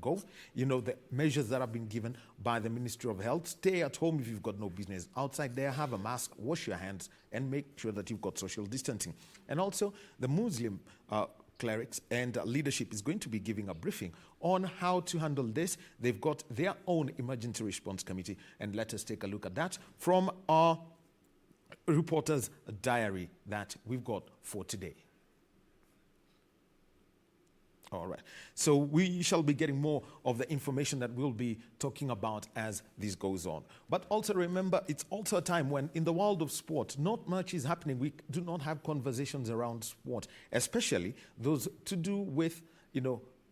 go. You know, the measures that have been given by the Ministry of Health. Stay at home if you've got no business outside there. Have a mask, wash your hands, and make sure that you've got social distancing. And also, the Muslim clerics and leadership is going to be giving a briefing on how to handle this. They've got their own emergency response committee, and let us take a look at that from our reporter's diary that we've got for today. All right. So we shall be getting more of the information that we'll be talking about as this goes on. But also remember, it's also a time when in the world of sport, not much is happening. We do not have conversations around sport, especially those to do with,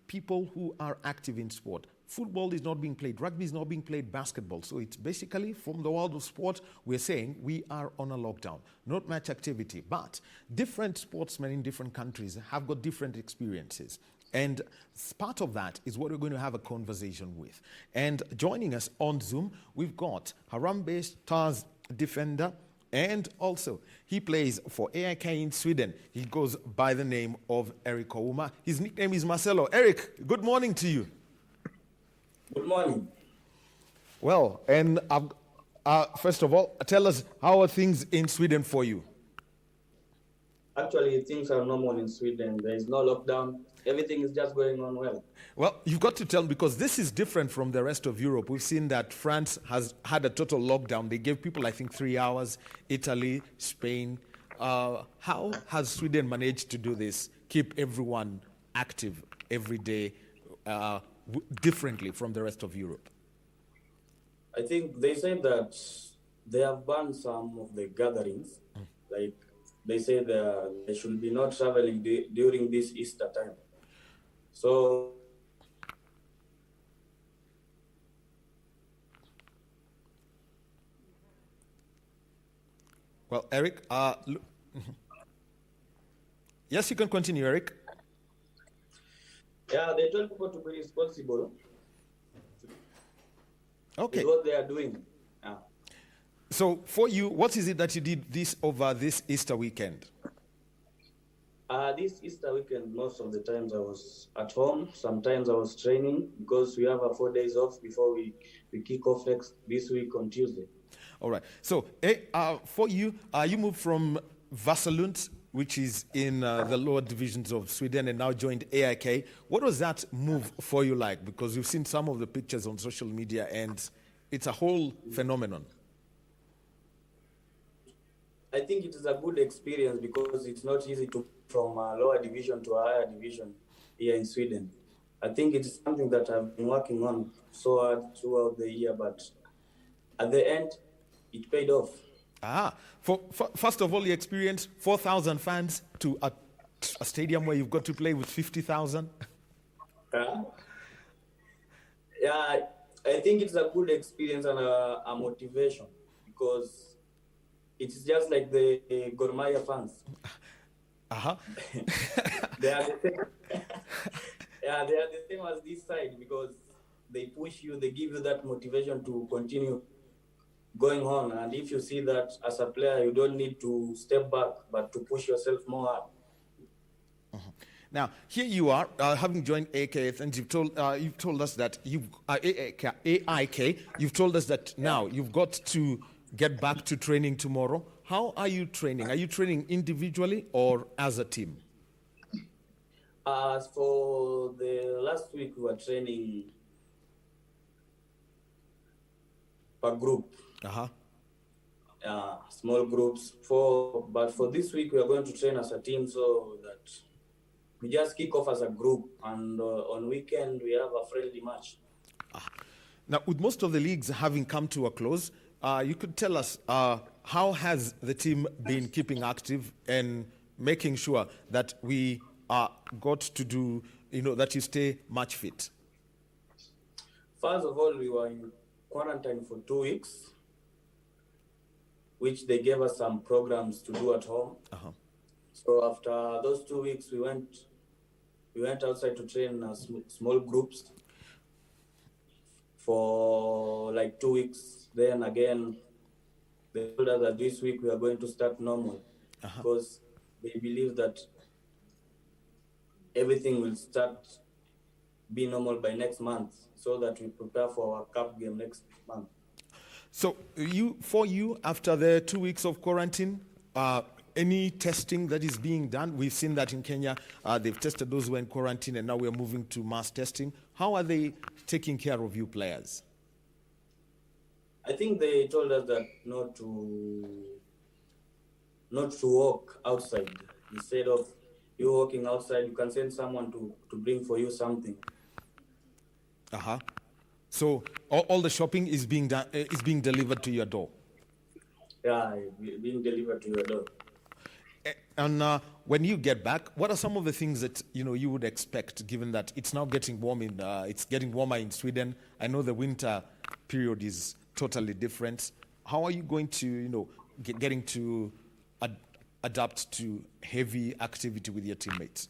people who are active in sport. Football is not being played. Rugby is not being played. Basketball. So it's basically from the world of sport, we're saying we are on a lockdown. Not much activity. But different sportsmen in different countries have got different experiences. And part of that is what we're going to have a conversation with. And joining us on Zoom, we've got Harambee Stars defender, and also he plays for AIK in Sweden. He goes by the name of Eric Ouma. His nickname is Marcelo. Eric, good morning to you. Good morning. Well, and first of all, tell us, how are things in Sweden for you? Actually, things are normal in Sweden. There is no lockdown. Everything is just going on well. Well, you've got to tell me, because this is different from the rest of Europe. We've seen that France has had a total lockdown. They gave people, I think, 3 hours. Italy, Spain. How has Sweden managed to do this? Keep everyone active every day differently from the rest of Europe? I think they say that they have banned some of the gatherings. Like they say they should be not traveling during this Easter time. So well, Eric, yes, you can continue, Eric. Yeah, they told people to be responsible. Okay. With what they are doing. Yeah. So for you, what is it that you did over this Easter weekend? This Easter weekend, most of the times I was at home. Sometimes I was training because we have 4 days off before we kick off this week on Tuesday. All right. So for you, you moved from Vasalund, which is in the lower divisions of Sweden, and now joined AIK. What was that move for you like? Because you've seen some of the pictures on social media, and it's a whole phenomenon. I think it is a good experience because it's not easy to from a lower division to a higher division here in Sweden. I think it's something that I've been working on so hard throughout the year, but at the end, it paid off. First of all, you experienced 4,000 fans to a stadium where you've got to play with 50,000. Yeah, I think it's a good experience and a motivation because it's just like the Gor Mahia fans. They are the same. Yeah, they are the same as this side because they push you, they give you that motivation to continue going on. And if you see that as a player, you don't need to step back, but to push yourself more up. Now, here you are, having joined AIK, and you've told us that AIK, you've told us that now you've got to get back to training tomorrow. How are you training? Are you training individually or as a team? As for the last week, we were training per group. Small groups. But for this week, we are going to train as a team so that we just kick off as a group, and on weekend we have a friendly match. Now, with most of the leagues having come to a close, you could tell us how has the team been keeping active and making sure that we got to do, that you stay match fit? First of all, we were in quarantine for 2 weeks, which they gave us some programs to do at home. So after those 2 weeks, we went outside to train small groups for like 2 weeks. Then again, they told us that this week we are going to start normal because they believe that everything will start be normal by next month, so that we prepare for our cup game next month. So for you, after the 2 weeks of quarantine, any testing that is being done? We've seen that in Kenya, they've tested those who are in quarantine, and now we're moving to mass testing. How are they taking care of you players? I think they told us that not to walk outside. Instead of you walking outside, you can send someone to bring for you something. So all the shopping is being done, is being delivered to your door. Yeah, being delivered to your door. And when you get back, what are some of the things that you would expect, given that it's now getting warm it's getting warmer in Sweden? I know the winter period is totally different. How are you going to getting to adapt to heavy activity with your teammates?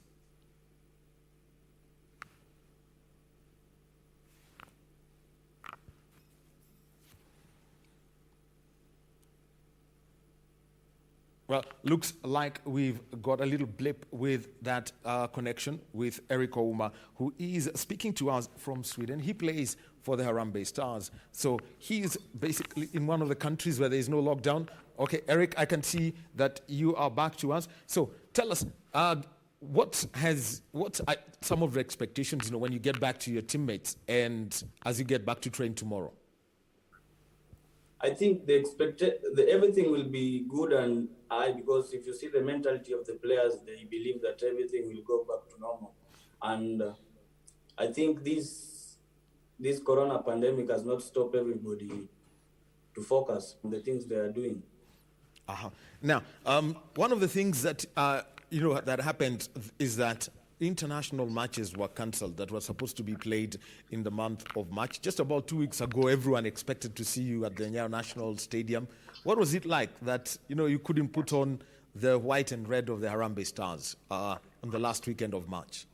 Well, looks like we've got a little blip with that connection with Eric Ouma, who is speaking to us from Sweden. He plays for the Harambee Stars. So he's basically in one of the countries where there is no lockdown. Okay, Eric, I can see that you are back to us. So tell us, what are some of the expectations, when you get back to your teammates and as you get back to train tomorrow? I think everything will be good and high, because if you see the mentality of the players, they believe that everything will go back to normal. And I think this corona pandemic has not stopped everybody to focus on the things they are doing. Now, one of the things that that happened is that international matches were cancelled that were supposed to be played in the month of March. Just about 2 weeks ago, everyone expected to see you at the Nyayo National Stadium. What was it like that you couldn't put on the white and red of the Harambee Stars on the last weekend of March?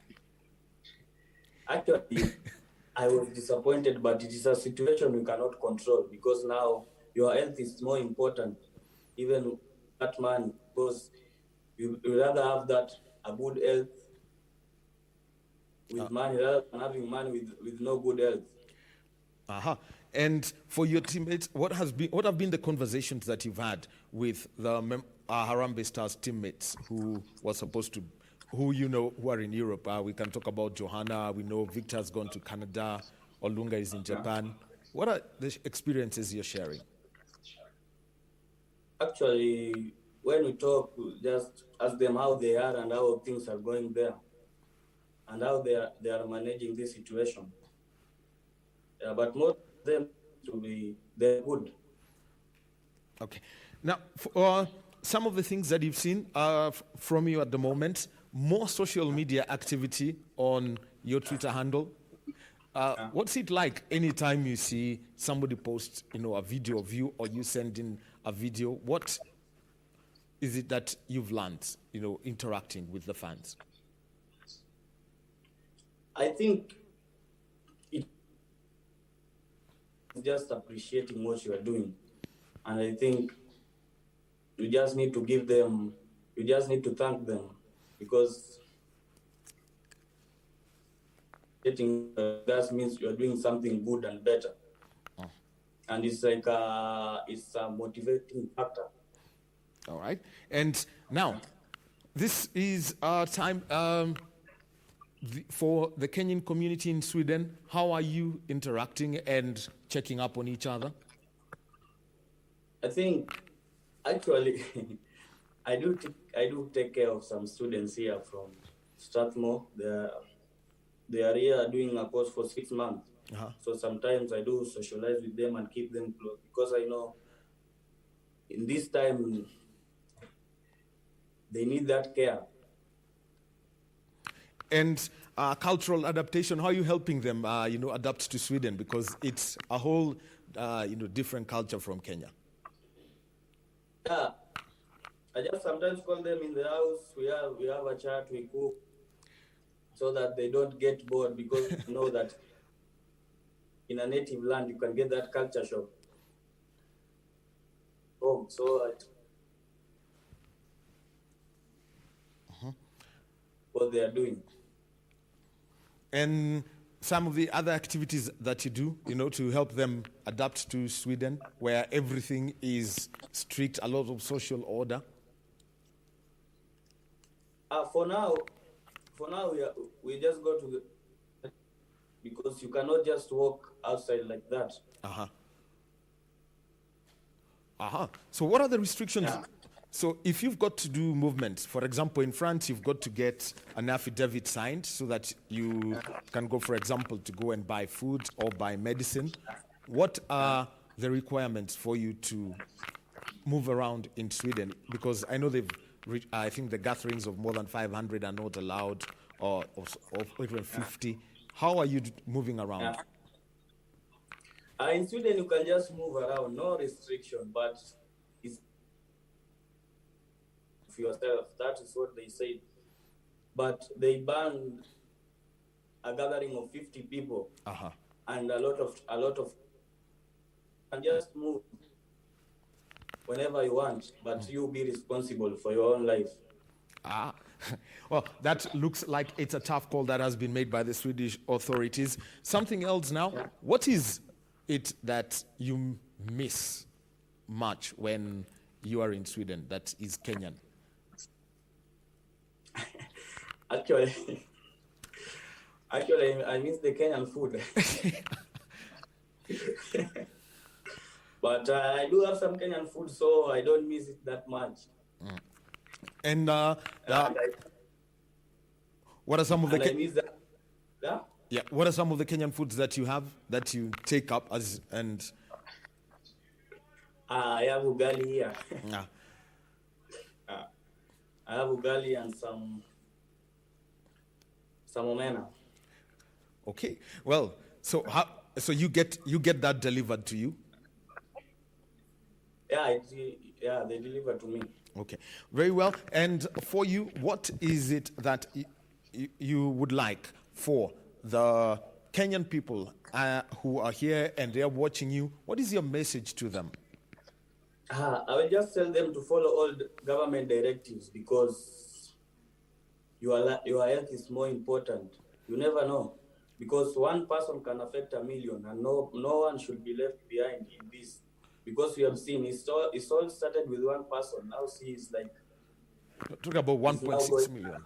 Actually, I was disappointed, but it is a situation we cannot control, because now your health is more important, even that man, because you rather have a good health with money rather than having money with no good health. And for your teammates, what have been the conversations that you've had with the Harambee Stars teammates who are in Europe? We can talk about Johanna. We know Victor has gone to Canada. Olunga is in Japan. What are the experiences you're sharing? Actually, when we talk, we just ask them how they are and how things are going there, and how they are managing this situation. Yeah, but most of them they're good. Okay. Now, for some of the things that you've seen from you at the moment, more social media activity on your Twitter handle. What's it like anytime you see somebody post, a video of you, or you send in a video? What is it that you've learned, interacting with the fans? I think it's just appreciating what you are doing. And I think you just need to thank them, because getting that means you are doing something good and better. And it's like it's a motivating factor. All right. And now, this is our time for the Kenyan community in Sweden. How are you interacting and checking up on each other? I think, actually, I do take care of some students here from Strathmore. They are here doing a course for 6 months. So sometimes I do socialize with them and keep them close, because I know in this time they need that care. And cultural adaptation, how are you helping them, adapt to Sweden? Because it's a whole, different culture from Kenya. Yeah, I just sometimes call them in the house. We have a chat, we cook, so that they don't get bored, because you know that in a native land you can get that culture shock. What they are doing. And some of the other activities that you do, to help them adapt to Sweden, where everything is strict, a lot of social order? For now, we just go to because you cannot just walk outside like that. So what are the restrictions? Yeah. So if you've got to do movements, for example, in France, you've got to get an affidavit signed so that you can go, for example, to go and buy food or buy medicine. What are the requirements for you to move around in Sweden? Because I know I think the gatherings of more than 500 are not allowed, or even 50. How are you moving around? In Sweden, you can just move around, no restriction, but it's for yourself. That is what they said. But they banned a gathering of 50 people, and a lot of, and just move whenever you want, but you be responsible for your own life. Well, that looks like it's a tough call that has been made by the Swedish authorities. Something else now. What is it that you miss much when you are in Sweden that is Kenyan? Actually, I miss the Kenyan food. But I do have some Kenyan food, so I don't miss it that much. And what are some of the what are some of the Kenyan foods that you have that you take up as and? I have ugali here. I have ugali and some omena. Okay, well, so you get that delivered to you? Yeah, they deliver to me. Okay, very well. And for you, what is it that you would like for the Kenyan people who are here and they are watching you? What is your message to them? I will just tell them to follow all the government directives, because your health is more important. You never know, because one person can affect a million, and no one should be left behind in this. Because we have seen it all started with one person. Now see, it's like talk about 1.6 million.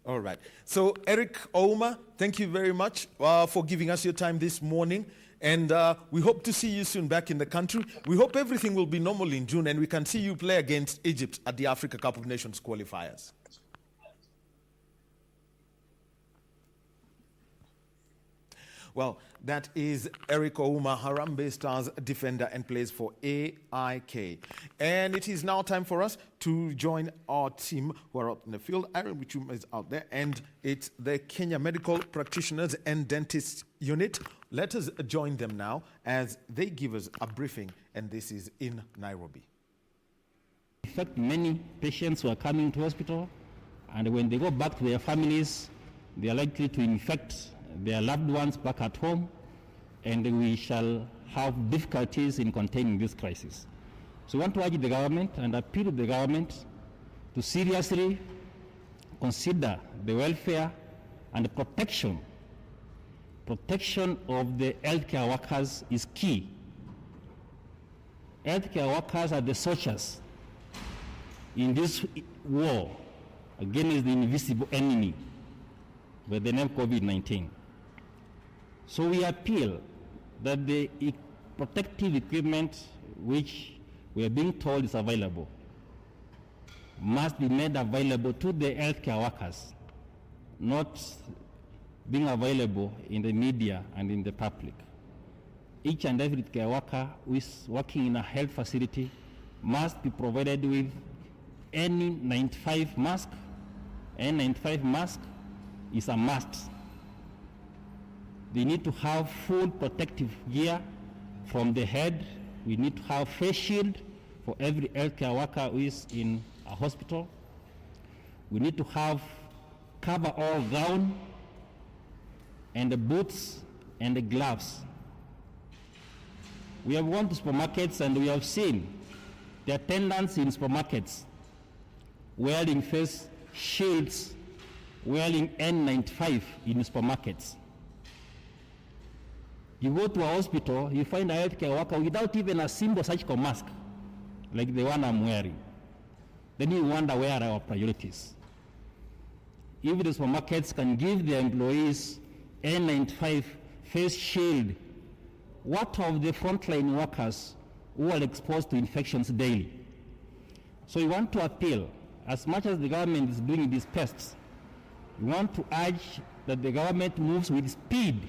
All right. So Eric Ouma, thank you very much for giving us your time this morning. And we hope to see you soon back in the country. We hope everything will be normal in June and we can see you play against Egypt at the Africa Cup of Nations qualifiers. Well, that is Eric Ouma, Harambee Stars defender and plays for AIK. And it is now time for us to join our team who are out in the field. Aaron Wichuma is out there, and it's the Kenya Medical Practitioners and Dentists Unit. Let us join them now as they give us a briefing, and this is in Nairobi. In fact, many patients who are coming to hospital, and when they go back to their families, they are likely to infect their loved ones back at home, and we shall have difficulties in containing this crisis. So we want to urge the government and appeal to the government to seriously consider the welfare and the protection of the healthcare workers is key. Healthcare workers are the soldiers in this war against the invisible enemy by the name COVID-19. So we appeal that the protective equipment which we are being told is available must be made available to the healthcare workers, not being available in the media and in the public. Each and every healthcare worker who is working in a health facility must be provided with N95 mask. N95 mask is a must. They need to have full protective gear from the head. We need to have face shield for every healthcare worker who is in a hospital. We need to have cover-all gown and the boots and the gloves. We have gone to supermarkets and we have seen the attendants in supermarkets wearing face shields wearing N95 in supermarkets. You go to a hospital, you find a healthcare worker without even a simple surgical mask, like the one I'm wearing. Then you wonder where are our priorities. If the supermarkets can give their employees N95 face shield, what of the frontline workers who are exposed to infections daily? So we want to appeal, as much as the government is doing these pests, we want to urge that the government moves with speed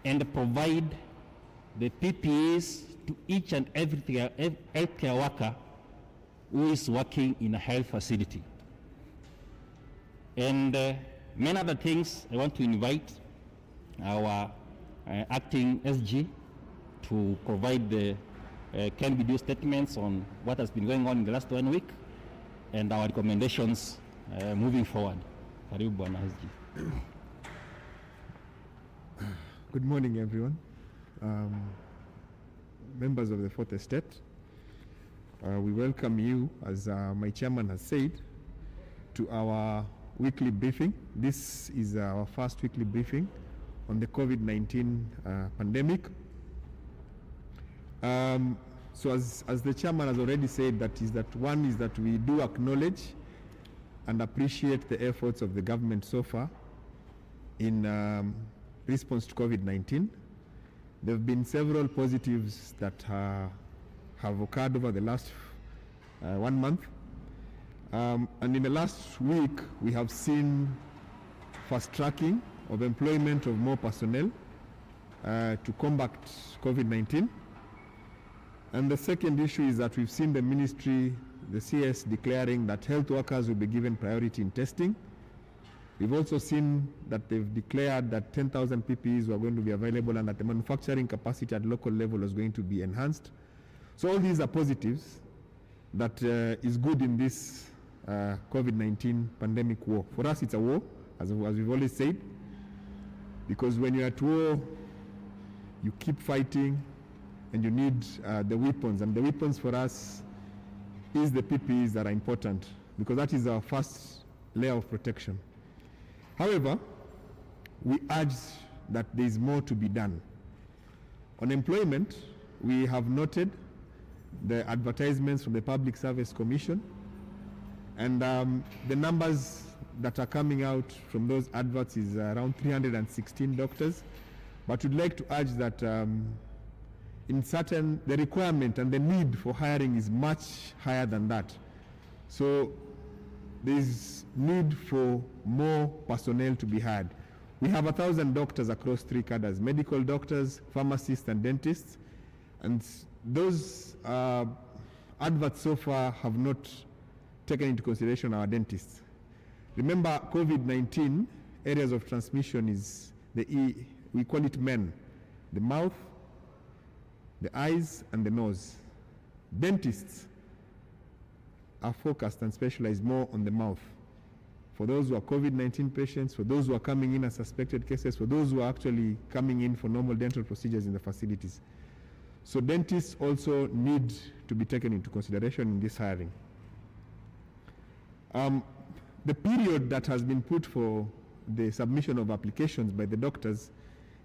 and provide the PPEs to each and every healthcare worker who is working in a health facility. And many other things, I want to invite our acting SG to provide the KMPDU statements on what has been going on in the last 1 week and our recommendations moving forward. Karibu Bwana SG. Good morning, everyone. Members of the Fourth Estate, we welcome you, as my chairman has said, to our weekly briefing. This is our first weekly briefing on the COVID-19 pandemic. So as the chairman has already said, one is that we do acknowledge and appreciate the efforts of the government so far in response to COVID-19. There have been several positives that have occurred over the last 1 month. And in the last week, we have seen fast tracking of employment of more personnel to combat COVID-19. And the second issue is that we've seen the ministry, the CS, declaring that health workers will be given priority in testing. We've also seen that they've declared that 10,000 PPEs were going to be available and that the manufacturing capacity at local level is going to be enhanced. So all these are positives that is good in this COVID-19 pandemic war. For us, it's a war, as we've always said, because when you're at war, you keep fighting and you need the weapons. And the weapons for us is the PPEs that are important, because that is our first layer of protection. However, we urge that there is more to be done. On employment, we have noted the advertisements from the Public Service Commission, and the numbers that are coming out from those adverts is around 316 doctors. But we'd like to urge that the requirement and the need for hiring is much higher than that. So there's need for more personnel to be hired. We have 1,000 doctors across 3 cadres: medical doctors, pharmacists, and dentists. And those adverts so far have not taken into consideration our dentists. Remember, COVID-19 areas of transmission is we call it MEN: the mouth, the eyes, and the nose. Dentists are focused and specialized more on the mouth. For those who are COVID-19 patients, for those who are coming in as suspected cases, for those who are actually coming in for normal dental procedures in the facilities. So dentists also need to be taken into consideration in this hiring. The period that has been put for the submission of applications by the doctors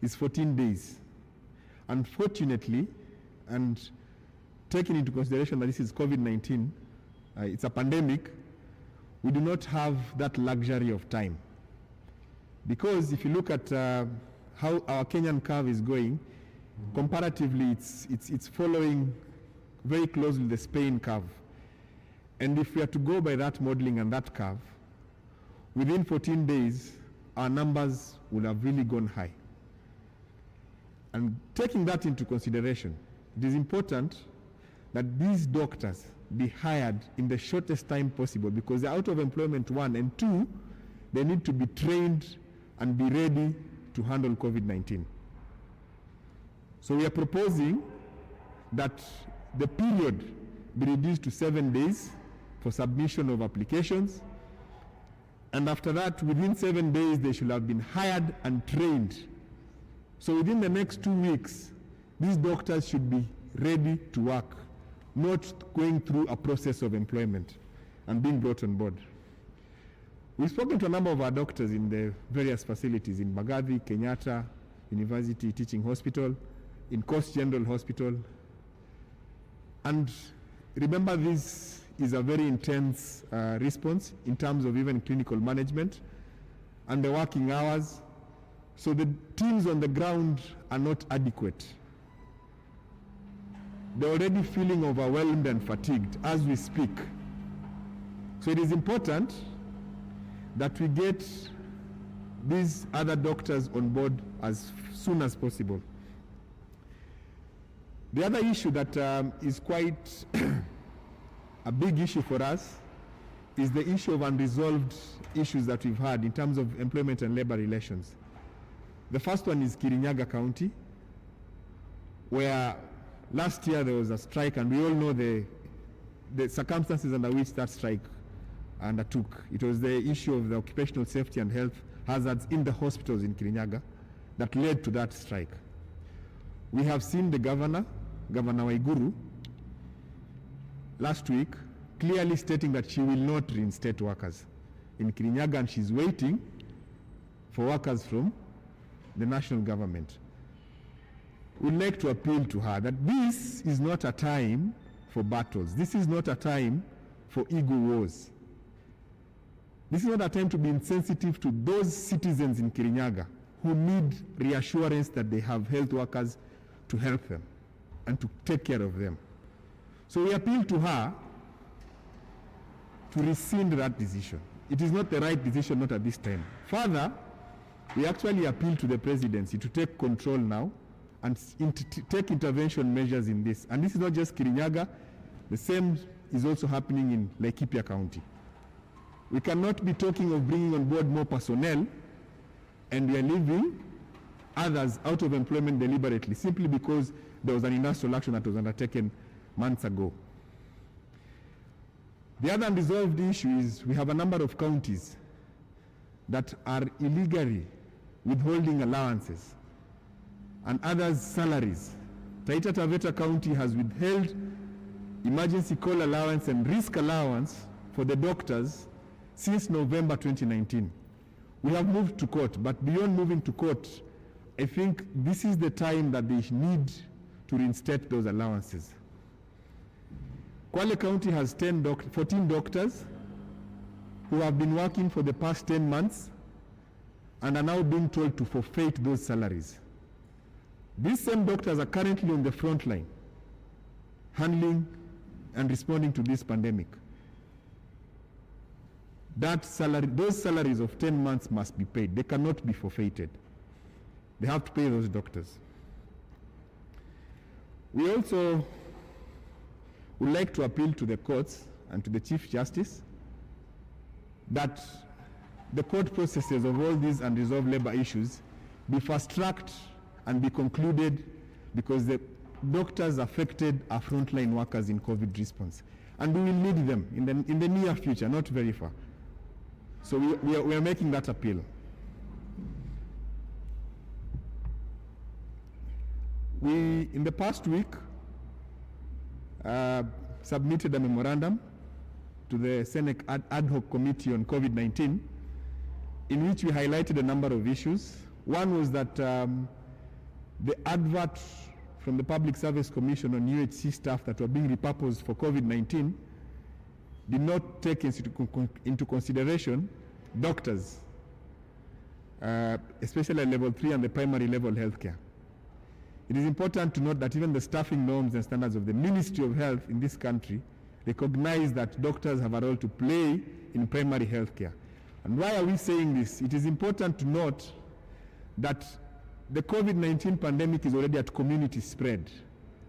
is 14 days. Unfortunately, and taking into consideration that this is COVID-19, it's a pandemic, we do not have that luxury of time. Because if you look at how our Kenyan curve is going, comparatively it's following very closely the Spain curve. And if we are to go by that modeling and that curve, within 14 days, our numbers will have really gone high. And taking that into consideration, it is important that these doctors be hired in the shortest time possible, because they're out of employment, 1, and 2, they need to be trained and be ready to handle COVID-19. So we are proposing that the period be reduced to 7 days for submission of applications, and after that, within 7 days, they should have been hired and trained. So within the next 2 weeks, these doctors should be ready to work, not going through a process of employment and being brought on board. We've spoken to a number of our doctors in the various facilities in Magathi, Kenyatta University Teaching Hospital, in Coast General Hospital. And remember, this is a very intense response in terms of even clinical management and the working hours. So the teams on the ground are not adequate. They're already feeling overwhelmed and fatigued as we speak. So it is important that we get these other doctors on board as soon as possible. The other issue that is quite a big issue for us is the issue of unresolved issues that we've had in terms of employment and labor relations. The first one is Kirinyaga County, where last year there was a strike, and we all know the circumstances under which that strike undertook. It was the issue of the occupational safety and health hazards in the hospitals in Kirinyaga that led to that strike. We have seen the Governor Waiguru, last week clearly stating that she will not reinstate workers in Kirinyaga, and she's waiting for workers from the national government. We'd like to appeal to her that this is not a time for battles. This is not a time for ego wars. This is not a time to be insensitive to those citizens in Kirinyaga who need reassurance that they have health workers to help them and to take care of them. So we appeal to her to rescind that decision. It is not the right decision, not at this time. Further, we actually appeal to the presidency to take control now and take intervention measures in this. And this is not just Kirinyaga, the same is also happening in Laikipia County. We cannot be talking of bringing on board more personnel and we are leaving others out of employment deliberately simply because there was an industrial action that was undertaken months ago. The other unresolved issue is we have a number of counties that are illegally withholding allowances and others' salaries. Taita Taveta County has withheld emergency call allowance and risk allowance for the doctors since November 2019. We have moved to court, but beyond moving to court, I think this is the time that they need to reinstate those allowances. Kwale County has 14 doctors who have been working for the past 10 months and are now being told to forfeit those salaries. These same doctors are currently on the front line, handling and responding to this pandemic. Those salaries of 10 months must be paid. They cannot be forfeited. They have to pay those doctors. We also would like to appeal to the courts and to the Chief Justice that the court processes of all these unresolved labor issues be fast-tracked and be concluded, because the doctors affected are frontline workers in COVID response. And we will need them in the near future, not very far. So we are making that appeal. We, in the past week, submitted a memorandum to the Senate ad hoc committee on COVID-19, in which we highlighted a number of issues. One was that the advert from the Public Service Commission on UHC staff that were being repurposed for COVID-19 did not take into consideration doctors, especially at level 3 and the primary level healthcare. It is important to note that even the staffing norms and standards of the Ministry of Health in this country recognize that doctors have a role to play in primary healthcare. And why are we saying this? It is important to note that the COVID-19 pandemic is already at community spread.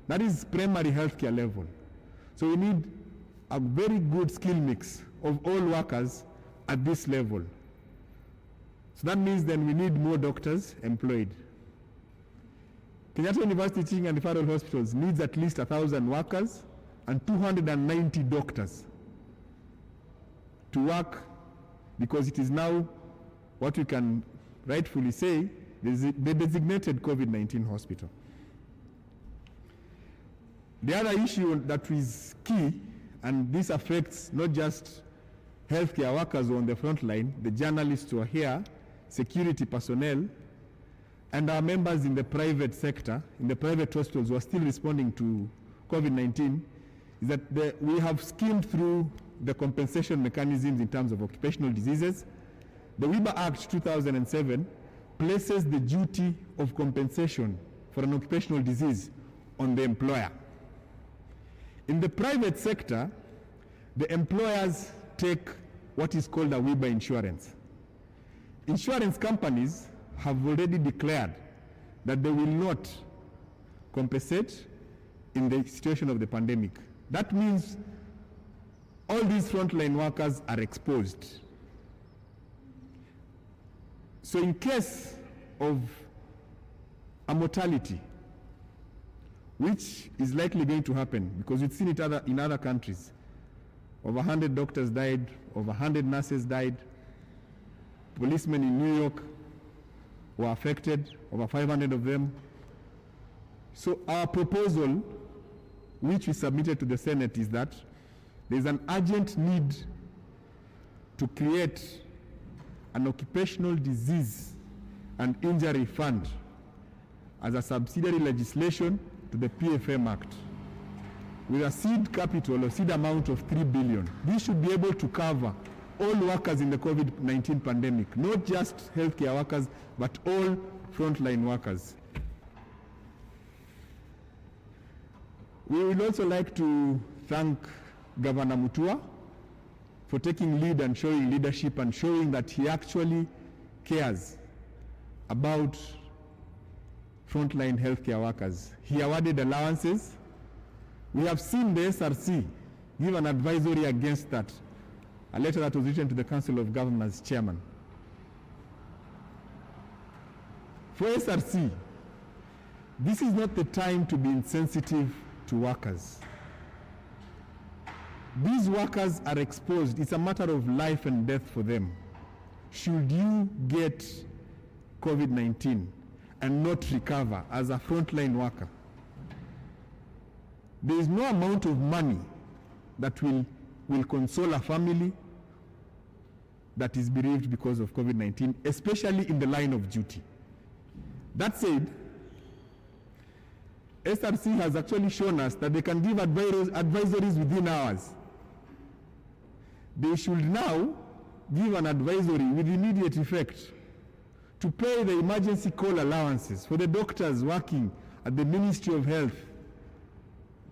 That is primary healthcare level. So we need a very good skill mix of all workers at this level. So that means then we need more doctors employed. Kenyatta University Teaching and Referral Hospitals needs at least 1,000 workers and 290 doctors to work, because it is now what we can rightfully say the designated COVID-19 hospital. The other issue that is key, and this affects not just healthcare workers who are on the front line, the journalists who are here, security personnel, and our members in the private sector, in the private hospitals who are still responding to COVID-19, is that we have skimmed through the compensation mechanisms in terms of occupational diseases. The WIBA Act 2007 places the duty of compensation for an occupational disease on the employer. In the private sector, the employers take what is called a WIBA insurance. Insurance companies have already declared that they will not compensate in the situation of the pandemic. That means all these frontline workers are exposed. So in case of a mortality, which is likely going to happen because we've seen it in other countries, over 100 doctors died, over 100 nurses died, policemen in New York were affected, over 500 of them. So our proposal, which we submitted to the Senate, is that there's an urgent need to create an occupational disease and injury fund as a subsidiary legislation to the PFM Act with a seed capital or seed amount of 3 billion. This should be able to cover all workers in the COVID-19 pandemic, not just healthcare workers, but all frontline workers. We would also like to thank Governor Mutua for taking lead and showing leadership and showing that he actually cares about frontline healthcare workers. He awarded allowances. We have seen the SRC give an advisory against that, a letter that was written to the Council of Governors chairman. For SRC, this is not the time to be insensitive to workers. These workers are exposed. It's a matter of life and death for them. Should you get COVID-19 and not recover as a frontline worker, there is no amount of money that will console a family that is bereaved because of COVID-19, especially in the line of duty. That said, SRC has actually shown us that they can give advisories within hours. They should now give an advisory with immediate effect to pay the emergency call allowances for the doctors working at the Ministry of Health,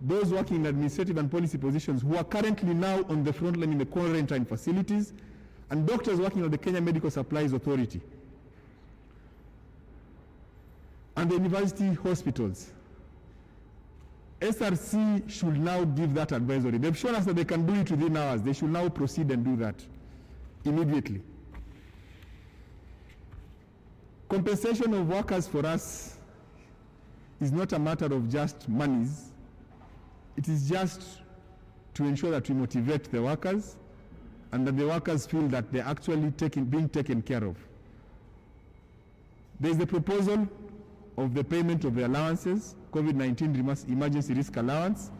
those working in administrative and policy positions who are currently now on the front line in the quarantine facilities, and doctors working at the Kenya Medical Supplies Authority and the university hospitals. SRC should now give that advisory. They've shown us that they can do it within hours. They should now proceed and do that immediately. Compensation of workers for us is not a matter of just monies. It is just to ensure that we motivate the workers and that the workers feel that they're actually being taken care of. There's the proposal of the payment of the allowances, COVID-19 emergency risk allowance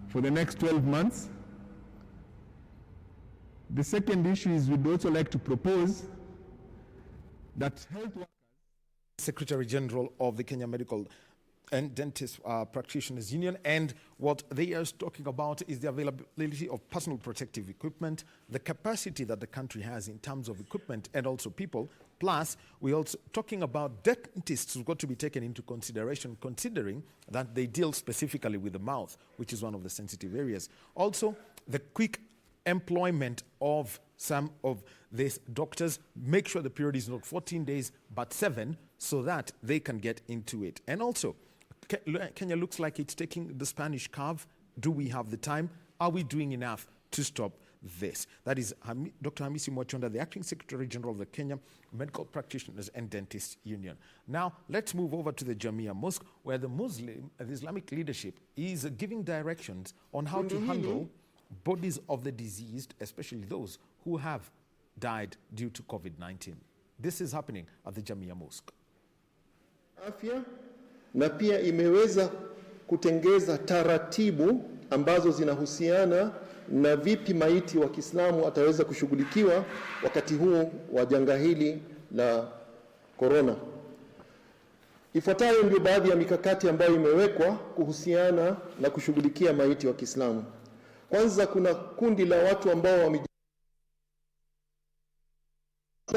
for the next 12 months. The second issue is we'd also like to propose that health workers... Secretary General of the Kenya Medical and Dentist Practitioners Union, and what they are talking about is the availability of personal protective equipment, the capacity that the country has in terms of equipment and also people. Plus, we're also talking about dentists who've got to be taken into consideration, considering that they deal specifically with the mouth, which is one of the sensitive areas. Also, the quick employment of some of these doctors, make sure the period is not 14 days, but 7, so that they can get into it. And also, Kenya looks like it's taking the Spanish curve. Do we have the time? Are we doing enough to stop this? That is Dr. Hamisi Mwachonda, the Acting Secretary General of the Kenya Medical Practitioners and Dentists Union. Now, let's move over to the Jamia Mosque, where the Islamic leadership is giving directions on how to handle bodies of the deceased, especially those who have died due to COVID-19. This is happening at the Jamia Mosque. Afya na pia imeweza kutengeza taratibu ambazo zinahusiana na vipi maiti wa Kiislamu ataweza kushughulikiwa wakati huu wa janga hili la corona. Ifuatayo ndio baadhi ya mikakati ambayo imewekwa kuhusiana na kushughulikia maiti wa Kiislamu. Kwanza, kuna kundi la watu ambao wamejiunga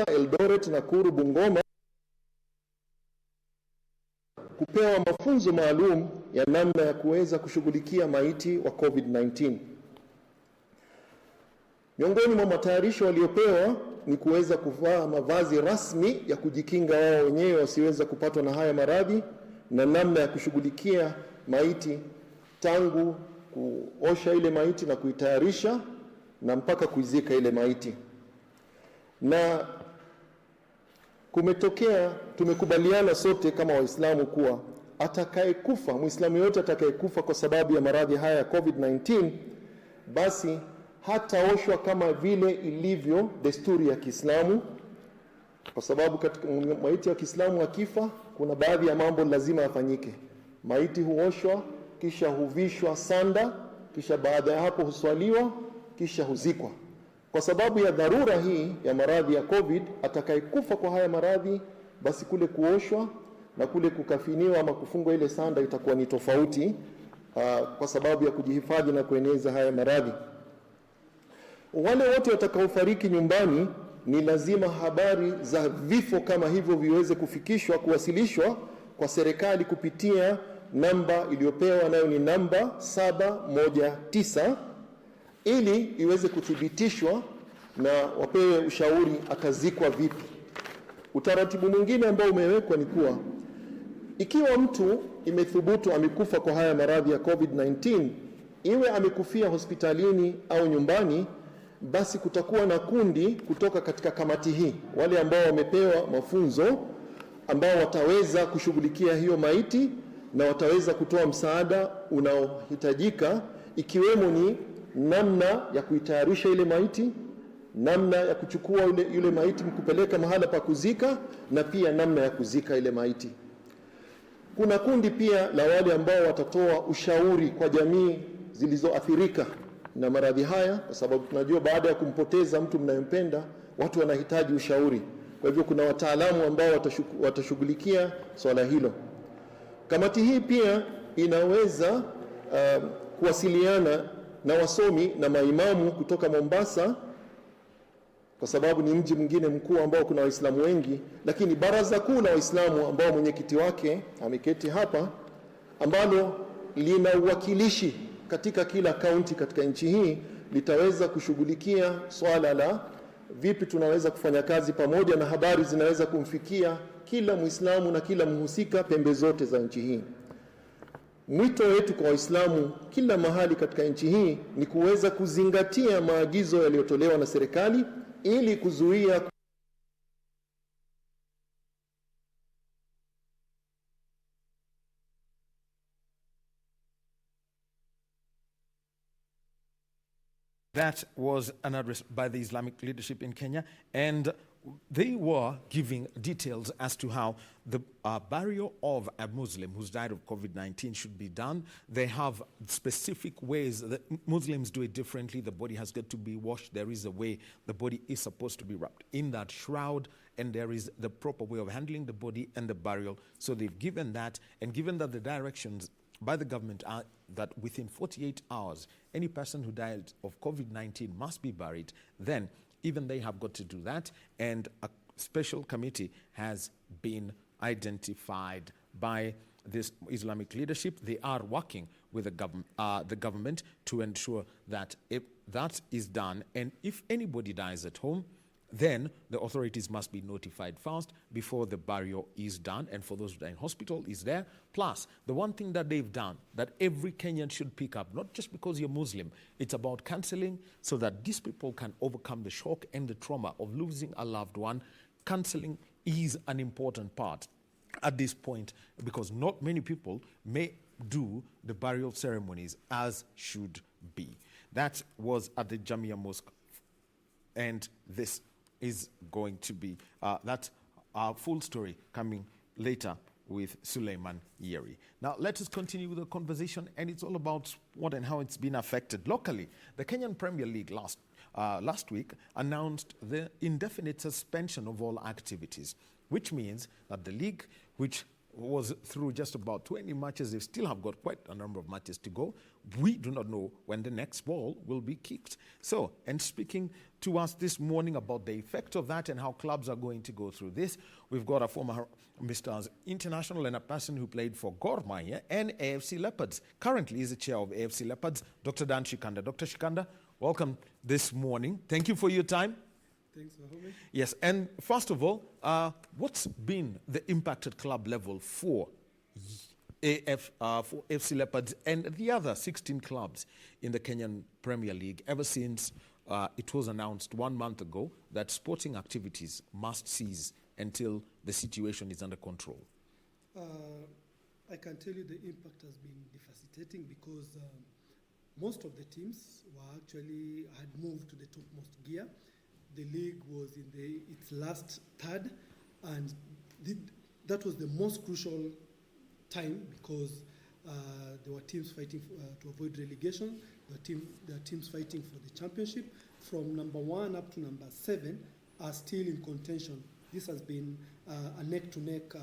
Eldoret, Nakuru, Bungoma kupewa mafunzo maalum ya namna ya kuweza kushughulikia maiti wa COVID-19. Miongoni mwa matayarisho waliopewa ni kuweza kuvaa mavazi rasmi ya kujikinga wao wenyewe wasiweza kupatwa na haya maradhi, na namna ya kushughulikia maiti tangu kuosha ile maiti na kuitayarisha na mpaka kuizika ile maiti. Na tumekubaliana sote kama Waislamu kuwa atakayekufa, Muislamu yote atakayekufa kwa sababu ya maradhi haya ya COVID-19, basi hataoshwa kama vile ilivyo desturi ya Kiislamu, kwa sababu katika maiti ya Kiislamu akifa kuna baadhi ya mambo lazima yafanyike. Maiti huoshwa, kisha huvishwa sanda, kisha baada ya hapo huswaliwa, kisha huzikwa. Kwa sababu ya dharura hii ya maradhi ya COVID, atakayekufa kwa haya maradhi, basi kule kuoshwa na kule kukafiniwa ama kufungwa ile sanda itakuwa ni tofauti, kwa sababu ya kujihifadhi na kueneza haya maradhi. Wale wote watakaofariki nyumbani, ni lazima habari za vifo kama hivyo viweze kuwasilishwa kwa serikali kupitia namba iliyopewa, nayo ni namba 719, ili iweze kuthibitishwa na wapewe ushauri atazikwa vipi. Utaratibu mwingine ambao umewekwa ni kuwa ikiwa mtu imethubutu amekufa kwa haya maradhi ya COVID-19, iwe amekufia hospitalini au nyumbani, basi kutakuwa na kundi kutoka katika kamati hii, wale ambao wamepewa mafunzo, ambao wataweza kushughulikia hiyo maiti na wataweza kutoa msaada unaohitajika, ikiwemo ni namna ya kuitayarisha ile maiti, namna ya kuchukua yule maiti kupeleka mahala pa kuzika, na pia namna ya kuzika ile maiti. Kuna kundi pia la wale ambao watatoa ushauri kwa jamii zilizoathirika na maradhi haya, kwa sababu tunajua baada ya kumpoteza mtu mnayempenda, watu wanahitaji ushauri. Kwa hivyo kuna wataalamu ambao watashughulikia swala hilo. Kamati hii pia inaweza kuwasiliana na wasomi na maimamu kutoka Mombasa, kwa sababu ni mji mwingine mkuu ambao kuna Waislamu wengi, lakini Baraza Kuu la Waislamu ambao mwenyekiti wake ameketi hapa, ambalo lina uwakilishi katika kila kaunti katika nchi hii, litaweza kushughulikia swala la vipi tunaweza kufanya kazi pamoja na habari zinaweza kumfikia kila Muislamu na kila mhusika pembe zote za nchi hii. Mwito wetu kwa Waislamu kila mahali katika nchi hii ni kuweza kuzingatia maagizo yaliyotolewa na serikali ili kuzuia That was an address by the Islamic leadership in Kenya, and they were giving details as to how the burial of a Muslim who's died of COVID-19 should be done. They have specific ways that Muslims do it differently. The body has got to be washed. There is a way the body is supposed to be wrapped in that shroud, and there is the proper way of handling the body and the burial. So they've given that, and given that the directions by the government are that within 48 hours, any person who died of COVID-19 must be buried, then even they have got to do that. And a special committee has been identified by this Islamic leadership. They are working with the government to ensure that if that is done, and if anybody dies at home, then the authorities must be notified first before the burial is done, and for those who die in hospital is there. Plus, the one thing that they've done that every Kenyan should pick up, not just because you're Muslim, it's about counseling so that these people can overcome the shock and the trauma of losing a loved one. Counseling is an important part at this point, because not many people may do the burial ceremonies as should be. That was at the Jamia Mosque, and this is going to be that full story coming later with Suleiman Yeri. Now, let us continue with the conversation, and it's all about sport and how it's been affected. Locally, the Kenyan Premier League last week announced the indefinite suspension of all activities, which means that the league, which was through just about 20 matches, they still have got quite a number of matches to go. We do not know when the next ball will be kicked. So, and speaking to us this morning about the effect of that and how clubs are going to go through this, we've got a former Mr. International and a person who played for Gor Mahia and AFC Leopards. Currently is the chair of AFC Leopards, Dr. Dan Shikanda. Dr. Shikanda, welcome this morning. Thank you for your time. Thanks for having me. Yes, and first of all, what's been the impact at club level for AFC Leopards and the other 16 clubs in the Kenyan Premier League ever since it was announced 1 month ago that sporting activities must cease until the situation is under control? I can tell you the impact has been devastating because most of the teams had moved to the topmost gear. The league was in its last third, and that was the most crucial time because there were teams fighting to avoid relegation. There were teams fighting for the championship. From number 1 up to number 7 are still in contention. This has been a neck-to-neck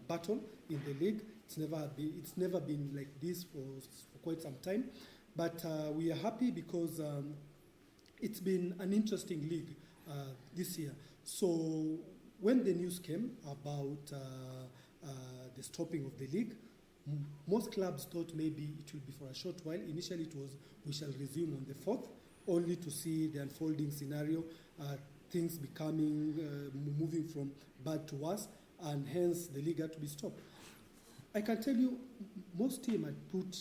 battle in the league. It's never been like this for quite some time. But we are happy because it's been an interesting league this year. So when the news came about the stopping of the league, most clubs thought maybe it will be for a short while. Initially it was we shall resume on the 4th, only to see the unfolding scenario, things moving from bad to worse, and hence the league had to be stopped. I can tell you most teams had put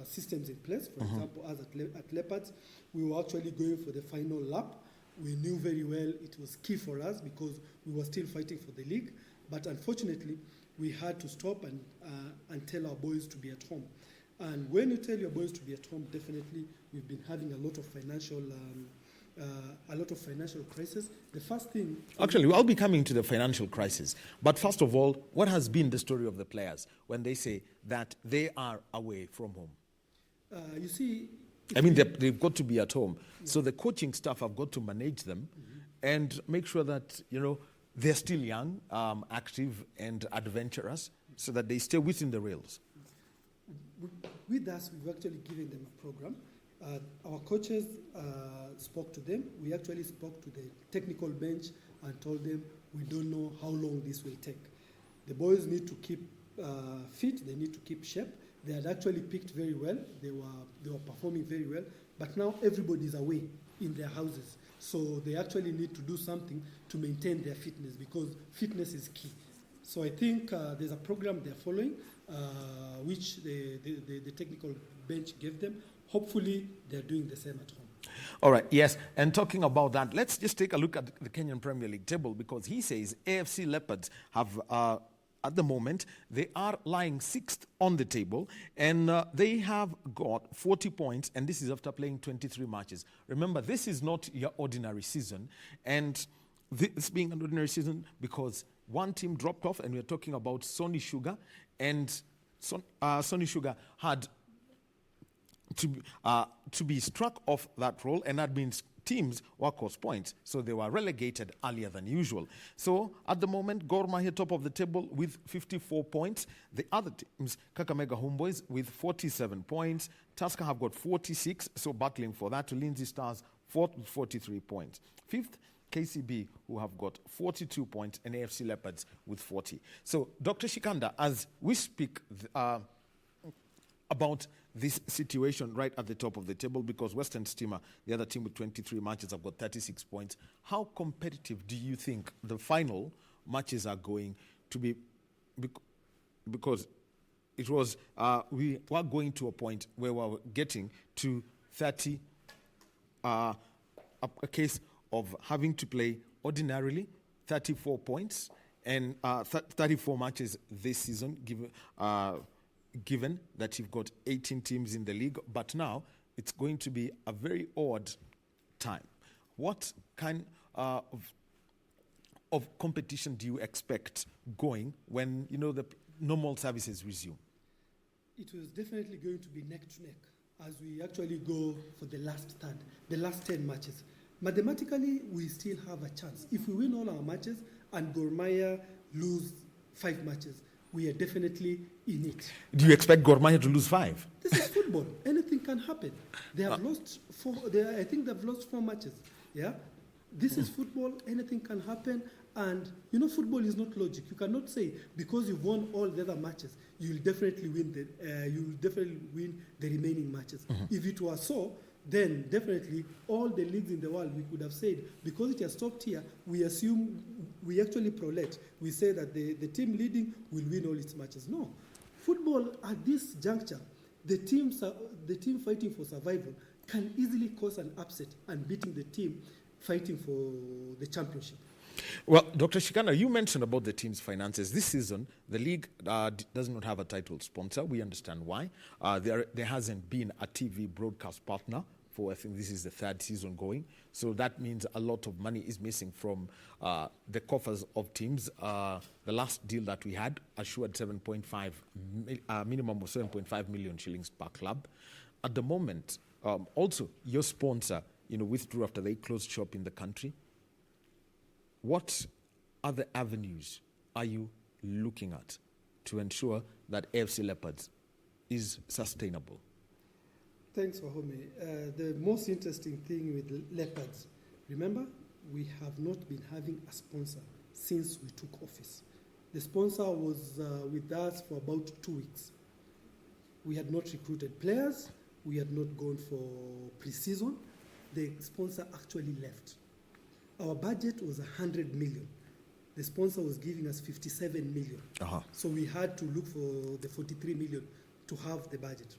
systems in place. For example, as at Leopards, we were actually going for the final lap. We knew very well it was key for us because we were still fighting for the league. But unfortunately, we had to stop and tell our boys to be at home. And when you tell your boys to be at home, definitely we've been having a lot of financial crisis. The first thing... Actually, I'll be coming to the financial crisis. But first of all, what has been the story of the players when they say that they are away from home? You see... I mean, they've got to be at home. Yeah. So the coaching staff have got to manage them and make sure that, they're still young, active and adventurous so that they stay within the rails. With us, we've actually given them a program. Our coaches spoke to them. We actually spoke to the technical bench and told them we don't know how long this will take. The boys need to keep fit. They need to keep shape. They had actually picked very well. They were performing very well. But now everybody's away in their houses. So they actually need to do something to maintain their fitness because fitness is key. So I think there's a program they're following, which the technical bench gave them. Hopefully, they're doing the same at home. All right, yes. And talking about that, let's just take a look at the Kenyan Premier League table because he says AFC Leopards have, at the moment, they are lying 6th on the table and they have got 40 points and this is after playing 23 matches. Remember, this is not your ordinary season and this being an ordinary season because one team dropped off and we're talking about Sony Sugar and Sony Sugar had to be struck off that role, and that means teams workhorse points, so they were relegated earlier than usual. So at the moment, Gor Mahia top of the table with 54 points. The other teams, Kakamega Homeboys with 47 points. Tusker have got 46, so battling for that. Lindsay Stars 4th with 43 points. 5th, KCB, who have got 42 points, and AFC Leopards with 40. So, Dr. Shikanda, as we speak about this situation right at the top of the table, because Western Steamer, the other team with 23 matches, have got 36 points. How competitive do you think the final matches are going to be? Because it was, we were going to a point where we were getting to 30, a case of having to play ordinarily 34 points and 34 matches this season, given that you've got 18 teams in the league, but now it's going to be a very odd time. What kind of competition do you expect going when, normal services resume? It was definitely going to be neck to neck as we actually go for the last 10 matches. Mathematically, we still have a chance. If we win all our matches and Gor Mahia lose 5 matches, we are definitely in it. Do you expect Gor Mahia to lose 5? This is football. Anything can happen. They have lost 4. I think they've lost 4 matches. Yeah, this is football. Anything can happen. And you know, football is not logic. You cannot say because you've won all the other matches, you'll definitely win the remaining matches. If it was so, then definitely all the leagues in the world, we could have said, because it has stopped here, we assume, we actually prolate. We say that the team leading will win all its matches. No. Football, at this juncture, the team fighting for survival can easily cause an upset and beating the team fighting for the championship. Well, Dr. Shikana, you mentioned about the team's finances. This season, the league does not have a title sponsor. We understand why. There hasn't been a TV broadcast partner for, I think this is the 3rd season going. So that means a lot of money is missing from the coffers of teams. The last deal that we had assured minimum of 7.5 million shillings per club. At the moment, also, your sponsor, withdrew after they closed shop in the country. What other avenues are you looking at to ensure that AFC Leopards is sustainable? Thanks, Wahome. The most interesting thing with Leopards, remember, we have not been having a sponsor since we took office. The sponsor was with us for about 2 weeks. We had not recruited players. We had not gone for pre-season. The sponsor actually left. Our budget was 100 million. The sponsor was giving us 57 million. So we had to look for the 43 million to have the budget.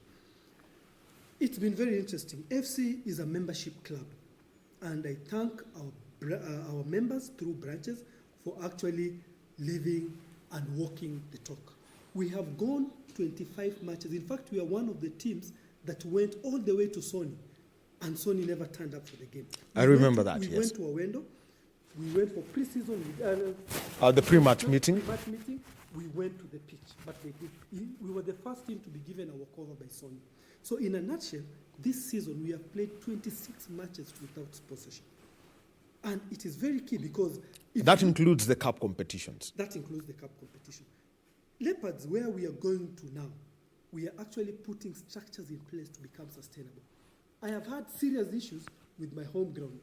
It's been very interesting. FC is a membership club, and I thank our members through branches for actually living and walking the talk. We have gone 25 matches. In fact, we are one of the teams that went all the way to Sony, and Sony never turned up for the game. I remember that, yes. We went to Owendo. We went for pre-season. The pre-match meeting. Pre-match meeting. We went to the pitch, but we were the first team to be given a walkover by Sony. So in a nutshell, this season we have played 26 matches without sponsorship. And it is very key because... That includes the cup competitions. That includes the cup competition. Leopards, where we are going to now, we are actually putting structures in place to become sustainable. I have had serious issues with my home ground.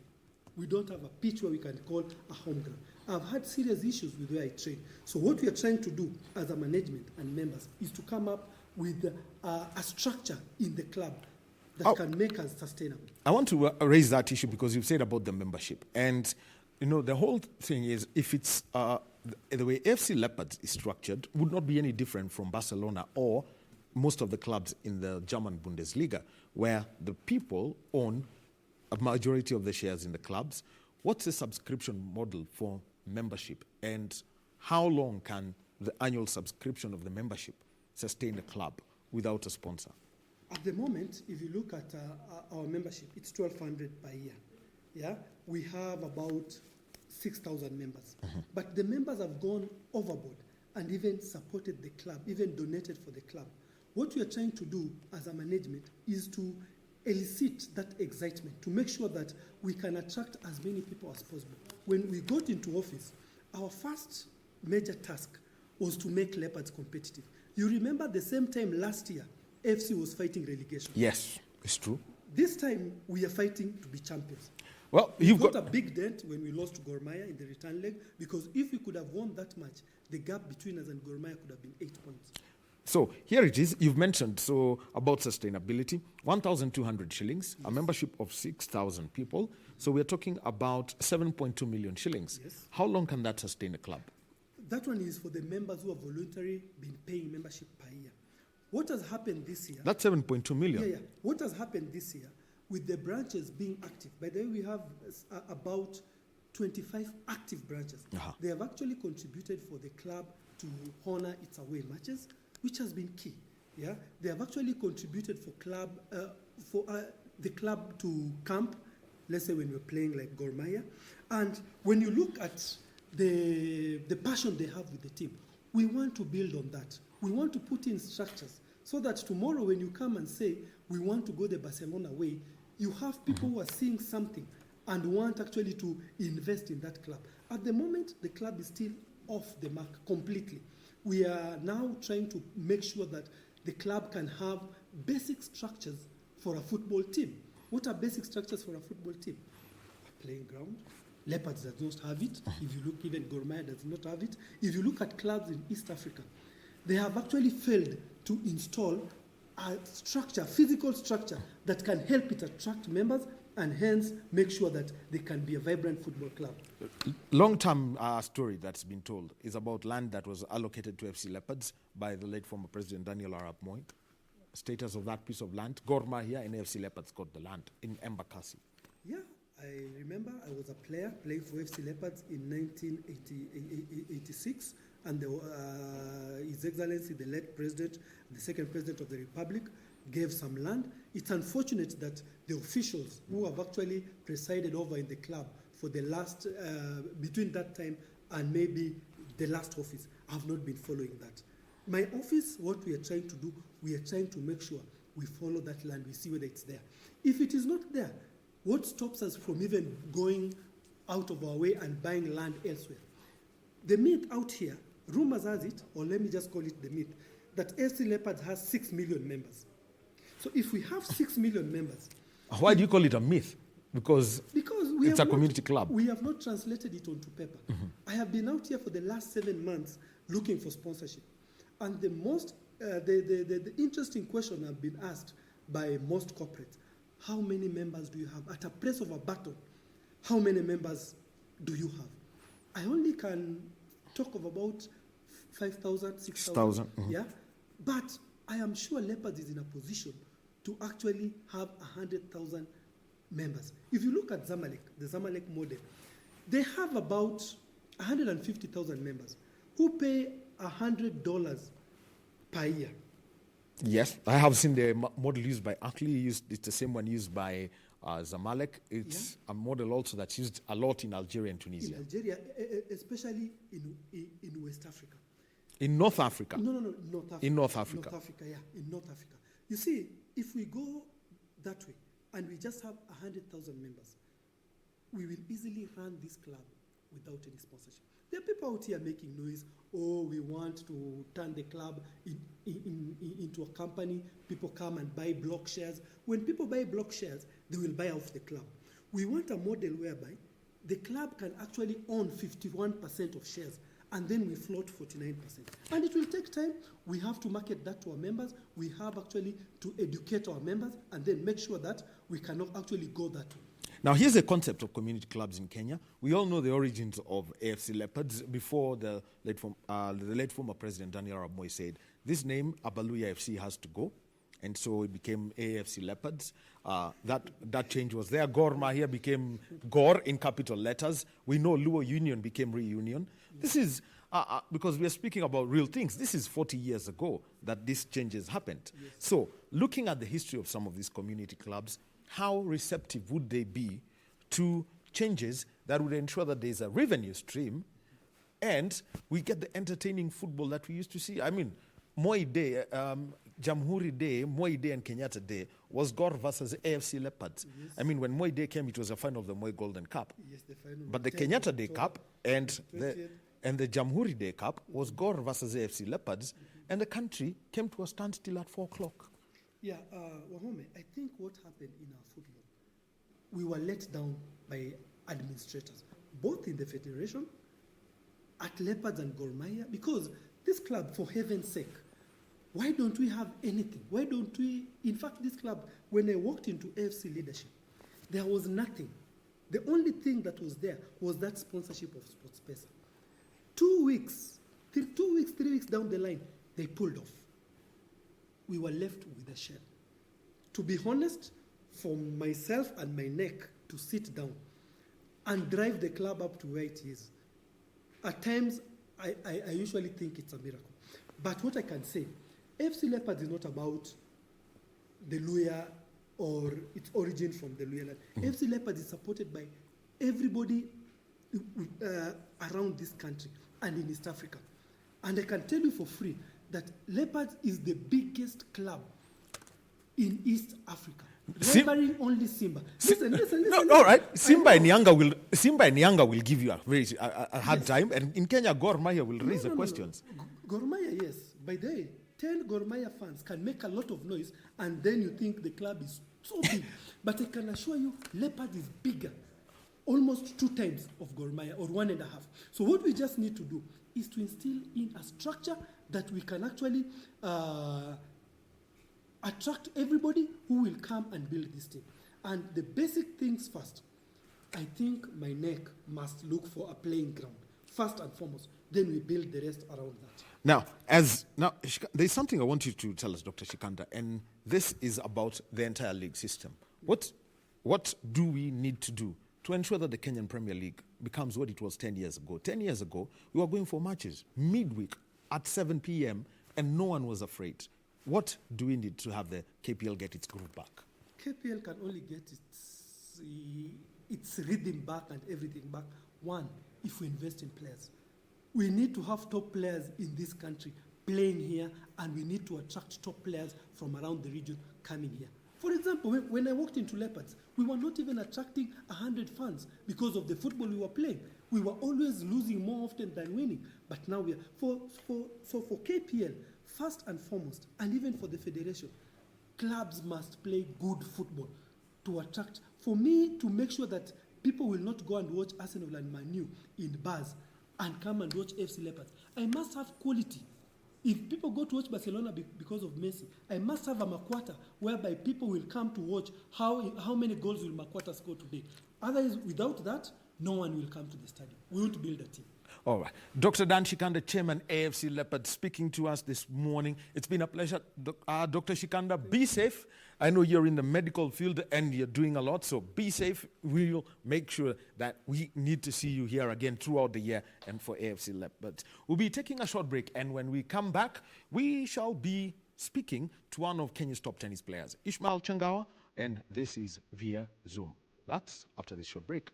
We don't have a pitch where we can call a home ground. I've had serious issues with where I train. So what we are trying to do as a management and members is to come up with a structure in the club that can make us sustainable. I want to raise that issue because you've said about the membership. And, the whole thing is, if it's the way FC Leopards is structured, would not be any different from Barcelona or most of the clubs in the German Bundesliga, where the people own a majority of the shares in the clubs. What's the subscription model for membership, and how long can the annual subscription of the membership sustain a club without a sponsor? At the moment, if you look at our membership, it's 1,200 per year. Yeah, we have about 6,000 members. But the members have gone overboard and even supported the club, even donated for the club. What we are trying to do as a management is to elicit that excitement, to make sure that we can attract as many people as possible. When we got into office, our first major task was to make Leopards competitive. You remember the same time last year, FC was fighting relegation. Yes, it's true. This time, we are fighting to be champions. Well, you've got a big dent when we lost to Gor Mahia in the return leg, because if we could have won that match, the gap between us and Gor Mahia could have been 8 points. So here it is. You've mentioned about sustainability, 1,200 shillings, yes. A membership of 6,000 people. So we're talking about 7.2 million shillings. Yes. How long can that sustain a club? That one is for the members who have voluntarily been paying membership per year. What has happened this year? That's 7.2 million. Yeah. What has happened this year with the branches being active? By the way, we have about 25 active branches. They have actually contributed for the club to honor its away matches, which has been key. Yeah, they have actually contributed for the club to camp. Let's say when we're playing like Gor Mahia, and when you look at the passion they have with the team, We want to build on that. We want to put in structures so that tomorrow when you come and say, we want to go the Barcelona way, you have people who are seeing something and want actually to invest in that club. At the moment, the club is still off the mark completely. We are now trying to make sure that the club can have basic structures for a football team. What are basic structures for a football team? A playing ground. Leopards does not have it. If you look, even Gor Mahia does not have it. If you look at clubs in East Africa, they have actually failed to install a structure, physical structure, that can help it attract members and hence make sure that they can be a vibrant football club. Long-term story that's been told is about land that was allocated to FC Leopards by the late former President Daniel Arap Moi. Status of that piece of land, Gor Mahia and FC Leopards got the land in Embakasi. Yeah, I remember I was a player playing for FC Leopards in 1986, and His Excellency, the late president, the second president of the Republic, gave some land. It's unfortunate that the officials who have actually presided over in the club for the last, between that time and maybe the last office, have not been following that. My office, what we are trying to do, we are trying to make sure we follow that land, we see whether it's there. If it is not there, what stops us from even going out of our way and buying land elsewhere? The myth out here, rumors has it, or let me just call it the myth, that FC Leopards has 6 million members. So if we have 6 million members... Why do you call it a myth? Because it's a community club. We have not translated it onto paper. I have been out here for the last 7 months looking for sponsorship. And the most, the interesting question I've been asked by most corporates, how many members do you have? At a press of a button, how many members do you have? I only can talk of about 5,000, 6,000. Yeah? But I am sure Leopards is in a position to actually have 100,000 members. If you look at Zamalek, the Zamalek model, they have about 150,000 members who pay $100 per year. Yes, I have seen the model used by Akli. It's the same one used by Zamalek. It's a model also that's used a lot in Algeria and Tunisia. In Algeria, especially in West Africa. In North Africa? No, North Africa. In North Africa? North Africa, yeah, in North Africa. You see, if we go that way and we just have 100,000 members, we will easily run this club without any sponsorship. There are people out here making noise, oh, we want to turn the club into a company. People come and buy block shares. When people buy block shares, they will buy off the club. We want a model whereby the club can actually own 51% of shares, and then we float 49%. And it will take time. We have to market that to our members. We have actually to educate our members and then make sure that we cannot actually go that way. Now, here's a concept of community clubs in Kenya. We all know the origins of AFC Leopards. Before the late former President Daniel Arap Moi said, this name, Abaluya FC, has to go. And so it became AFC Leopards. That change was there. Gor Mahia became Gor in capital letters. We know Luo Union became Reunion. This is, because we are speaking about real things, this is 40 years ago that these changes happened. Yes. So looking at the history of some of these community clubs, how receptive would they be to changes that would ensure that there's a revenue stream and we get the entertaining football that we used to see? I mean, Moi Day, Jamhuri Day, Moi Day and Kenyatta Day was Gor versus AFC Leopards. Yes. I mean, when Moi Day came, it was a final of the Moi Golden Cup. Yes, the final. But the Kenyatta Day Cup and the Jamhuri Day Cup was Gor versus AFC Leopards, and the country came to a standstill at 4 o'clock. Yeah, Wahome, I think what happened in our football, we were let down by administrators, both in the federation, at Leopards and Gor Mahia, because this club, for heaven's sake, why don't we have anything? Why don't we, in fact, this club, when I walked into AFC leadership, there was nothing. The only thing that was there was that sponsorship of SportsPesa. 2 weeks, 3 weeks down the line, they pulled off. We were left with a shell. To be honest, for myself and my neck to sit down and drive the club up to where it is, at times I usually think it's a miracle. But what I can say, FC Leopards is not about the Luya or its origin from the Luya land. FC Leopards is supported by everybody around this country and in East Africa. And I can tell you for free that Leopards is the biggest club in East Africa. Rivaling only Simba. Listen. No, all right. Simba and Yanga will give you a hard time, and in Kenya, Gor Mahia will raise the questions. No. Gor Mahia, yes. By the way, 10 Gor Mahia fans can make a lot of noise, and then you think the club is so big. But I can assure you, Leopard is bigger, almost 2 times of Gor Mahia, or 1.5. So what we just need to do is to instill in a structure that we can actually attract everybody who will come and build this team. And the basic things first, I think my neck must look for a playing ground, first and foremost. Then we build the rest around that. Now, there's something I want you to tell us, Dr. Shikanda, and this is about the entire league system. What do we need to do to ensure that the Kenyan Premier League becomes what it was 10 years ago? 10 years ago, we were going for matches midweek at 7 p.m. and no one was afraid. What do we need to have the KPL get its groove back? KPL can only get its rhythm back and everything back. One, if we invest in players. We need to have top players in this country playing here, and we need to attract top players from around the region coming here. For example, when I walked into Leopards, we were not even attracting 100 fans because of the football we were playing. We were always losing more often than winning. But now we are for KPL, first and foremost, and even for the federation, clubs must play good football to attract. For me, to make sure that people will not go and watch Arsenal and Man U in bars and come and watch FC Leopards, I must have quality. If people go to watch Barcelona because of Messi, I must have a Makwata whereby people will come to watch how many goals will Makwata score today. Otherwise, without that, no one will come to the stadium. We won't build a team. All right. Dr. Dan Shikanda, Chairman, AFC Leopards, speaking to us this morning. It's been a pleasure. Dr. Shikanda, be safe. I know you're in the medical field and you're doing a lot, so be safe. We'll make sure that we need to see you here again throughout the year and for AFC Leopards. We'll be taking a short break, and when we come back, we shall be speaking to one of Kenya's top tennis players, Ishmael Changawa, and this is via Zoom. That's after this short break.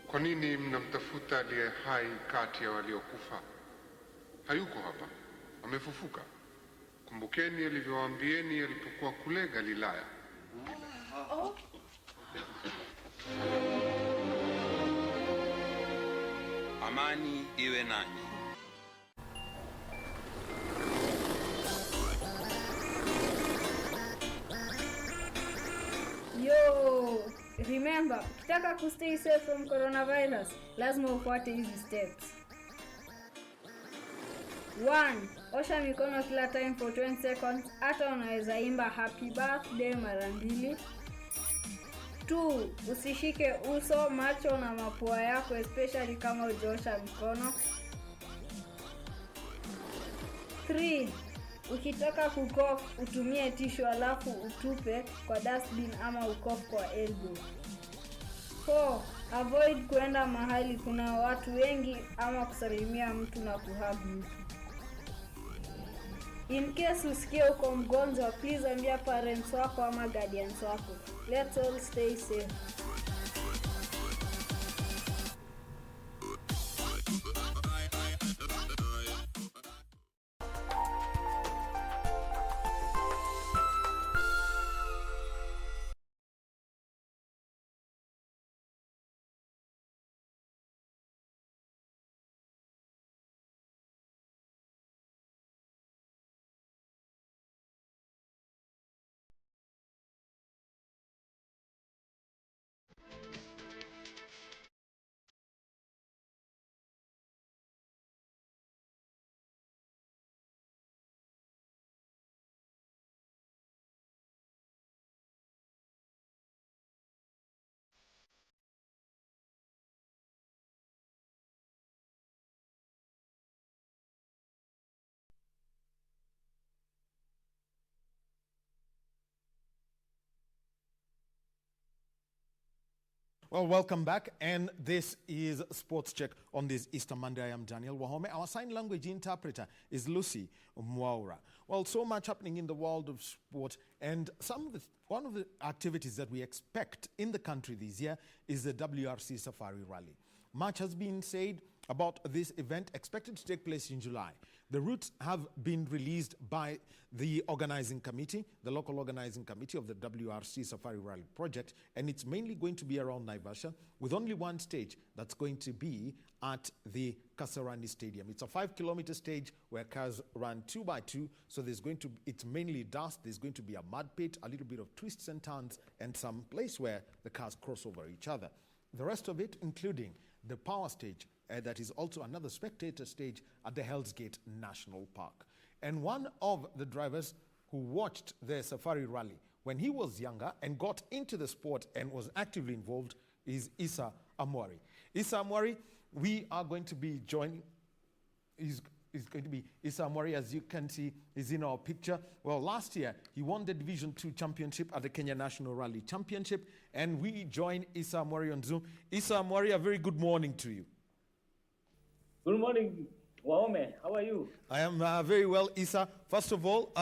Kwa nini mnamtafuta aliye hai kati ya waliokufa? Hayuko hapa, amefufuka. Kumbukeni alivyowaambieni alipokuwa kule Galilaya. Amani iwe nanyi. Yo, remember, ukitaka kustay safe from coronavirus, lazima ufuate hizi steps. 1. Osha mikono kila time for 20 seconds, hata unaweza imba happy birthday mara 2. 2. Usishike uso, macho na mapua yako, especially kama hujaosha mikono. 3. Ukitaka kucough, utumie tissue alafu utupe kwa dustbin ama ucough kwa elbow. 4. Avoid kuenda mahali kuna watu wengi ama kusalimia mtu na kuhug mtu. In case usikie uko mgonjwa, please ambia parents wako ama guardians wako. Let's all stay safe. Well, welcome back, and this is Sports Check on this Easter Monday. I am Daniel Wahome. Our sign language interpreter is Lucy Mwaura. Well, so much happening in the world of sport, and one of the activities that we expect in the country this year is the WRC Safari Rally. Much has been said about this event, expected to take place in July. The routes have been released by the organizing committee, the local organizing committee of the WRC Safari Rally project, and it's mainly going to be around Naivasha, with only one stage that's going to be at the Kasarani Stadium. It's a 5-kilometer stage where cars run 2 by 2, so it's mainly dust, there's going to be a mud pit, a little bit of twists and turns, and some place where the cars cross over each other. The rest of it, including the power stage, that is also another spectator stage at the Hell's Gate National Park. And one of the drivers who watched the Safari Rally when he was younger and got into the sport and was actively involved is Issa Amwari. Issa Amwari, we are going to be joining, is going to be Issa Amwari, as you can see, is in our picture. Well, last year, he won the Division 2 championship at the Kenya National Rally Championship, and we join Issa Amwari on Zoom. Issa Amwari, a very good morning to you. Good morning, Wahome. How are you? I am very well, Issa. First of all,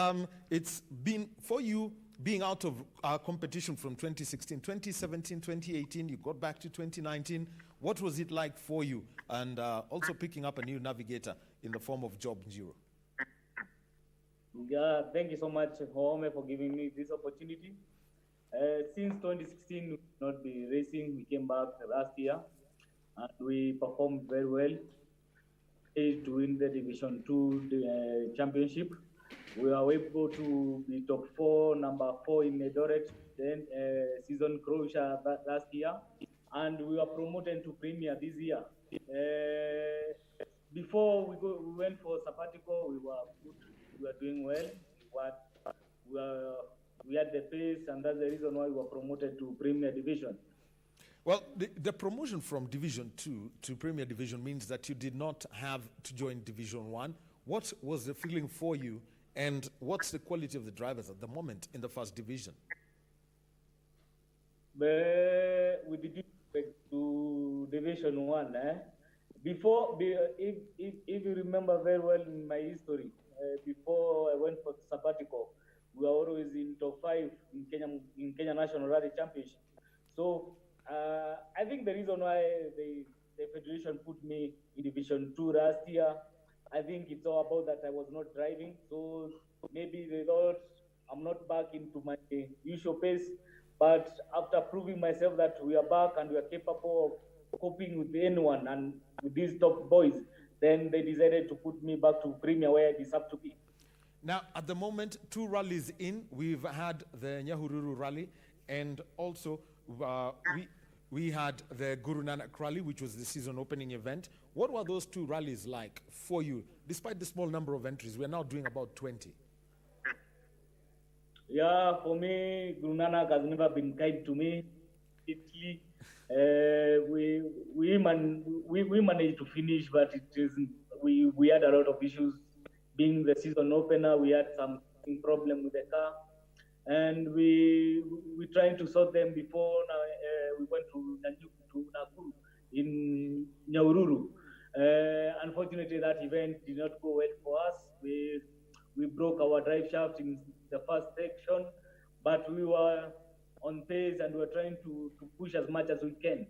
it's been for you being out of competition from 2016, 2017, 2018, you got back to 2019. What was it like for you? And also picking up a new navigator in the form of Job Njiro. Yeah, thank you so much, Wahome, for giving me this opportunity. Since 2016, we not be racing. We came back last year, and we performed very well to win the Division 2 championship. We were able to be top 4, number 4 in Eldoret, then season Croatia last year, and we were promoted to Premier this year. Before we went for sabbatical, we were good, we were doing well. We had the pace, and that's the reason why we were promoted to Premier Division. Well, the promotion from Division 2 to Premier Division means that you did not have to join Division 1. What was the feeling for you, and what's the quality of the drivers at the moment in the first division? We did to Division 1. Before, if you remember very well in my history, before I went for sabbatical, we were always in top 5 in Kenya National Rally Championship. So I think the reason why the federation put me in Division 2 last year, I think it's all about that I was not driving. So maybe they thought I'm not back into my usual pace. But after proving myself that we are back and we are capable of coping with anyone and with these top boys, then they decided to put me back to Premier where I deserve to be. Now, at the moment, 2 rallies in. We've had the Nyahururu rally, and also we had the Guru Nanak rally, which was the season opening event. What were those 2 rallies like for you? Despite the small number of entries, we're now doing about 20. Yeah, for me, Guru Nanak has never been kind to me. We managed to finish, but we had a lot of issues. Being the season opener, we had some problem with the car, and we trying to sort them before we went to Nakuru in Nyahururu. Unfortunately, that event did not go well for us. We broke our drive shaft in the first section, but we were on pace and we were trying to push as much as we can.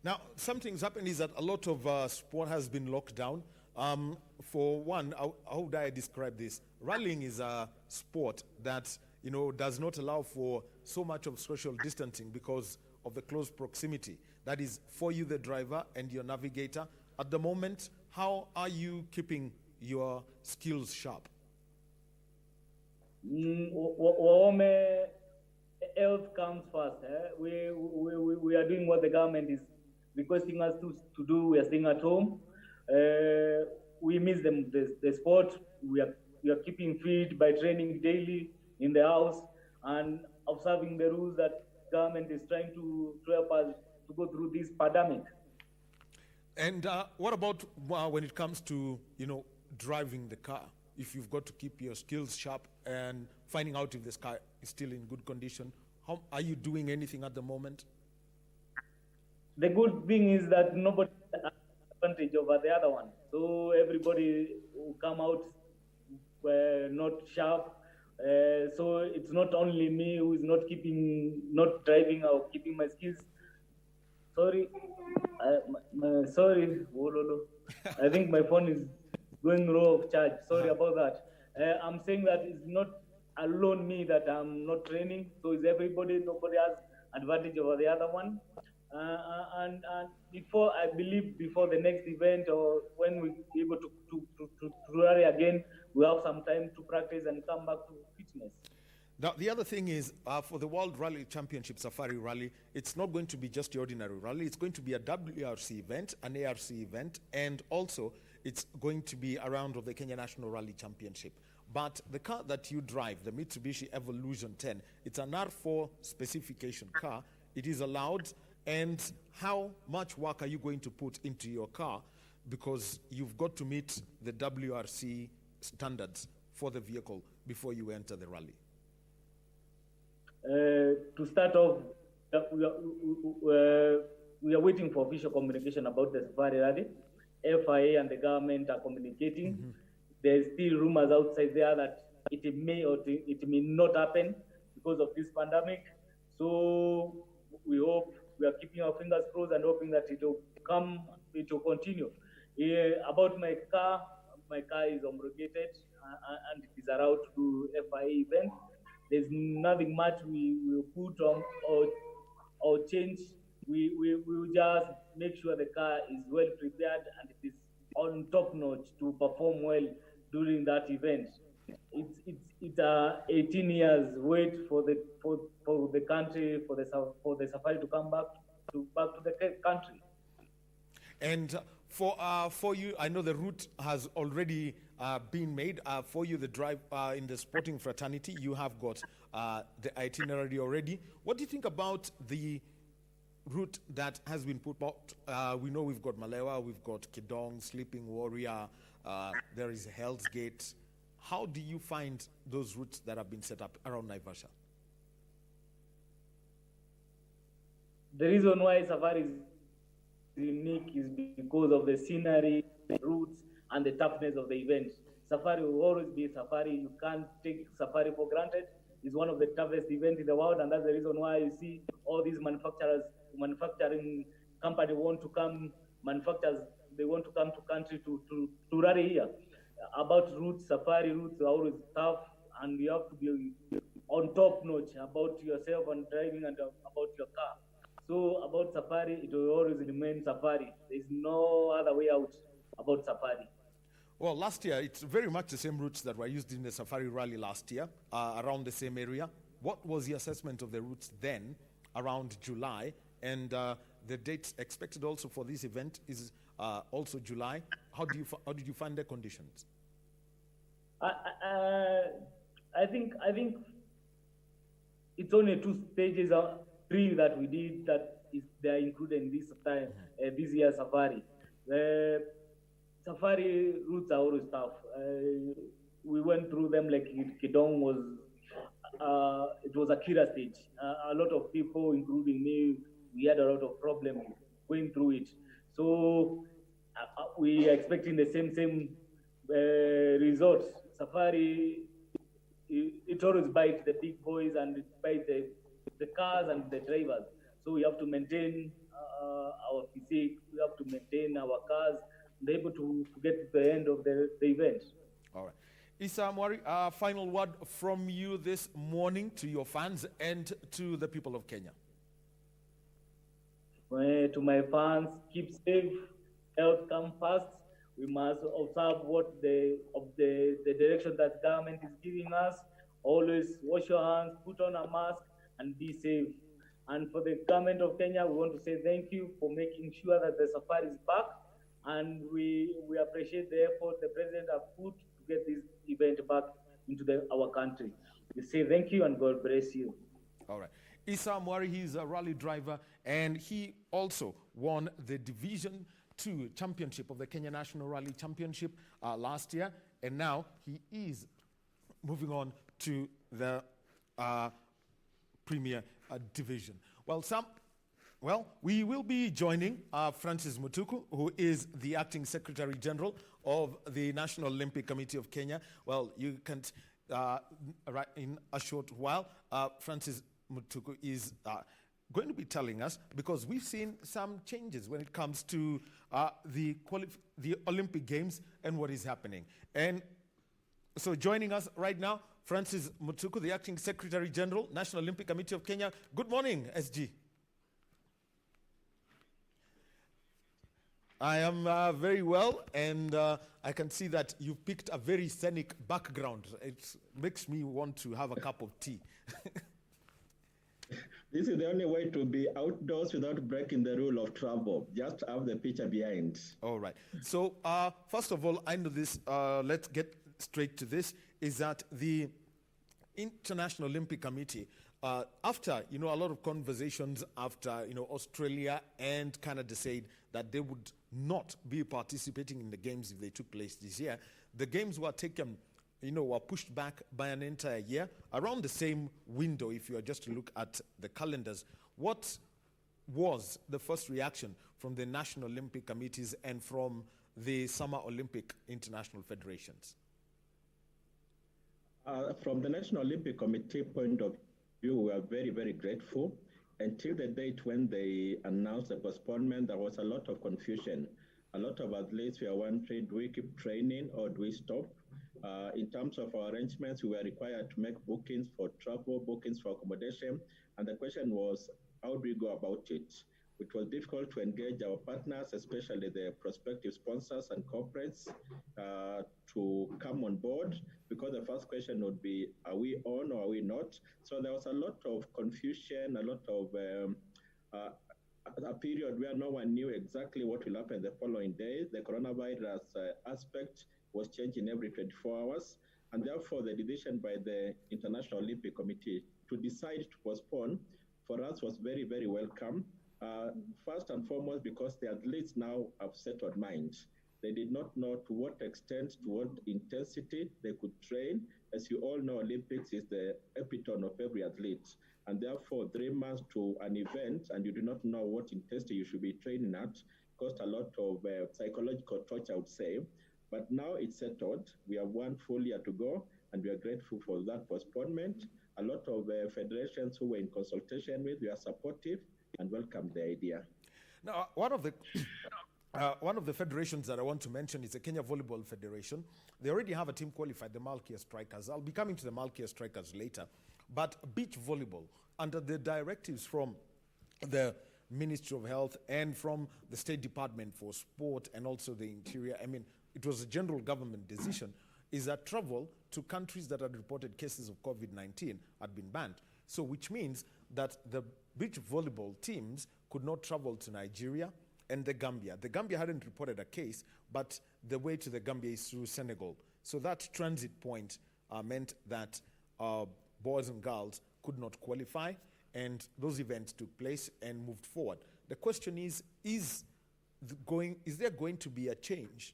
Now, something's happened is that a lot of sport has been locked down. For one, how would I describe this? Rallying is a sport that does not allow for so much of social distancing because of the close proximity. That is for you, the driver, and your navigator. At the moment, how are you keeping your skills sharp? Health comes first. We are doing what the government is requesting us to do. We are staying at home. We miss the sport. We are keeping fit by training daily in the house and observing the rules that government is trying to help us to go through this pandemic. And what about when it comes to driving the car? If you've got to keep your skills sharp and finding out if this car is still in good condition, how are you doing anything at the moment? the good thing is that nobody has advantage over the other one. So everybody will come out not sharp. So it's not only me who is not driving or keeping my skills. Sorry, sorry, I think my phone is going low of charge. Sorry about that. I'm saying that it's not alone me that I'm not training. So it's everybody. Nobody has advantage over the other one. And before, I believe before the next event or when we're able to rally again, we have some time to practice and come back to fitness. Now, the other thing is, for the World Rally Championship Safari Rally, it's not going to be just the ordinary rally. It's going to be a WRC event, an ARC event, and also it's going to be a round of the Kenya National Rally Championship. But the car that you drive, the Mitsubishi Evolution 10, it's an R4 specification car. It is allowed. And how much work are you going to put into your car? Because you've got to meet the WRC standards for the vehicle before you enter the rally. To start off, we are waiting for official communication about the Safari Rally. FIA and the government are communicating. Mm-hmm. There's still rumors outside there that it may or it may not happen because of this pandemic. So we are keeping our fingers crossed and hoping that it will continue. About my car is homologated and it is allowed to do FIA event. There's nothing much we will put on or change. We will just make sure the car is well prepared and it is on top notch to perform well during that event. It's 18 years wait for the country for the safari to come back to the country. And for you, I know the route has already been made. For you, the drive in the sporting fraternity, you have got the itinerary already. What do you think about the route that has been put out? We know we've got Malewa, we've got Kidong, Sleeping Warrior, there is Hell's Gate. How do you find those routes that have been set up around Naivasha? The reason why safari is unique is because of the scenery, the routes, and the toughness of the event. Safari will always be safari. You can't take safari for granted. It's one of the toughest events in the world, and that's the reason why you see all these manufacturing companies want to come, they want to come to country to rally here. About routes, safari routes are always tough, and you have to be on top notch about yourself and driving and about your car. So about safari, it will always remain safari. There's no other way out about safari. Well, last year, it's very much the same routes that were used in the safari rally last year, around the same area. What was the assessment of the routes then, around July? And the date expected also for this event is also July. How did you find the conditions? I think it's only 2 stages, 3 that we did that they are included in this time, this year's safari. Safari routes are always tough. We went through them like Kidong was. It was a killer stage. A lot of people, including me, we had a lot of problems going through it. So we are expecting the same results. Safari, it always bites the big boys and it bites the cars and the drivers. So we have to maintain our physique, we have to maintain our cars, be able to get to the end of the event. All right. Isa Mwari, final word from you this morning to your fans and to the people of Kenya. To my fans, keep safe, health come first. We must observe what the direction that government is giving us. Always wash your hands, put on a mask, and be safe. And for the government of Kenya, we want to say thank you for making sure that the safari is back. And we appreciate the effort the president has put to get this event back into our country. We say thank you and God bless you. All right. Isa Mwari, he's a rally driver, and he also won the Division 2 championship of the Kenya National Rally Championship last year, and now he is moving on to the Premier Division. Well, Well, we will be joining Francis Mutuku, who is the Acting Secretary General of the National Olympic Committee of Kenya. Well, you can, right in a short while, Francis Mutuku is going to be telling us, because we've seen some changes when it comes to the Olympic Games and what is happening. And so joining us right now, Francis Mutuku, the Acting Secretary General, National Olympic Committee of Kenya. Good morning, SG. I am very well, and I can see that you've picked a very scenic background. It makes me want to have a cup of tea. This is the only way to be outdoors without breaking the rule of travel. Just have the picture behind. All right. So first of all, I know this. Let's get straight to this. Is that the International Olympic Committee, after a lot of conversations after Australia and Canada said that they would not be participating in the games if they took place this year, the games were taken, were pushed back by an entire year, around the same window if you are just to look at the calendars. What was the first reaction from the National Olympic Committees and from the Summer Olympic International Federations? From the National Olympic Committee point of view, we are very, very grateful. Until the date when they announced the postponement, there was a lot of confusion. A lot of athletes were wondering, do we keep training or do we stop? In terms of our arrangements, we were required to make bookings for travel, bookings for accommodation, and the question was, how do we go about it? It was difficult to engage our partners, especially the prospective sponsors and corporates, to come on board, because the first question would be, are we on or are we not? So there was a lot of confusion, a lot of a period where no one knew exactly what will happen the following day. The coronavirus aspect was changing every 24 hours, and therefore the decision by the International Olympic Committee to decide to postpone for us was very, very welcome. First and foremost, because the athletes now have settled mind. They did not know to what extent, to what intensity they could train. As you all know, Olympics is the epitome of every athlete. And therefore, 3 months to an event, and you do not know what intensity you should be training at, cost a lot of psychological torture, I would say. But now it's settled. We have 1 full year to go, and we are grateful for that postponement. A lot of federations who were in consultation with, we are supportive and welcome the idea. Now, one of the federations that I want to mention is the Kenya Volleyball Federation. They already have a team qualified, the Malkia Strikers. I'll be coming to the Malkia Strikers later. But beach volleyball, under the directives from the Ministry of Health and from the State Department for Sport and also the Interior, it was a general government decision, is that travel to countries that had reported cases of COVID-19 had been banned. So which means that the beach volleyball teams could not travel to Nigeria and the Gambia. The Gambia hadn't reported a case, but the way to the Gambia is through Senegal. So that transit point meant that boys and girls could not qualify, and those events took place and moved forward. The question is there going to be a change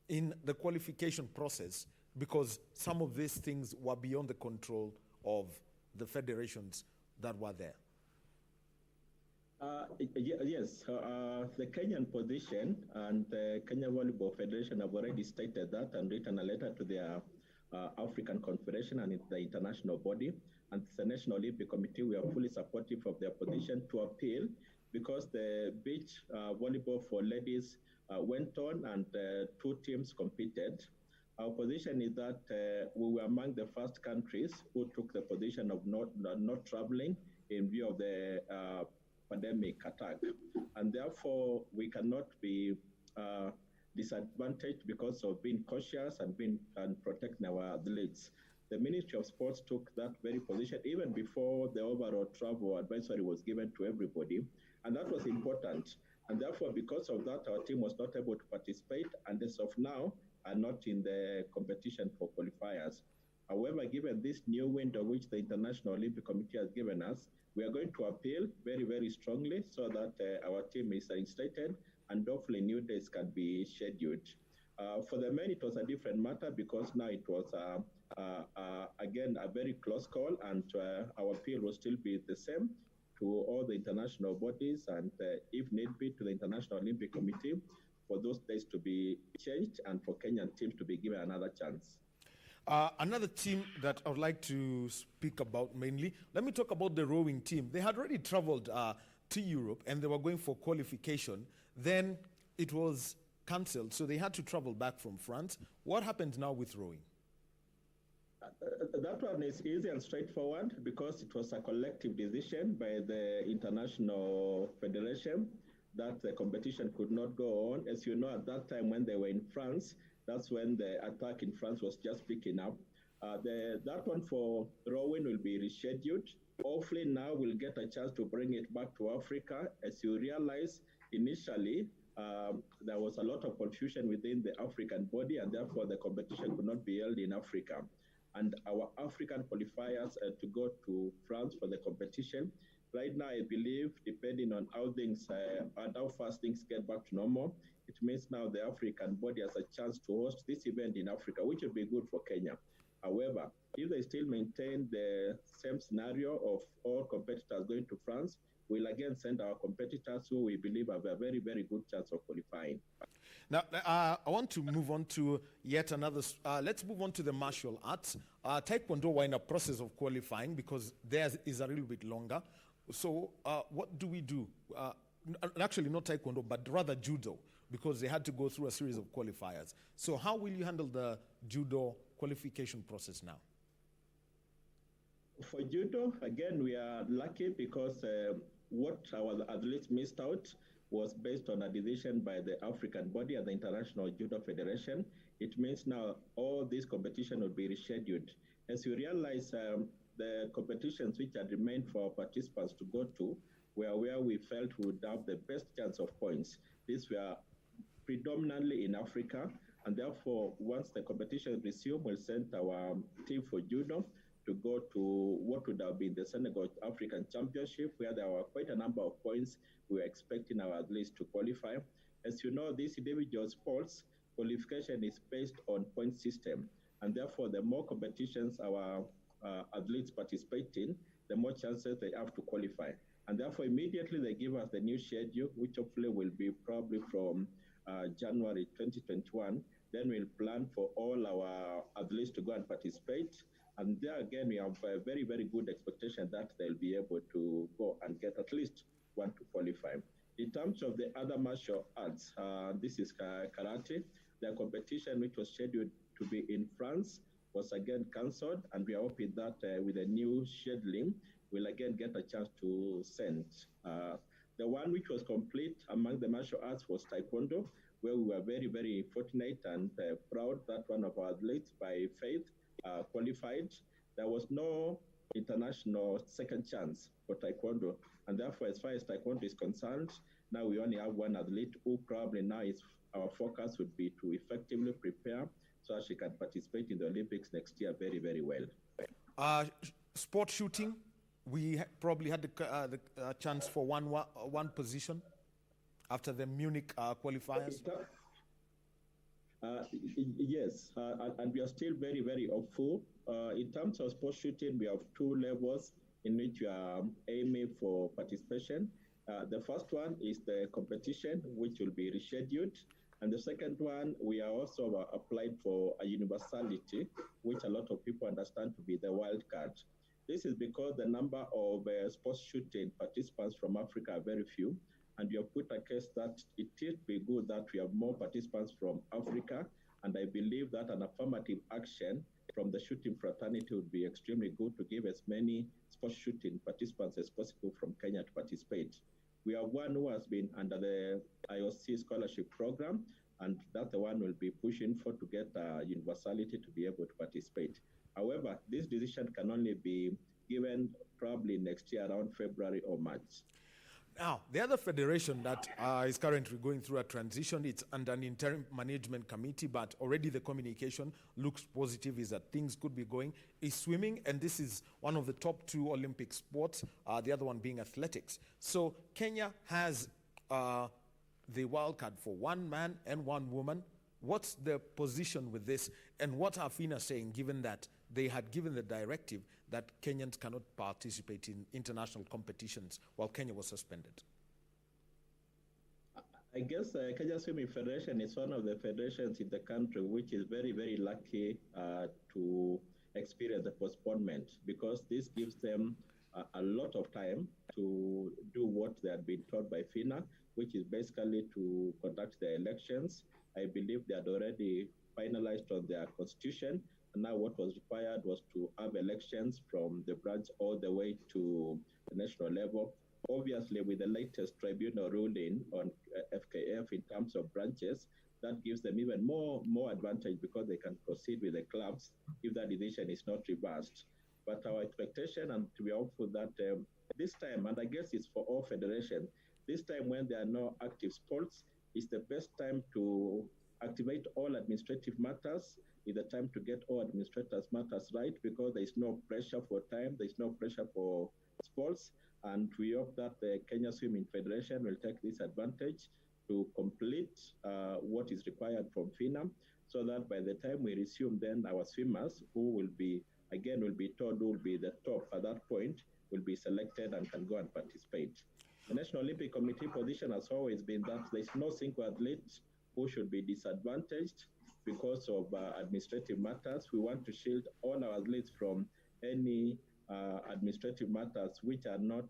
in the qualification process, because some of these things were beyond the control of the federations that were there? Yes, the Kenyan position and the Kenya Volleyball Federation have already stated that and written a letter to their African Confederation and the international body. And the National Olympic Committee, we are fully supportive of their position to appeal, because the beach volleyball for ladies went on and 2 teams competed. Our position is that we were among the first countries who took the position of not traveling in view of the pandemic attack. And therefore, we cannot be disadvantaged because of being cautious and protecting our athletes. The Ministry of Sports took that very position even before the overall travel advisory was given to everybody. And that was important. And therefore, because of that, our team was not able to participate, and as of now, are not in the competition for qualifiers. However, given this new window which the International Olympic Committee has given us, we are going to appeal very, very strongly so that our team is reinstated and hopefully new days can be scheduled. For the men, it was a different matter, because now it was, again, a very close call, and our appeal will still be the same. to all the international bodies and, if need be, to the International Olympic Committee for those days to be changed and for Kenyan teams to be given another chance. Another team that I would like to speak about mainly, let me talk about the rowing team. They had already traveled to Europe and they were going for qualification. Then it was cancelled, so they had to travel back from France. What happened now with rowing? That one is easy and straightforward because it was a collective decision by the International Federation that the competition could not go on. As you know, at that time when they were in France, that's when the attack in France was just picking up. That one for rowing will be rescheduled. Hopefully now we'll get a chance to bring it back to Africa. As you realize, initially, there was a lot of confusion within the African body, and therefore the competition could not be held in Africa. And our African qualifiers to go to France for the competition. Right now, I believe, depending on how things and how fast things get back to normal, it means now the African body has a chance to host this event in Africa, which would be good for Kenya. However, if they still maintain the same scenario of all competitors going to France, we'll again send our competitors who we believe have a very, very good chance of qualifying. Now, I want to move on to yet another. Let's move on to the martial arts. Taekwondo were in a process of qualifying because theirs is a little bit longer. So what do we do? Actually, not Taekwondo, but rather judo, because they had to go through a series of qualifiers. So how will you handle the judo qualification process now? For judo, again, we are lucky because what our athletes missed out was based on a decision by the African body and the International Judo Federation. It means now all this competition will be rescheduled. As you realize, the competitions which had remained for participants to go to were where we felt we would have the best chance of points. These were predominantly in Africa, and therefore, once the competition resumed, we'll send our team for judo to go to what would have been the Senegal African Championship, where there were quite a number of points we were expecting our athletes to qualify. As you know, these individual sports, qualification is based on point system, and therefore the more competitions our athletes participate in, the more chances they have to qualify. And therefore, immediately they give us the new schedule, which hopefully will be probably from January 2021. Then we'll plan for all our athletes to go and participate. And there again, we have a very, very good expectation that they'll be able to go and get at least one to qualify. In terms of the other martial arts, this is karate. The competition, which was scheduled to be in France, was again cancelled, and we are hoping that with a new scheduling, we'll again get a chance to send. The one which was complete among the martial arts was Taekwondo, where we were very, very fortunate and proud that one of our athletes by faith qualified. There was no international second chance for Taekwondo, and therefore, as far as Taekwondo is concerned, now we only have one athlete who probably now is our focus would be to effectively prepare so she can participate in the Olympics next year very, very well. Sport shooting, we probably had the chance for one position after the Munich qualifiers. Yes, and we are still very, very hopeful. In terms of sport shooting, we have two levels in which we are aiming for participation. The first one is the competition, which will be rescheduled. And the second one, we are also applied for a universality, which a lot of people understand to be the wild card. This is because the number of sports shooting participants from Africa are very few. And we have put a case that it would be good that we have more participants from Africa. And I believe that an affirmative action from the shooting fraternity would be extremely good to give as many sports shooting participants as possible from Kenya to participate. We have one who has been under the IOC scholarship program, and that's the one we'll be pushing for to get universality to be able to participate. However, this decision can only be given probably next year around February or March. Now, the other federation that is currently going through a transition, it's under an interim management committee, but already the communication looks positive, is that things could be going, is swimming, and this is one of the top two Olympic sports, the other one being athletics. So Kenya has the wild card for one man and one woman. What's the position with this, and what are FINA saying, given that they had given the directive that Kenyans cannot participate in international competitions while Kenya was suspended? I guess Kenya Swimming Federation is one of the federations in the country which is very, very lucky to experience the postponement, because this gives them a lot of time to do what they had been told by FINA, which is basically to conduct their elections. I believe they had already finalized on their constitution, and now what was required was to have elections from the branch all the way to the national level. Obviously, with the latest tribunal ruling on FKF in terms of branches, that gives them even more advantage, because they can proceed with the clubs if that decision is not reversed. But our expectation, and we are hopeful that this time, and I guess it's for all federations, this time when there are no active sports, is the best time to activate all administrative matters, is the time to get all administrative matters right, because there is no pressure for time, there is no pressure for sports. And we hope that the Kenya Swimming Federation will take this advantage to complete what is required from FINA, so that by the time we resume, then our swimmers, who will be told who will be the top at that point, will be selected and can go and participate. The National Olympic Committee position has always been that there is no single athlete who should be disadvantaged because of administrative matters. We want to shield all our athletes from any administrative matters which are not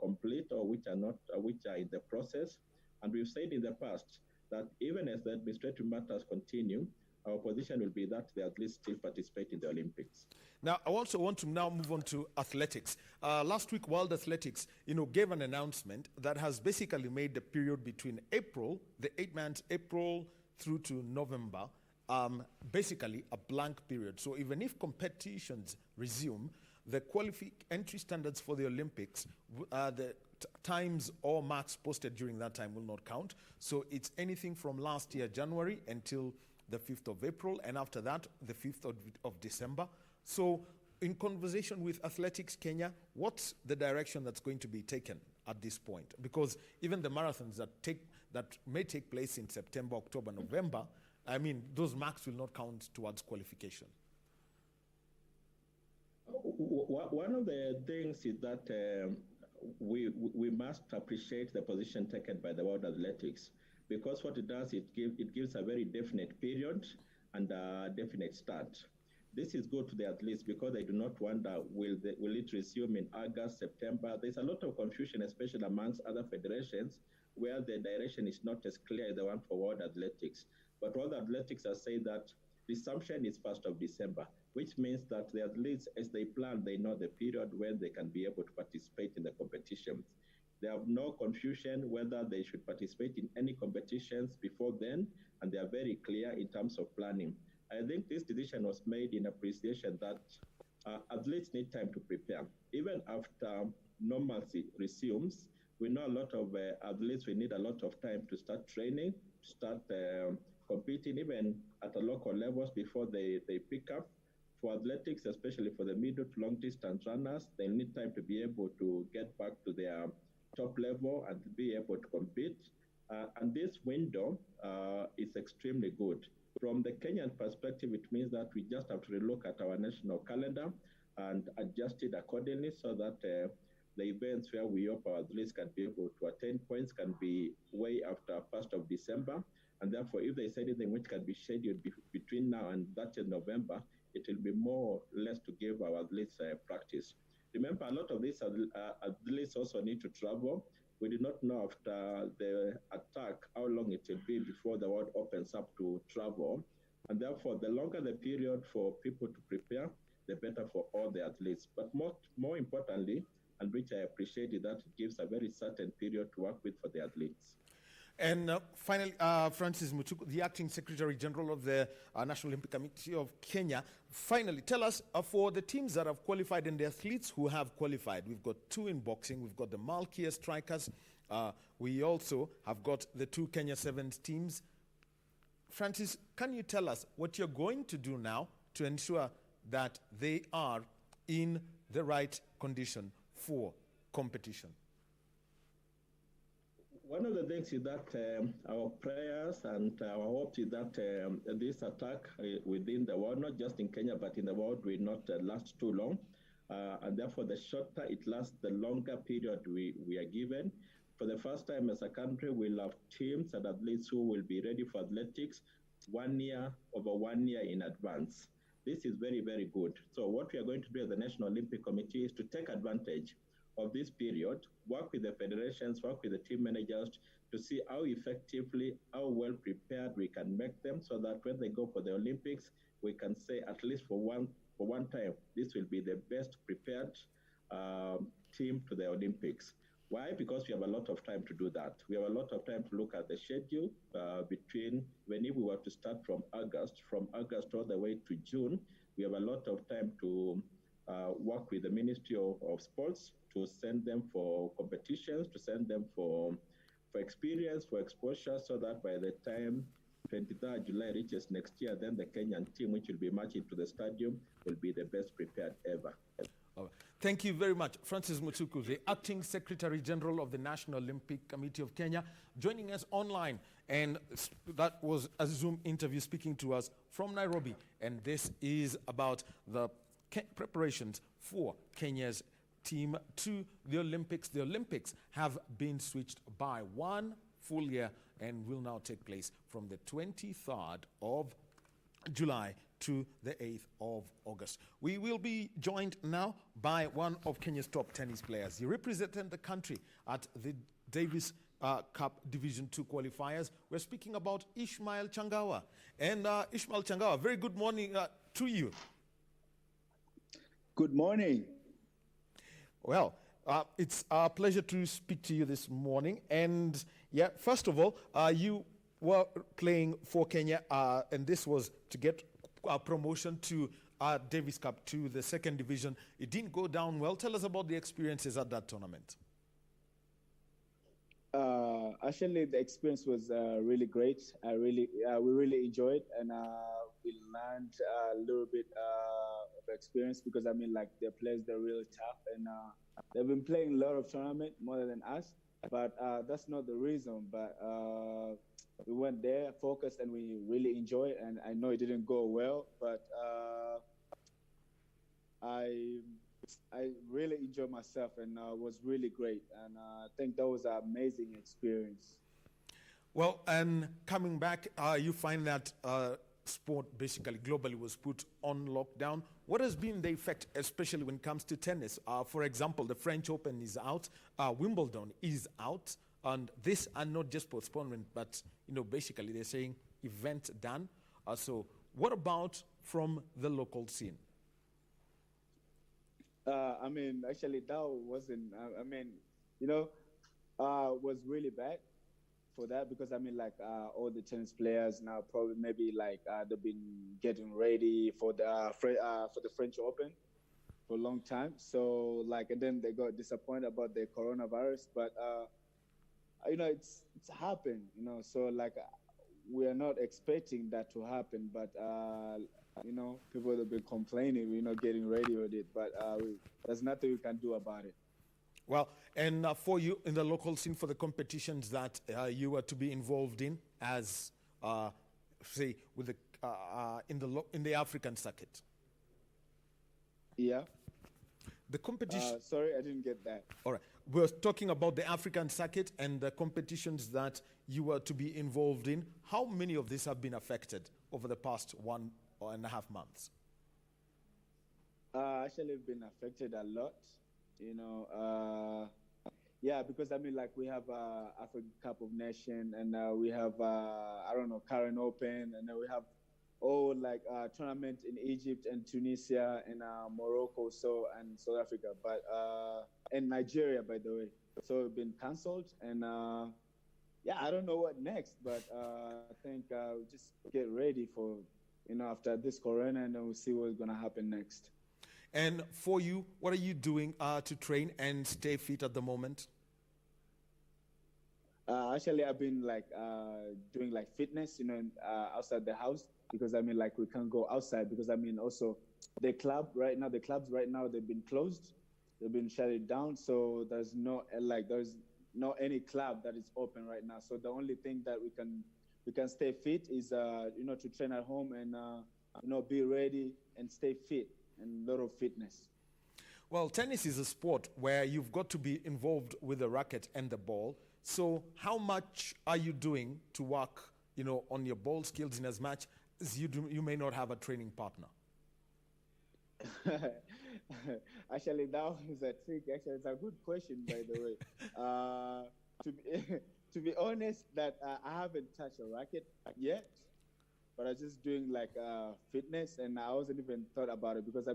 complete or which are in the process. And we've said in the past that even as the administrative matters continue, our position will be that the athletes still participate in the Olympics. Now, I also want to now move on to athletics. Last week, World Athletics, gave an announcement that has basically made the period between April, the 8 months, April through to November, basically a blank period. So even if competitions resume, the entry standards for the Olympics, the times or marks posted during that time will not count. So it's anything from last year, January, until the 5th of April, and after that, the 5th of December. So in conversation with Athletics Kenya, what's the direction that's going to be taken at this point? Because even the marathons that may take place in September, October, November, I mean, those marks will not count towards qualification. One of the things is that we must appreciate the position taken by the World Athletics, because what it does, it gives a very definite period and a definite start. This is good to the athletes because they do not wonder, will it resume in August, September? There's a lot of confusion, especially amongst other federations, where the direction is not as clear as the one for World Athletics. But World Athletics are saying that resumption is 1st of December, which means that the athletes, as they plan, they know the period when they can be able to participate in the competitions. They have no confusion whether they should participate in any competitions before then, and they are very clear in terms of planning. I think this decision was made in appreciation that athletes need time to prepare. Even after normalcy resumes, we know a lot of athletes will need a lot of time to start training, to start competing even at the local levels before they pick up. For athletics, especially for the middle to long distance runners, they need time to be able to get back to their top level and to be able to compete. And this window is extremely good. From the Kenyan perspective, it means that we just have to relook at our national calendar and adjust it accordingly, so that the events where we hope our athletes can be able to attend points can be way after 1st of December. And therefore, if there's anything which can be scheduled between now and that in November, it will be more or less to give our athletes practice. Remember, a lot of these athletes also need to travel. We do not know after the attack how long it will be before the world opens up to travel. And therefore, the longer the period for people to prepare, the better for all the athletes. But more importantly, and which I appreciate, is that it gives a very certain period to work with for the athletes. And finally, Francis Mutuku, the Acting Secretary General of the National Olympic Committee of Kenya, finally, tell us, for the teams that have qualified and the athletes who have qualified, we've got 2 in boxing, we've got the Malkia strikers, we also have got the 2 Kenya Sevens teams. Francis, can you tell us what you're going to do now to ensure that they are in the right condition for competition? One of the things is that our prayers and our hopes is that this attack within the world, not just in Kenya, but in the world, will not last too long. And therefore, the shorter it lasts, the longer period we are given. For the first time as a country, we'll have teams and athletes who will be ready for athletics over 1 year in advance. This is very, very good. So what we are going to do as the National Olympic Committee is to take advantage of this period, work with the federations, work with the team managers to see how effectively, how well prepared we can make them so that when they go for the Olympics, we can say at least for one time, this will be the best prepared team to the Olympics. Why? Because we have a lot of time to do that. We have a lot of time to look at the schedule between when we were to start from August all the way to June. We have a lot of time to work with the Ministry of Sports to send them for competitions, to send them for experience, for exposure, so that by the time 23rd July reaches next year, then the Kenyan team, which will be marching to the stadium, will be the best prepared ever. All right. Thank you very much, Francis Mutuku, the Acting Secretary General of the National Olympic Committee of Kenya, joining us online. And that was a Zoom interview speaking to us from Nairobi. And this is about the preparations for Kenya's team to the Olympics. The Olympics have been switched by 1 full year and will now take place from the 23rd of July to the 8th of August. We will be joined now by one of Kenya's top tennis players. He represented the country at the Davis Cup Division 2 qualifiers. We're speaking about Ishmael Changawa. And Ishmael Changawa, very good morning to you. Good morning. Well, it's a pleasure to speak to you this morning. And yeah, first of all, you were playing for Kenya, and this was to get promotion to Davis Cup to the second division. It didn't go down well. Tell us about the experiences at that tournament. Actually, the experience was really great. We really enjoyed, and we learned a little bit of experience because I mean, like the players, they're really tough, and they've been playing a lot of tournament more than us. But that's not the reason. But we went there, focused, and we really enjoyed. And I know it didn't go well, but I really enjoyed myself, and it was really great. And I think that was an amazing experience. Well, and coming back, you find that sport basically globally was put on lockdown. What has been the effect, especially when it comes to tennis? For example, the French Open is out, Wimbledon is out, and these are not just postponement, but basically they're saying event done. So what about from the local scene? I mean, actually, that wasn't. Was really bad for that because I mean, like all the tennis players now probably maybe like they've been getting ready for the French Open for a long time. So like, and then they got disappointed about the coronavirus, but it's happened. So like we are not expecting that to happen, but. People have been complaining, we're not getting ready with it, but there's nothing we can do about it. Well, and for you in the local scene, for the competitions that you were to be involved in, as say with the in the African circuit. Yeah. The competition. Sorry, I didn't get that. All right, we're talking about the African circuit and the competitions that you were to be involved in. How many of these have been affected over the past 1.5 months? Actually, been affected a lot, because I mean, like we have African Cup of Nations, and we have Karen Open, and then we have tournament in Egypt and Tunisia and Morocco, and South Africa, but and Nigeria, by the way. So it's been cancelled, and I don't know what next, but I think we'll just get ready for. After this corona, and then we'll see what's going to happen next. And for you, what are you doing to train and stay fit at the moment? Actually, I've been doing fitness, outside the house because I mean, like we can't go outside because I mean, also the clubs right now they've been closed, they've been shut down, so there's no not any club that is open right now. So the only thing that we can stay fit is to train at home and be ready and stay fit and a lot of fitness. Well, tennis is a sport where you've got to be involved with the racket and the ball. So how much are you doing to work, on your ball skills in as much as you may not have a training partner? Actually, that was a trick. Actually, it's a good question, by the way. To be honest, that I haven't touched a racket yet, but I was just doing like fitness, and I wasn't even thought about it because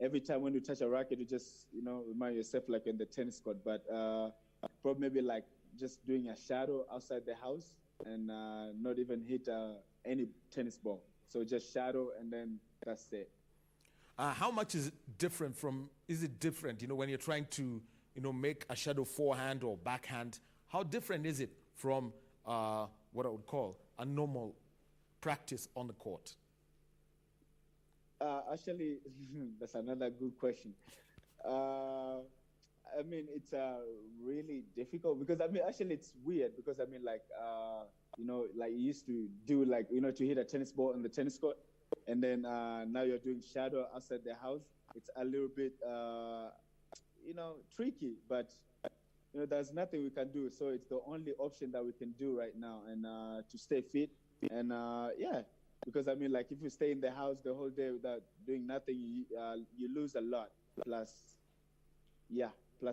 every time when you touch a racket, you just remind yourself like in the tennis court. But probably maybe like just doing a shadow outside the house and not even hit any tennis ball. So just shadow, and then that's it. How much is it different when you're trying to, make a shadow forehand or backhand? How different is it from what I would call a normal practice on the court? Actually, that's another good question. It's really difficult because actually it's weird because you used to do to hit a tennis ball on the tennis court. And then now you're doing shadow outside the house. It's a little bit, tricky, but, there's nothing we can do. So it's the only option that we can do right now and to stay fit. And, because, if you stay in the house the whole day without doing nothing, you lose a lot. Plus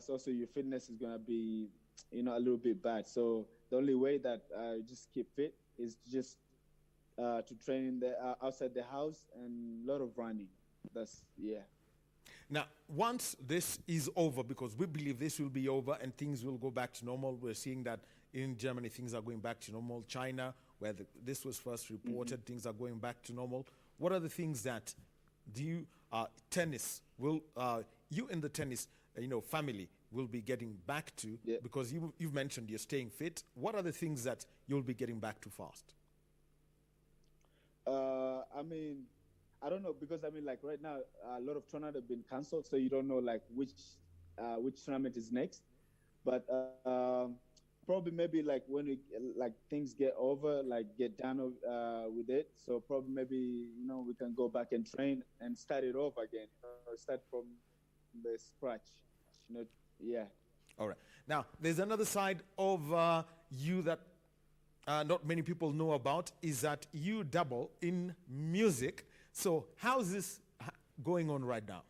also your fitness is going to be, a little bit bad. So the only way that you just keep fit is just to train outside the house and a lot of running. Now, once this is over, because we believe this will be over and things will go back to normal, we're seeing that in Germany things are going back to normal. China, where this was first reported, things are going back to normal. What are the things that tennis will you in the tennis family will be getting back to? Yeah. Because you've mentioned you're staying fit. What are the things that you'll be getting back to fast? I don't know because right now a lot of tournaments have been cancelled, so you don't know which tournament is next. But probably maybe when we things get over, get done with it. So probably maybe we can go back and train and start it off again, start from the scratch. Yeah. All right. Now there's another side of you that not many people know about, is that you dabble in music. So how's this going on right now?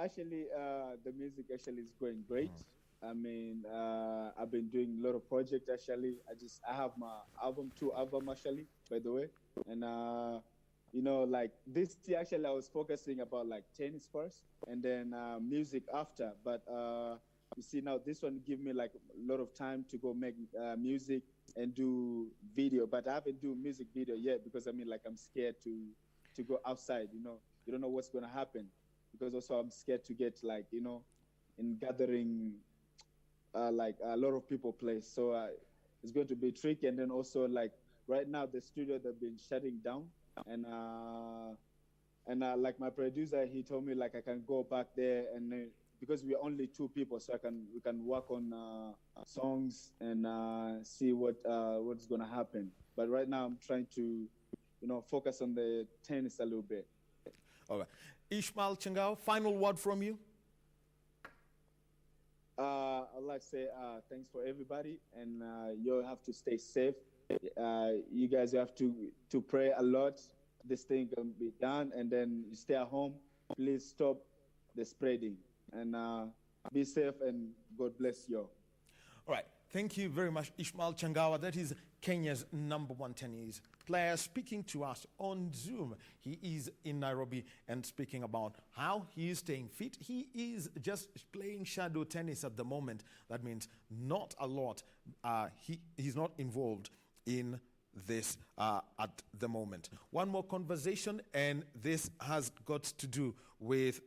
Actually, the music actually is going great. I've been doing a lot of projects actually. I have my two albums actually, by the way. And this year actually I was focusing about tennis first and then music after. But you see now this one give me a lot of time to go make music and do video. But I haven't do music video yet because I'm scared to go outside. You don't know what's gonna happen because also I'm scared to get in gathering a lot of people place. So it's going to be tricky. And then also right now the studio they've been shutting down. And my producer, he told me I can go back there and because we're only two people, so we can work on songs and see what's gonna happen. But right now I'm trying to focus on the tennis a little bit. All right, Ishmael Changao, final word from you. I'd like to say thanks for everybody, and you have to stay safe. You guys have to pray a lot. This thing can be done, and then you stay at home. Please stop the spreading, and be safe, and God bless you. All right. Thank you very much, Ishmael Changawa. That is Kenya's #1 tennis player speaking to us on Zoom. He is in Nairobi and speaking about how he is staying fit. He is just playing shadow tennis at the moment. That means not a lot. He's not involved in this at the moment. One more conversation, and this has got to do with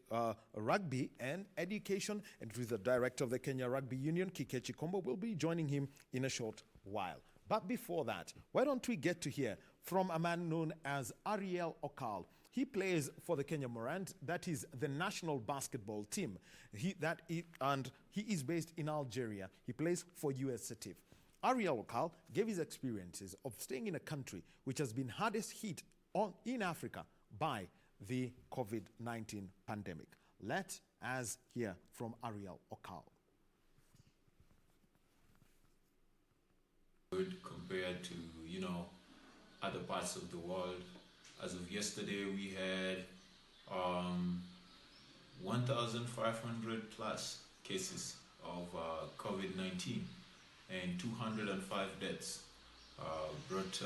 rugby and education, and with the director of the Kenya Rugby Union, Kikechi Kombo, will be joining him in a short while. But before that, why don't we get to hear from a man known as Ariel Okal, He plays for the Kenya Morant, that is the national basketball team. He is based in Algeria. He plays for US Setif. Ariel Okal gave his experiences of staying in a country which has been hardest hit in Africa by the COVID-19 pandemic. Let us hear from Ariel Okal. Good compared to, other parts of the world. As of yesterday, we had 1,500 plus cases of COVID-19 and 205 deaths. Brought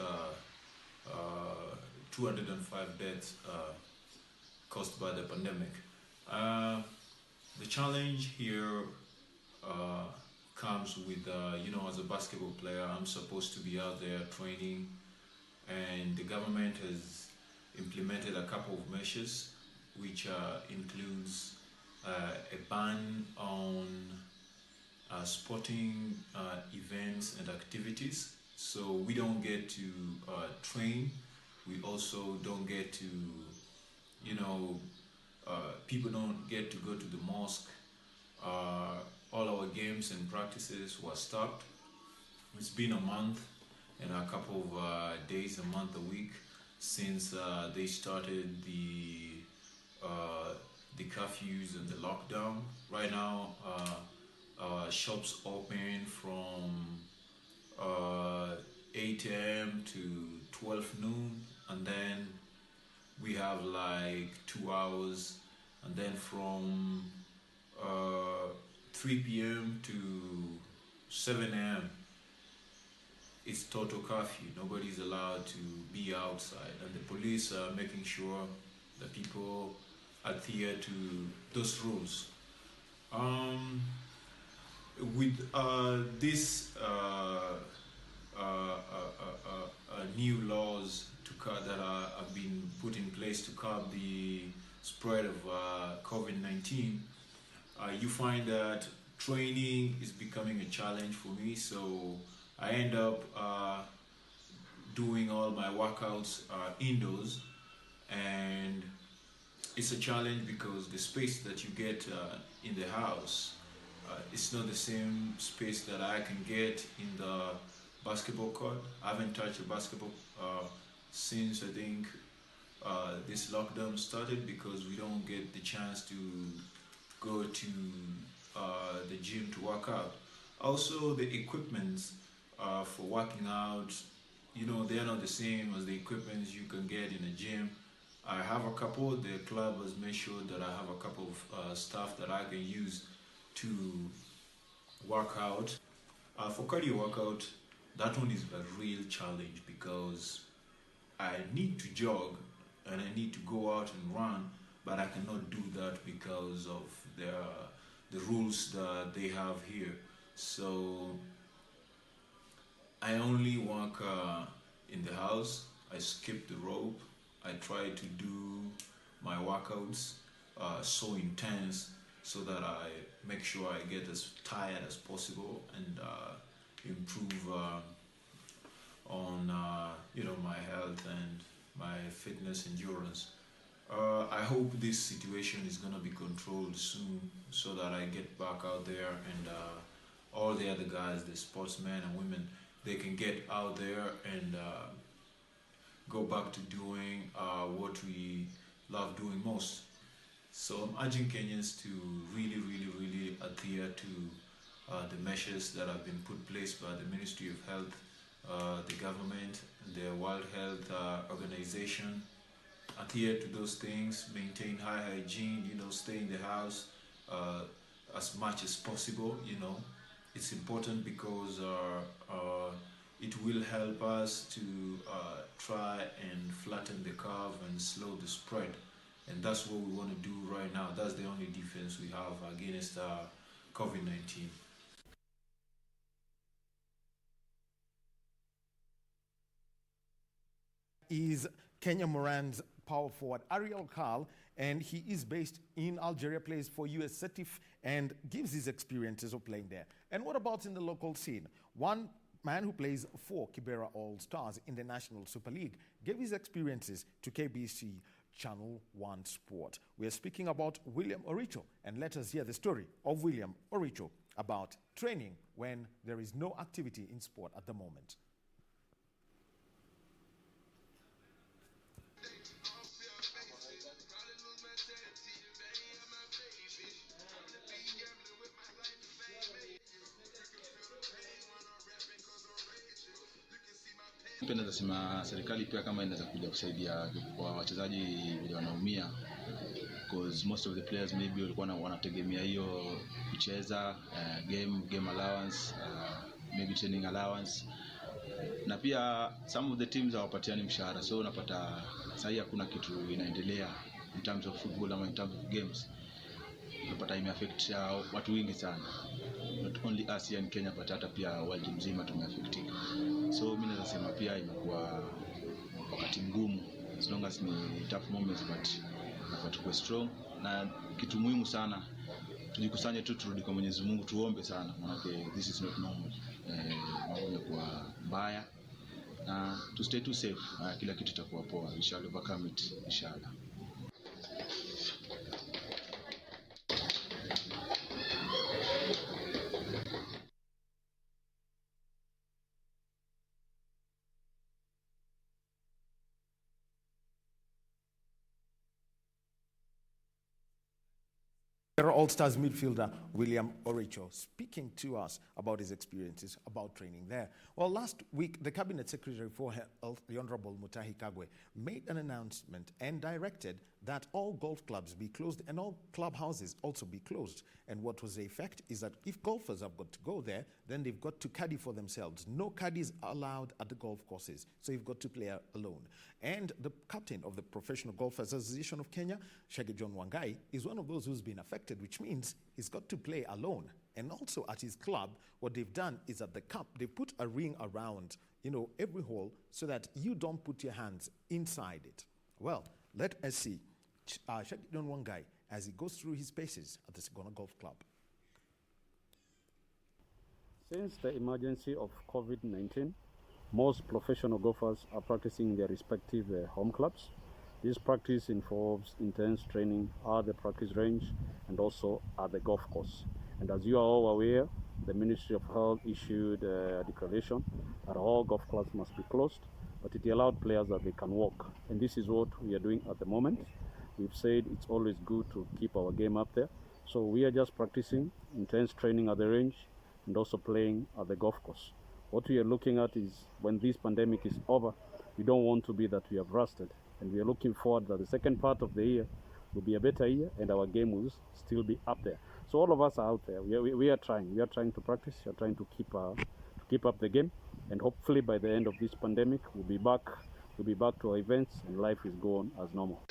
205 deaths caused by the pandemic. The challenge here comes with, as a basketball player, I'm supposed to be out there training, and the government has implemented a couple of measures, which includes a ban on sporting events and activities. So we don't get to train. We also don't get to, people don't get to go to the mosque. All our games and practices were stopped. It's been a month and a couple of days, a month, a week since they started the curfews and the lockdown. Right now, shops open from 8 a.m. to 12 noon, and then we have like 2 hours, and then from 3 p.m. to 7 a.m. it's total curfew. Nobody's allowed to be outside, and the police are making sure that people adhere to those rules. With this new laws that have been put in place to curb the spread of COVID-19, you find that training is becoming a challenge for me. So I end up doing all my workouts indoors, and it's a challenge because the space that you get in the house, it's not the same space that I can get in the basketball court. I haven't touched a basketball since I think this lockdown started, because we don't get the chance to go to the gym to work out. Also, the equipment for working out, they are not the same as the equipment you can get in a gym. I have a couple. The club has made sure that I have a couple of stuff that I can use to work out. For cardio workout, that one is a real challenge because I need to jog and I need to go out and run, but I cannot do that because of the rules that they have here. So I only work in the house. I skip the rope. I try to do my workouts so intense so that I make sure I get as tired as possible and improve on my health and my fitness endurance. I hope this situation is going to be controlled soon so that I get back out there and all the other guys, the sportsmen and women, they can get out there and go back to doing what we love doing most. So I'm urging Kenyans to really, really, really adhere to the measures that have been put in place by the Ministry of Health, the government, the World Health Organization. Adhere to those things, maintain high hygiene, stay in the house as much as possible. It's important because it will help us to try and flatten the curve and slow the spread. And that's what we want to do right now. That's the only defense we have against COVID-19. Is Kenya Morant's power forward Ariel Okal, and he is based in Algeria, plays for US Setif, and gives his experiences of playing there. And what about in the local scene? One man who plays for Kibera All Stars in the National Super League gave his experiences to KBC Channel 1 Sport. We are speaking about William Oricho, and let us hear the story of William Oricho about training when there is no activity in sport at the moment. Pia naweza sema serikali pia kama inaweza kuja kusaidia kwa wachezaji wale wanaumia, because most of the players maybe walikuwa wanategemea hiyo kucheza game allowance, maybe training allowance, na pia some of the teams hawapatiani mshahara, so unapata sasa hakuna kitu inaendelea in terms of football ama in terms of games. Unapata imeaffect watu wengi sana, not only us here in Kenya but hata pia world mzima tumeaffectika. So mimi naweza sema pia imekuwa wakati mgumu, as long as ni tough moments, but tukue strong, na kitu muhimu sana tujikusanye tu, turudi kwa Mwenyezi Mungu, tuombe sana, maana this is not normal. Mambo yamekuwa mbaya, na to stay too safe, kila kitu kitakuwa poa, we shall overcome it inshallah. All-Stars midfielder William Oricho speaking to us about his experiences about training there. Well, last week, the Cabinet Secretary for Health, the Honorable Mutahi Kagwe, made an announcement and directed that all golf clubs be closed and all clubhouses also be closed. And what was the effect is that if golfers have got to go there, then they've got to caddy for themselves. No caddies allowed at the golf courses, so you've got to play alone. And the captain of the Professional Golf Association of Kenya, Shege John Wangai, is one of those who's been affected, which means he's got to play alone. And also at his club, what they've done is at the cup, they put a ring around, every hole so that you don't put your hands inside it. Well, let us see Shege John Wangai as he goes through his paces at the Sigona Golf Club. Since the emergency of COVID-19, most professional golfers are practicing in their respective home clubs. This practice involves intense training at the practice range and also at the golf course. And as you are all aware, the Ministry of Health issued a declaration that all golf clubs must be closed, but it allowed players that they can walk. And this is what we are doing at the moment. We've said it's always good to keep our game up there. So we are just practicing intense training at the range and also playing at the golf course. What we are looking at is when this pandemic is over, we don't want to be that we have rusted. And we are looking forward that the second part of the year will be a better year and our game will still be up there. So all of us are out there. We are trying. We are trying to practice. We are trying to keep up the game. And hopefully by the end of this pandemic, we'll be back to our events and life is going as normal.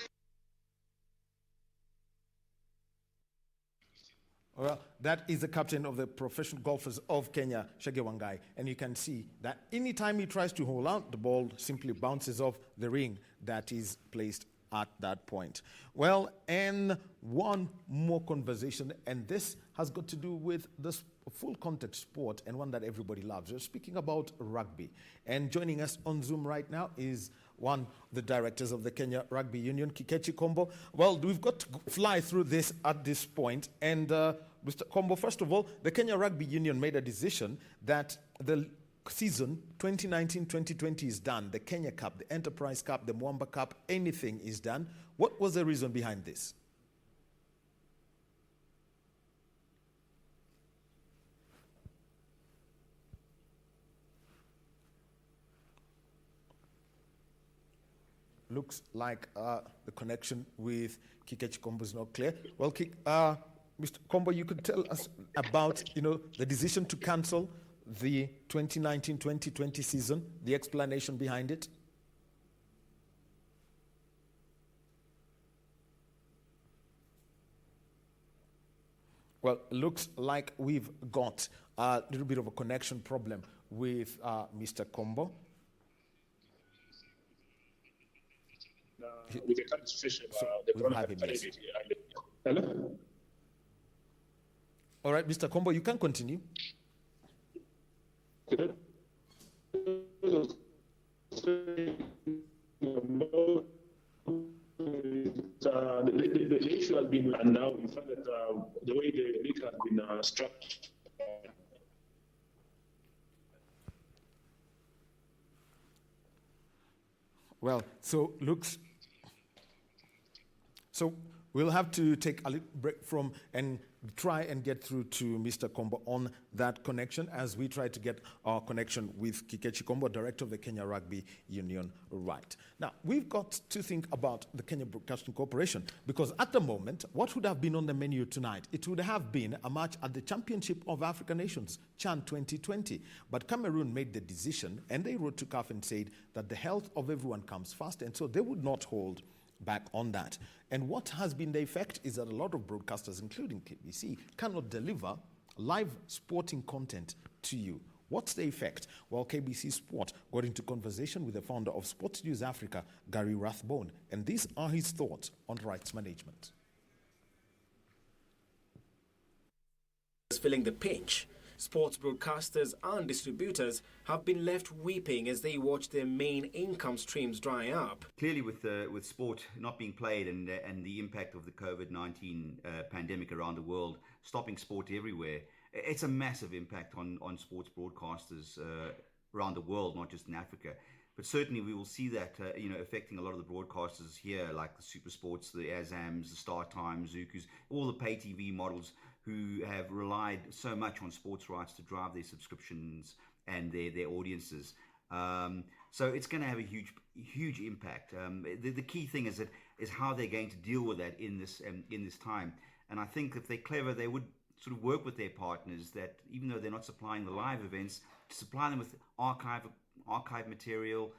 Well, that is the captain of the Professional Golfers of Kenya, Shege Wangai. And you can see that anytime he tries to hold out, the ball simply bounces off the ring that is placed at that point. Well, and one more conversation, and this has got to do with this full contact sport and one that everybody loves. We're speaking about rugby. And joining us on Zoom right now is one of the directors of the Kenya Rugby Union, Kikechi Kombo. Well, we've got to fly through this at this point. And Mr. Kombo, first of all, the Kenya Rugby Union made a decision that the season 2019-2020 is done. The Kenya Cup, the Enterprise Cup, the Mwamba Cup, anything is done. What was the reason behind this? Looks like the connection with Kikechi Kombo is not clear. Well, Mr. Kombo, you could tell us about, the decision to cancel the 2019-2020 season, the explanation behind it. Well, looks like we've got a little bit of a connection problem with Mr. Kombo. With the current situation, Hello? All right, Mr. Kombo, you can continue. the issue has been learned now. In fact, that the way the league has been structured. Well, so looks. So we'll have to take a little break from and try and get through to Mr. Kombo on that connection as we try to get our connection with Kikechi Kombo, Director of the Kenya Rugby Union, right. Now, we've got to think about the Kenya Broadcasting Corporation because at the moment, what would have been on the menu tonight? It would have been a match at the Championship of African Nations, CHAN 2020. But Cameroon made the decision and they wrote to CAF and said that the health of everyone comes first, and so they would not hold back on that. And what has been the effect is that a lot of broadcasters, including KBC, cannot deliver live sporting content to you. What's the effect? Well, KBC Sport got into conversation with the founder of Sports News Africa, Gary Rathbone, and these are his thoughts on rights management. Feeling the pinch. Sports broadcasters and distributors have been left weeping as they watch their main income streams dry up. Clearly, with sport not being played and the impact of the COVID-19 pandemic around the world, stopping sport everywhere, it's a massive impact on sports broadcasters around the world, not just in Africa. But certainly we will see that affecting a lot of the broadcasters here, like the Super Sports, the Azams, the Star Times, Zukus, all the pay TV models who have relied so much on sports rights to drive their subscriptions and their audiences. So it's going to have a huge impact. The key thing is how they're going to deal with that in this time. And I think if they're clever, they would sort of work with their partners that even though they're not supplying the live events, to supply them with archive material,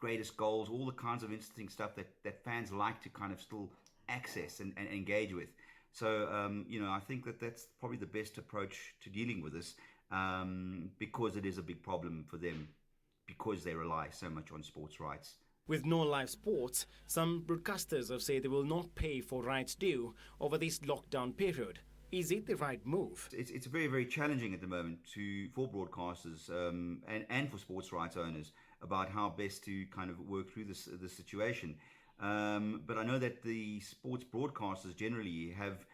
greatest goals, all the kinds of interesting stuff that fans like to kind of still access and engage with. So, I think that's probably the best approach to dealing with this because it is a big problem for them because they rely so much on sports rights. With no live sports, some broadcasters have said they will not pay for rights due over this lockdown period. Is it the right move? It's very, very challenging at the moment for broadcasters and for sports rights owners about how best to kind of work through this situation. But I know that the sports broadcasters generally have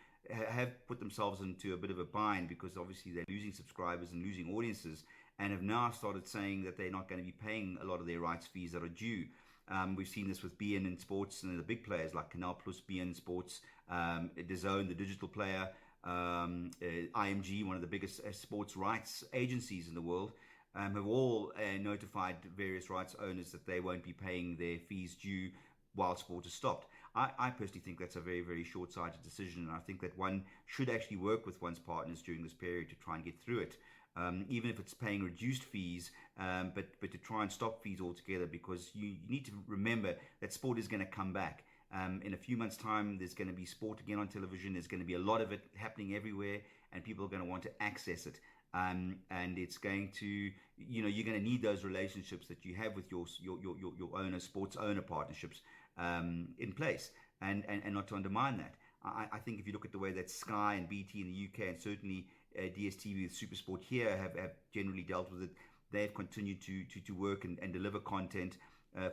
put themselves into a bit of a bind because obviously they're losing subscribers and losing audiences and have now started saying that they're not going to be paying a lot of their rights fees that are due. We've seen this with BN in sports and the big players like Canal Plus, BN Sports, DAZN, the digital player, IMG, one of the biggest sports rights agencies in the world, have all notified various rights owners that they won't be paying their fees due while sport is stopped. I personally think that's a very, very short-sighted decision, and I think that one should actually work with one's partners during this period to try and get through it, even if it's paying reduced fees, but to try and stop fees altogether, because you need to remember that sport is going to come back. In a few months' time, there's going to be sport again on television. There's going to be a lot of it happening everywhere, and people are going to want to access it. And it's going to, you're going to need those relationships that you have with your owner, sports owner partnerships in place, and not to undermine that. I think if you look at the way that Sky and BT in the UK and certainly DSTV with SuperSport here have generally dealt with it, they've continued to work and deliver content,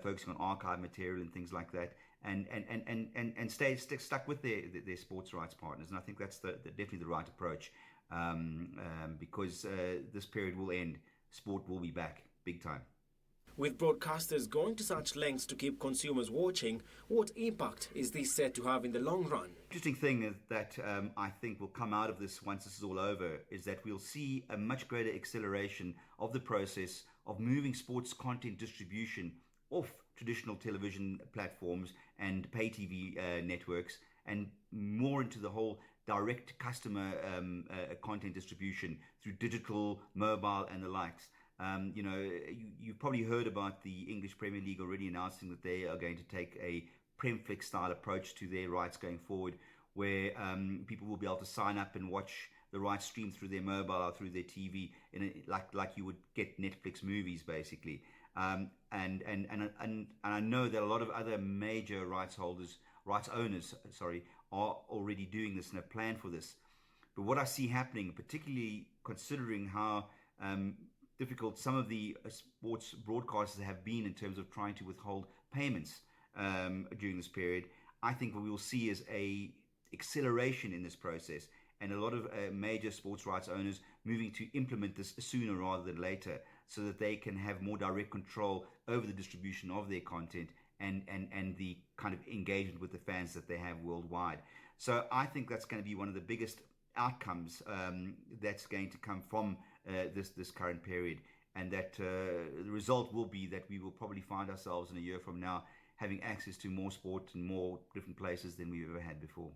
focusing on archive material and things like that, and stay stuck with their sports rights partners. And I think that's definitely the right approach, because this period will end. Sport will be back big time. With broadcasters going to such lengths to keep consumers watching, what impact is this set to have in the long run? Interesting thing that I think will come out of this once this is all over is that we'll see a much greater acceleration of the process of moving sports content distribution off traditional television platforms and pay TV networks and more into the whole direct customer content distribution through digital, mobile and the likes. You've probably heard about the English Premier League already announcing that they are going to take a Premflix style approach to their rights going forward, where people will be able to sign up and watch the rights stream through their mobile or through their TV, like you would get Netflix movies, basically. And I know that a lot of other major rights owners, are already doing this and have planned for this. But what I see happening, particularly considering how difficult some of the sports broadcasters have been in terms of trying to withhold payments during this period, I think what we will see is a acceleration in this process, and a lot of major sports rights owners moving to implement this sooner rather than later, so that they can have more direct control over the distribution of their content and the kind of engagement with the fans that they have worldwide. So I think that's going to be one of the biggest outcomes that's going to come from this current period, and that the result will be that we will probably find ourselves in a year from now having access to more sport in more different places than we've ever had before.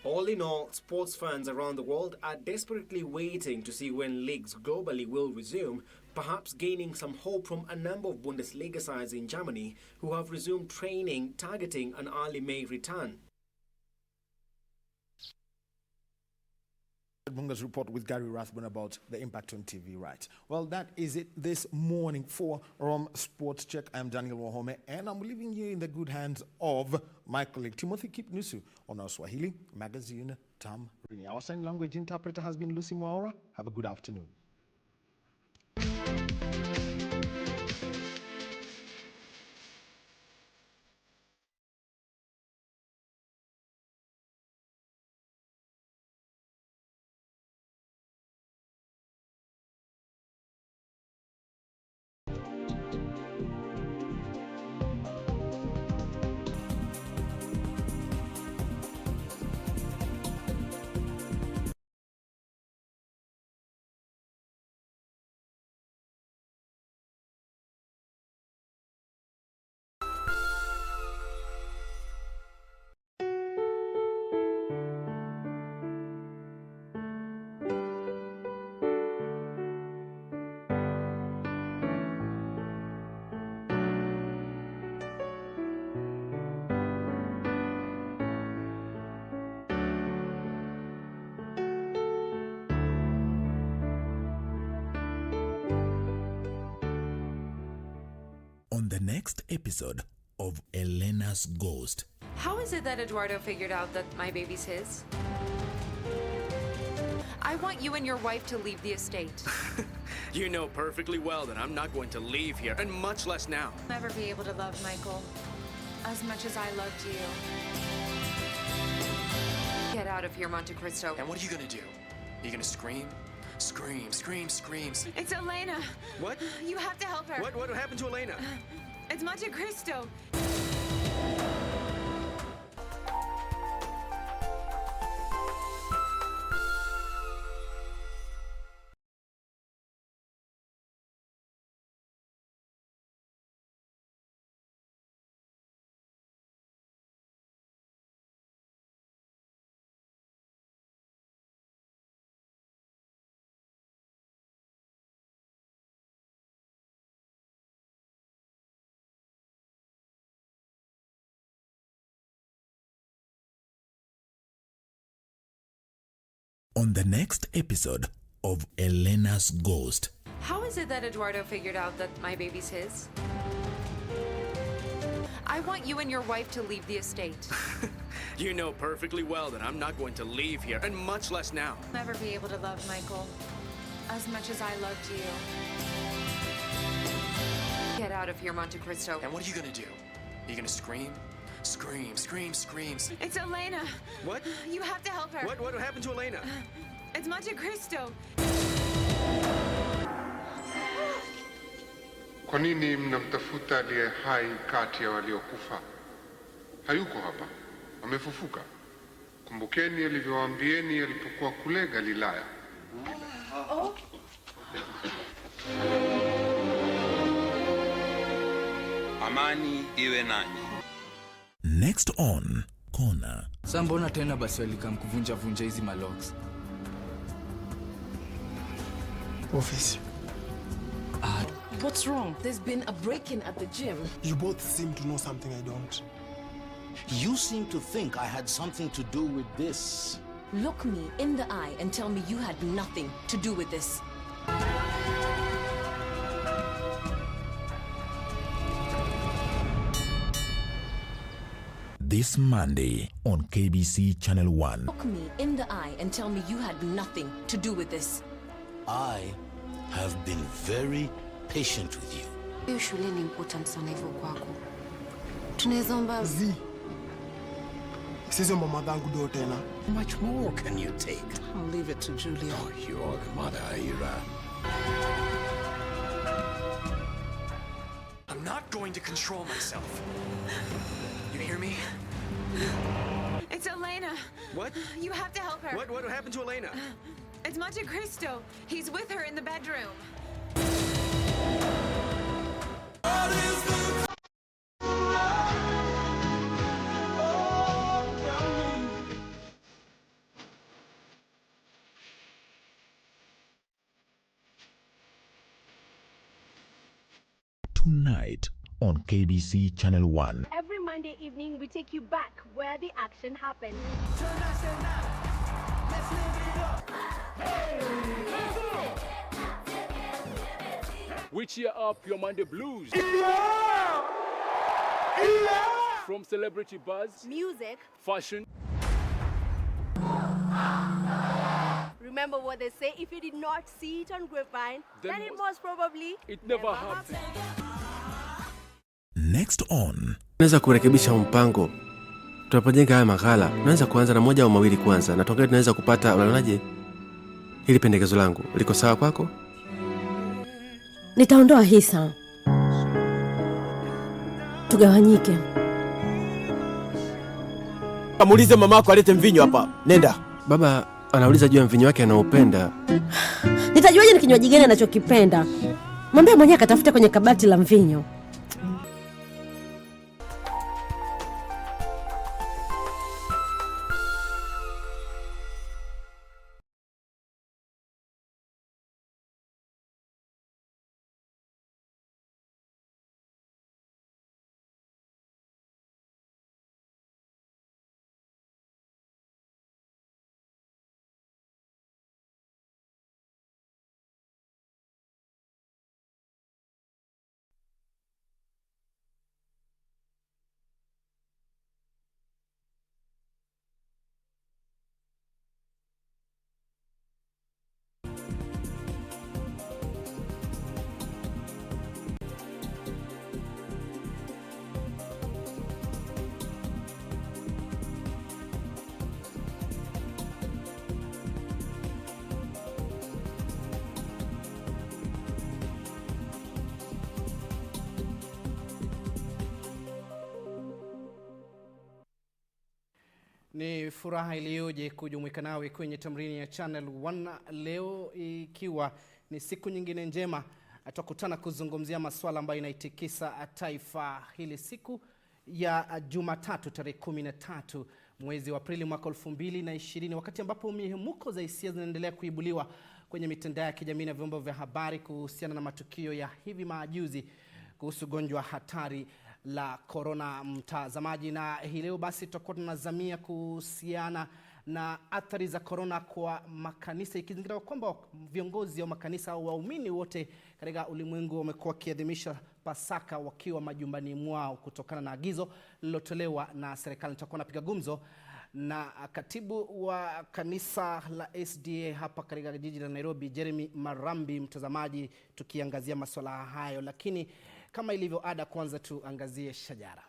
All in all, sports fans around the world are desperately waiting to see when leagues globally will resume, perhaps gaining some hope from a number of Bundesliga sides in Germany who have resumed training targeting an early May return. Munga's report with Gary Rathbun about the impact on TV rights. Well, that is it this morning for Sports Check. I'm Daniel Wahome, and I'm leaving you in the good hands of my colleague Timothy Kipnusu on our Swahili magazine, Tam Rini. Our sign language interpreter has been Lucy Mwaura. Have a good afternoon. On the next episode of Elena's Ghost. How is it that Eduardo figured out that my baby's his? I want you and your wife to leave the estate. You know perfectly well that I'm not going to leave here, and much less now. I'll never be able to love Michael as much as I loved you. Get out of here, Monte Cristo. And what are you gonna do? Are you gonna scream? Scream, scream, scream. It's Elena. What? You have to help her. What happened to Elena? It's Monte Cristo. On the next episode of Elena's Ghost. How is it that Eduardo figured out that my baby's his? I want you and your wife to leave the estate. You know perfectly well that I'm not going to leave here, and much less now. I'll never be able to love Michael as much as I loved you. Get out of here, Monte Cristo. And what are you gonna do? Are you gonna scream? Scream, scream, scream. It's Elena. What? You have to help her. What happened to Elena? It's Monte Cristo. Kwa nini mnamtafuta aliye hai kati ya waliokufa? Hayuko hapa, amefufuka. Kumbukeni alivyowaambieni alipokuwa kule Galilaya. Amani iwe nanyi. Next on Kona. Sasa mbona tena basi walikamkuvunja vunja hizi malocks? Office. What's wrong? There's been a break-in at the gym. You both seem to know something I don't. You seem to think I had something to do with this. Look me in the eye and tell me you had nothing to do with this. This Monday on KBC Channel 1. Look me in the eye and tell me you had nothing to do with this. I have been very patient with you. Hiyo shule ni important sana hivyo kwako. Tunaweza omba Sisi mama dhangu do tena. How much more can you take? I'll leave it to Julia. Oh, you're the mother, Ira. I'm not going to control myself. You hear me? It's Elena. What? You have to help her. What happened to Elena? It's Monte Cristo. He's with her in the bedroom. Tonight on KBC Channel 1. Every Monday evening, we take you back where the action happened. We cheer up your Monday blues. From celebrity buzz, music, fashion. Remember what they say, if you did not see it on Grapevine, then it most probably never happened. Next on. Tunaweza kurekebisha mpango. Tunapojenga haya makala, tunaweza kuanza na moja au mawili kwanza na tuangalie tunaweza kupata unaonaje? Hili pendekezo langu liko sawa kwako? Nitaondoa hisa. Tugawanyike. Kamuulize mamako alete mvinyo hapa. Nenda. Baba anauliza juu ya mvinyo wake anaopenda. Nitajuaje ni kinywaji gani anachokipenda? Mwambie mwenyewe akatafute kwenye kabati la mvinyo. Ni furaha iliyoje kujumuika nawe kwenye tamrini ya Channel 1 leo, ikiwa ni siku nyingine njema. Tutakutana kuzungumzia masuala ambayo inaitikisa taifa hili siku ya Jumatatu tarehe 13 mwezi wa Aprili mwaka 2020, wakati ambapo mihemuko za hisia zinaendelea kuibuliwa kwenye mitandao ya kijamii na vyombo vya habari kuhusiana na matukio ya hivi majuzi kuhusu gonjwa hatari la corona, mtazamaji. Na hii leo basi tutakuwa tunazamia kuhusiana na athari za corona kwa makanisa, ikizingatiwa kwamba viongozi wa makanisa au waumini wote katika ulimwengu wamekuwa wakiadhimisha Pasaka wakiwa majumbani mwao kutokana na agizo lililotolewa na serikali. Tutakuwa napiga gumzo na katibu wa kanisa la SDA hapa katika jiji la Nairobi, Jeremy Marambi, mtazamaji, tukiangazia masuala hayo. Lakini kama ilivyo ada, kwanza tuangazie shajara.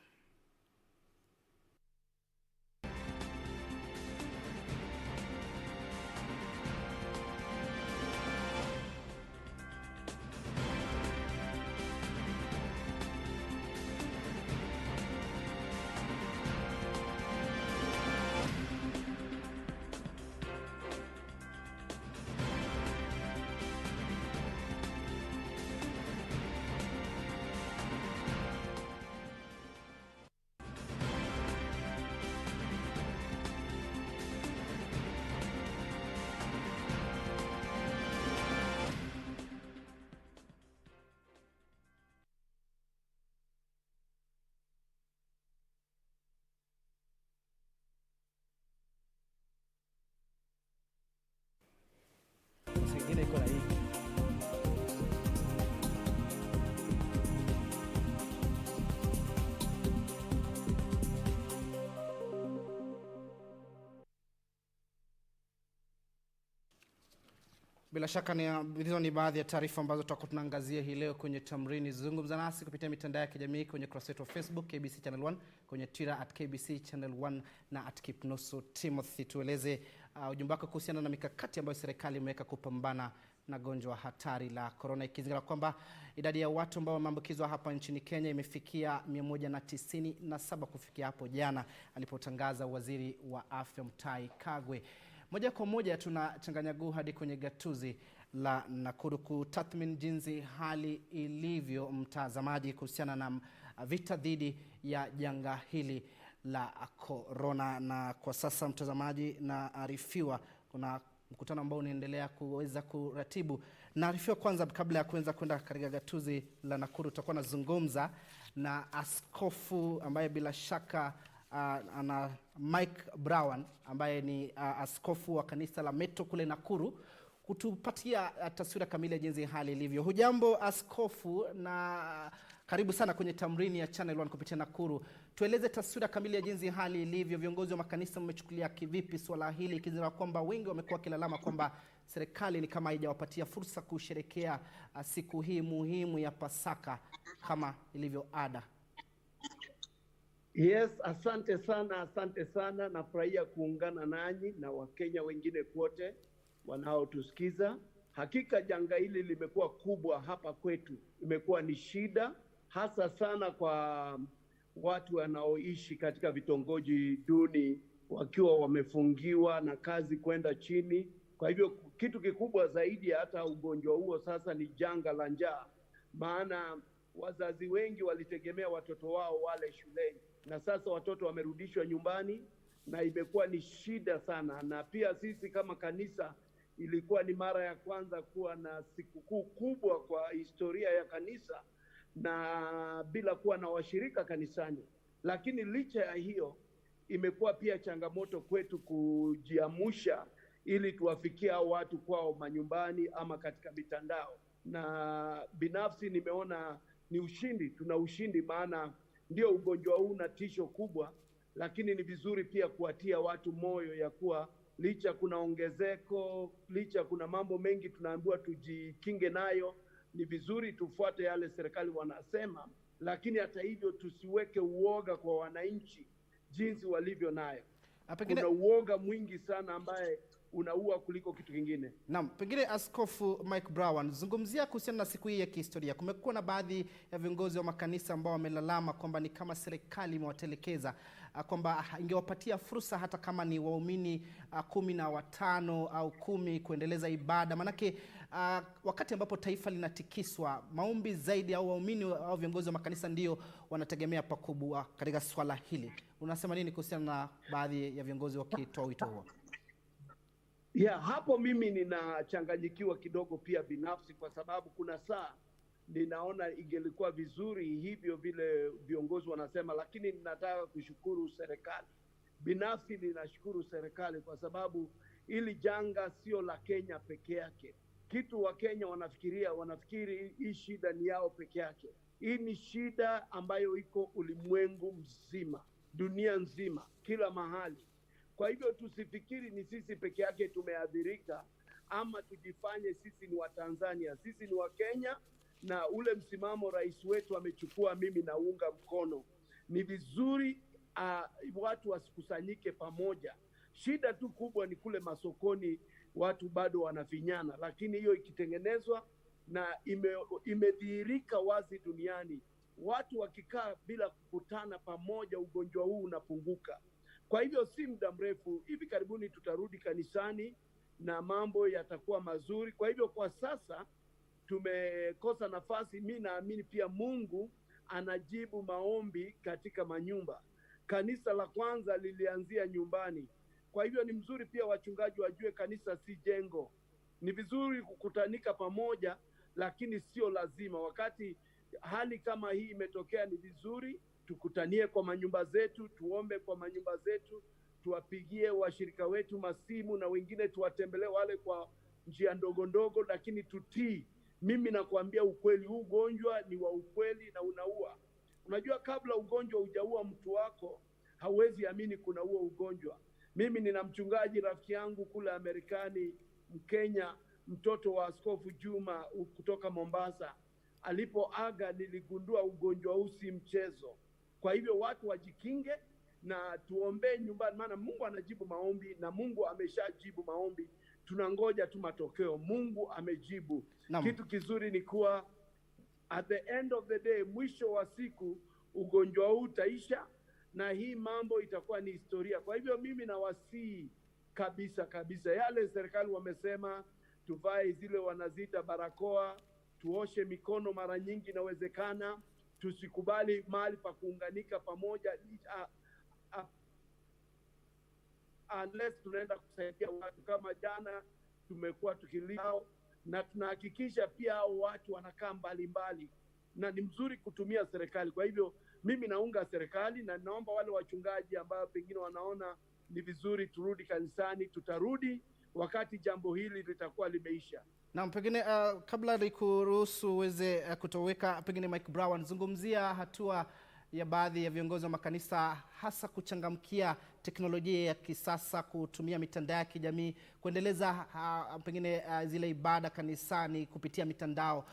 Bila shaka hizo ni baadhi ya taarifa ambazo tutakuwa tunaangazia hii leo kwenye Tamrini. Zungumza nasi kupitia mitandao ya kijamii kwenye kurasa yetu wa Facebook KBC Channel 1, kwenye Twitter @KBC Channel 1 na @Kipnusu Timothy. Tueleze ujumbe wako kuhusiana na mikakati ambayo serikali imeweka kupambana na gonjwa hatari la corona, ikizingatia kwamba idadi ya watu ambao wameambukizwa hapa nchini Kenya imefikia 197 kufikia hapo jana alipotangaza waziri wa afya Mutahi Kagwe. Moja kwa moja tunachanganya guu hadi kwenye gatuzi la Nakuru kutathmini jinsi hali ilivyo, mtazamaji, kuhusiana na vita dhidi ya janga hili la corona. Na kwa sasa, mtazamaji, naarifiwa kuna mkutano ambao unaendelea kuweza kuratibu. Naarifiwa kwanza, kabla ya kuanza kwenda katika gatuzi la Nakuru, tutakuwa nazungumza na askofu ambaye bila shaka ana Mike Brown ambaye ni askofu wa kanisa la Metro kule Nakuru, kutupatia taswira kamili ya jinsi hali ilivyo. Hujambo askofu, na karibu sana kwenye Tamrini ya Channel 1 kupitia Nakuru. Tueleze taswira kamili ya jinsi hali ilivyo. Viongozi wa makanisa mmechukulia kivipi swala hili, ikizingatia kwamba wengi wamekuwa kilalama kwamba serikali ni kama haijawapatia fursa kusherekea siku hii muhimu ya Pasaka kama ilivyo ada? Yes, asante sana. Nafurahia kuungana nanyi na Wakenya wengine kote wanaotusikiza. Hakika janga hili limekuwa kubwa hapa kwetu. Imekuwa ni shida hasa sana kwa watu wanaoishi katika vitongoji duni, wakiwa wamefungiwa na kazi kwenda chini. Kwa hivyo kitu kikubwa zaidi hata ugonjwa huo sasa ni janga la njaa. Maana wazazi wengi walitegemea watoto wao wale shuleni, na sasa watoto wamerudishwa nyumbani na imekuwa ni shida sana. Na pia sisi kama kanisa, ilikuwa ni mara ya kwanza kuwa na sikukuu kubwa kwa historia ya kanisa na bila kuwa na washirika kanisani. Lakini licha ya hiyo, imekuwa pia changamoto kwetu kujiamusha ili tuwafikie hao watu kwao manyumbani ama katika mitandao. Na binafsi nimeona ni ushindi, tuna ushindi, maana ndio ugonjwa huu una tisho kubwa, lakini ni vizuri pia kuwatia watu moyo ya kuwa licha kuna ongezeko, licha kuna mambo mengi tunaambiwa tujikinge nayo, ni vizuri tufuate yale serikali wanasema, lakini hata hivyo tusiweke uoga kwa wananchi jinsi walivyo nayo. Kuna uoga mwingi sana ambaye unaua kuliko kitu kingine. Naam, pengine Askofu Mike Brown, zungumzia kuhusiana na siku hii ya kihistoria. Kumekuwa na baadhi ya viongozi wa makanisa ambao wamelalama kwamba ni kama serikali imewatelekeza, kwamba ingewapatia fursa hata kama ni waumini 15 au 10 kuendeleza ibada. Manake wakati ambapo taifa linatikiswa, maombi zaidi au waumini au viongozi wa makanisa ndio wanategemea pakubwa katika swala hili. Unasema nini kuhusiana na baadhi ya viongozi wakitoa wito huo? Hapo mimi ninachanganyikiwa kidogo pia binafsi, kwa sababu kuna saa ninaona ingelikuwa vizuri hivyo vile viongozi wanasema, lakini ninataka kushukuru serikali. Binafsi ninashukuru serikali kwa sababu ili janga sio la Kenya peke yake. Kitu wa Kenya wanafikiri hii shida ni yao peke yake. Hii ni shida ambayo iko ulimwengu mzima, dunia nzima, kila mahali. Kwa hivyo tusifikiri ni sisi peke yake tumeathirika, ama tujifanye sisi ni wa Tanzania. Sisi ni wa Kenya, na ule msimamo rais wetu amechukua, mimi naunga mkono. Ni vizuri watu wasikusanyike pamoja. Shida tu kubwa ni kule masokoni watu bado wanafinyana, lakini hiyo ikitengenezwa na imedhihirika wazi duniani, watu wakikaa bila kukutana pamoja, ugonjwa huu unapunguka. Kwa hivyo si muda mrefu, hivi karibuni tutarudi kanisani na mambo yatakuwa mazuri. Kwa hivyo kwa sasa tumekosa nafasi. Mimi naamini pia Mungu anajibu maombi katika manyumba. Kanisa la kwanza lilianzia nyumbani. Kwa hivyo ni mzuri pia wachungaji wajue kanisa si jengo. Ni vizuri kukutanika pamoja, lakini sio lazima. Wakati hali kama hii imetokea, ni vizuri tukutanie kwa manyumba zetu, tuombe kwa manyumba zetu, tuwapigie washirika wetu masimu na wengine tuwatembelee wale kwa njia ndogo ndogo, lakini tutii. Mimi nakwambia ukweli, huu ugonjwa ni wa ukweli na unaua. Unajua kabla ugonjwa hujaua mtu wako, hauwezi amini kuna huo ugonjwa. Mimi nina mchungaji rafiki yangu kule Amerikani, Mkenya, mtoto wa Askofu Juma kutoka Mombasa alipoaga, niligundua ugonjwa huu si mchezo. Kwa hivyo watu wajikinge na tuombee nyumbani, maana Mungu anajibu maombi na Mungu ameshajibu maombi. Tunangoja tu matokeo. Mungu amejibu. Kitu kizuri ni kuwa at the end of the day, mwisho wa siku ugonjwa huu utaisha na hii mambo itakuwa ni historia. Kwa hivyo mimi nawasihi kabisa yale serikali wamesema, tuvae zile wanaziita barakoa, tuoshe mikono mara nyingi inawezekana, tusikubali mahali pa kuunganika pamoja unless tunaenda kusaidia watu. Kama jana tumekuwa tukilao na tunahakikisha pia hao watu wanakaa mbali na ni mzuri kutumia serikali. Kwa hivyo mimi naunga serikali na naomba wale wachungaji ambao pengine wanaona ni vizuri turudi kanisani, tutarudi wakati jambo hili litakuwa limeisha. Na pengine kabla nikuruhusu uweze kutoweka, pengine Mike Brown, zungumzia hatua ya baadhi ya viongozi wa makanisa hasa kuchangamkia teknolojia ya kisasa, kutumia mitandao ya kijamii kuendeleza pengine zile ibada kanisani kupitia mitandao.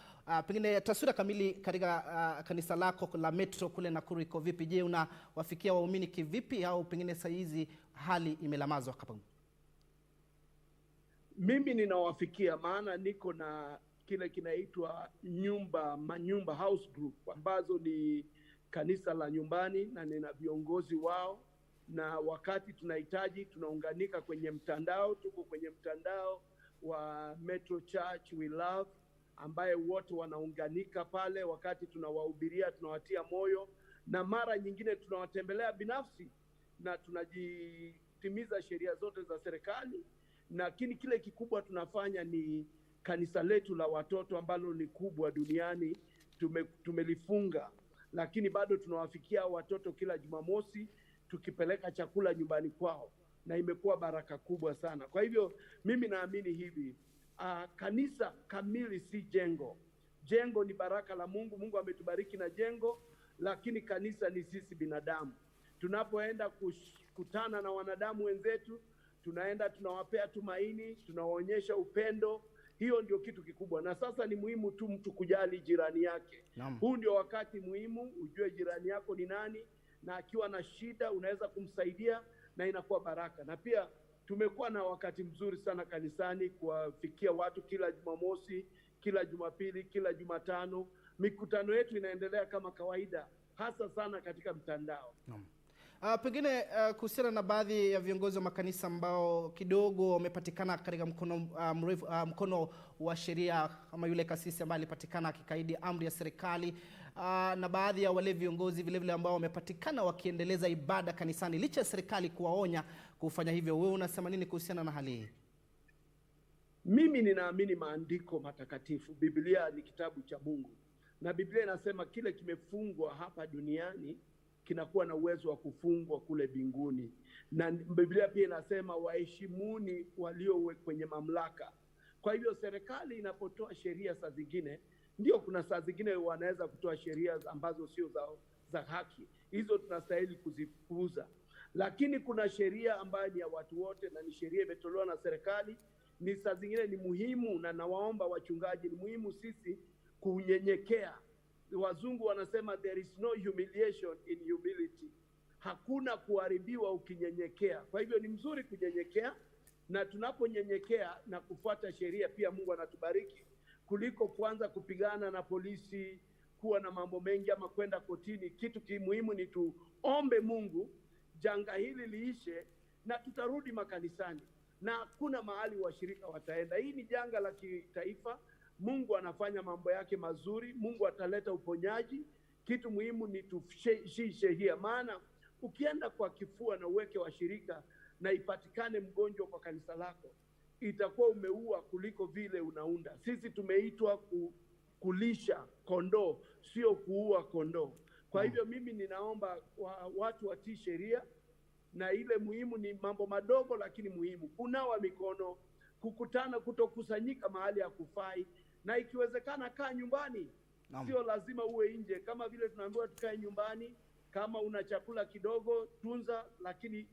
Pengine taswira kamili katika kanisa lako la Metro kule Nakuru iko vipi? Je, unawafikia waumini kivipi, au pengine saa hizi hali imelamazwa hapa? Mimi ninawafikia, maana niko na kile kinaitwa manyumba house group ambazo ni kanisa la nyumbani na nina viongozi wao, na wakati tunahitaji tunaunganika kwenye mtandao. Tuko kwenye mtandao wa Metro Church We Love ambaye wote wanaunganika pale. Wakati tunawahubiria, tunawatia moyo, na mara nyingine tunawatembelea binafsi na tunajitimiza sheria zote za serikali. Lakini kile kikubwa tunafanya ni kanisa letu la watoto ambalo ni kubwa duniani, tumelifunga, lakini bado tunawafikia watoto kila Jumamosi tukipeleka chakula nyumbani kwao, na imekuwa baraka kubwa sana. Kwa hivyo mimi naamini hivi, kanisa kamili si jengo. Jengo ni baraka la Mungu. Mungu ametubariki na jengo, lakini kanisa ni sisi binadamu. Tunapoenda kukutana na wanadamu wenzetu, tunaenda tunawapea tumaini, tunawaonyesha upendo. Hiyo ndio kitu kikubwa. Na sasa ni muhimu tu mtu kujali jirani yake. Huu ndio wakati muhimu, ujue jirani yako ni nani, na akiwa na shida unaweza kumsaidia na inakuwa baraka. Na pia tumekuwa na wakati mzuri sana kanisani kuwafikia watu kila Jumamosi, kila Jumapili, kila Jumatano. Mikutano yetu inaendelea kama kawaida, hasa sana katika mtandao. Pengine kuhusiana na baadhi ya viongozi wa makanisa ambao kidogo wamepatikana katika mkono wa sheria, kama yule kasisi ambaye alipatikana akikaidi amri ya serikali, na baadhi ya wale viongozi vile vile ambao wamepatikana wakiendeleza ibada kanisani licha ya serikali kuwaonya kufanya hivyo, wewe unasema nini kuhusiana na hali hii? Mimi ninaamini maandiko matakatifu. Biblia ni kitabu cha Mungu, na Biblia inasema kile kimefungwa hapa duniani kinakuwa na uwezo wa kufungwa kule mbinguni. Na Biblia pia inasema waheshimuni walio kwenye mamlaka. Kwa hivyo serikali inapotoa sheria, saa zingine ndio kuna saa zingine wanaweza kutoa sheria ambazo sio za haki, hizo tunastahili kuzipuuza. Lakini kuna sheria ambayo ni ya watu wote na ni sheria imetolewa na serikali. Ni saa zingine ni muhimu, na nawaomba wachungaji, ni muhimu sisi kunyenyekea. Wazungu wanasema there is no humiliation in humility. Hakuna kuharibiwa ukinyenyekea. Kwa hivyo ni mzuri kunyenyekea, na tunaponyenyekea na kufuata sheria pia Mungu anatubariki, kuliko kuanza kupigana na polisi, kuwa na mambo mengi ama kwenda kotini. Kitu kimuhimu ni tuombe Mungu janga hili liishe na tutarudi makanisani, na hakuna mahali washirika wataenda. Hii ni janga la kitaifa. Mungu anafanya mambo yake mazuri. Mungu ataleta uponyaji. Kitu muhimu ni tushishe hii, maana ukienda kwa kifua na uweke washirika na ipatikane mgonjwa kwa kanisa lako, itakuwa umeua kuliko vile unaunda. Sisi tumeitwa kulisha kondoo, sio kuua kondoo. Kwa hivyo mimi ninaomba watu watii sheria, na ile muhimu ni mambo madogo lakini muhimu. Kunawa mikono, kukutana, kutokusanyika mahali ya kufai, na ikiwezekana kaa nyumbani. Sio lazima uwe nje. Kama vile tunaambiwa tukae nyumbani, kama una chakula kidogo tunza, lakini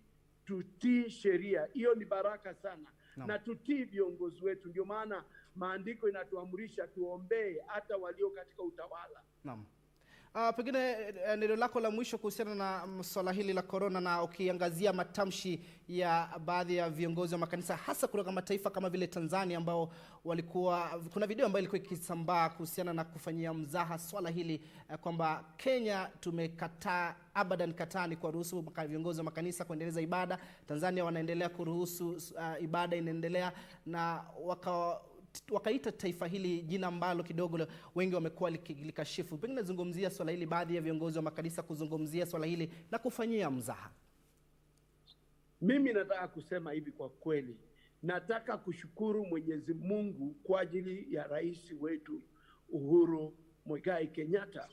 tutii sheria. Hiyo ni baraka sana. Na tutii viongozi wetu. Ndio maana maandiko inatuamrisha tuombee hata walio katika utawala. Naam. Pengine neno lako la mwisho kuhusiana na swala hili la corona, na ukiangazia matamshi ya baadhi ya viongozi wa makanisa hasa kutoka mataifa kama vile Tanzania, ambao kuna video ambayo ilikuwa ikisambaa kuhusiana na kufanyia mzaha swala hili kwamba Kenya tumekataa abadan katani kwa ruhusu viongozi wa makanisa kuendeleza ibada. Tanzania wanaendelea kuruhusu ibada inaendelea, na wakaita taifa hili jina ambalo kidogo wengi wamekuwa likashifu. Pengine zungumzia swala hili, baadhi ya viongozi wa makanisa kuzungumzia swala hili na kufanyia mzaha. Mimi nataka kusema hivi, kwa kweli nataka kushukuru Mwenyezi Mungu kwa ajili ya rais wetu Uhuru Muigai Kenyatta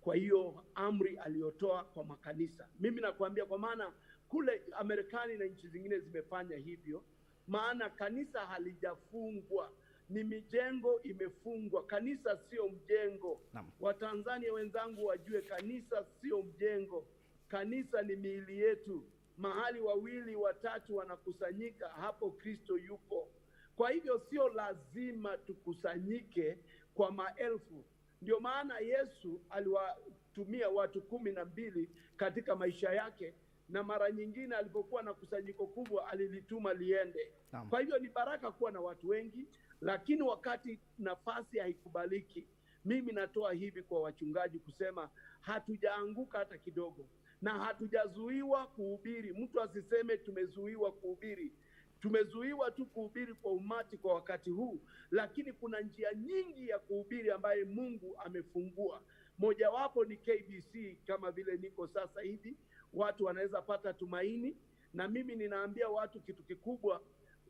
kwa hiyo amri aliyotoa kwa makanisa. Mimi nakwambia, kwa maana kule Amerikani na nchi zingine zimefanya hivyo, maana kanisa halijafungwa, ni mijengo imefungwa. Kanisa sio mjengo. Watanzania wenzangu wajue, kanisa sio mjengo. Kanisa ni miili yetu. Mahali 2 watatu wanakusanyika, hapo Kristo yupo. Kwa hivyo sio lazima tukusanyike kwa maelfu. Ndio maana Yesu aliwatumia watu 12 katika maisha yake, na mara nyingine alipokuwa na kusanyiko kubwa alilituma liende. Kwa hivyo ni baraka kuwa na watu wengi, lakini wakati nafasi haikubaliki, mimi natoa hivi kwa wachungaji kusema hatujaanguka hata kidogo, na hatujazuiwa kuhubiri. Mtu asiseme tumezuiwa kuhubiri. Tumezuiwa tu kuhubiri kwa umati kwa wakati huu, lakini kuna njia nyingi ya kuhubiri ambaye Mungu amefungua. Mojawapo ni KBC, kama vile niko sasa hivi, watu wanaweza pata tumaini. Na mimi ninaambia watu kitu kikubwa,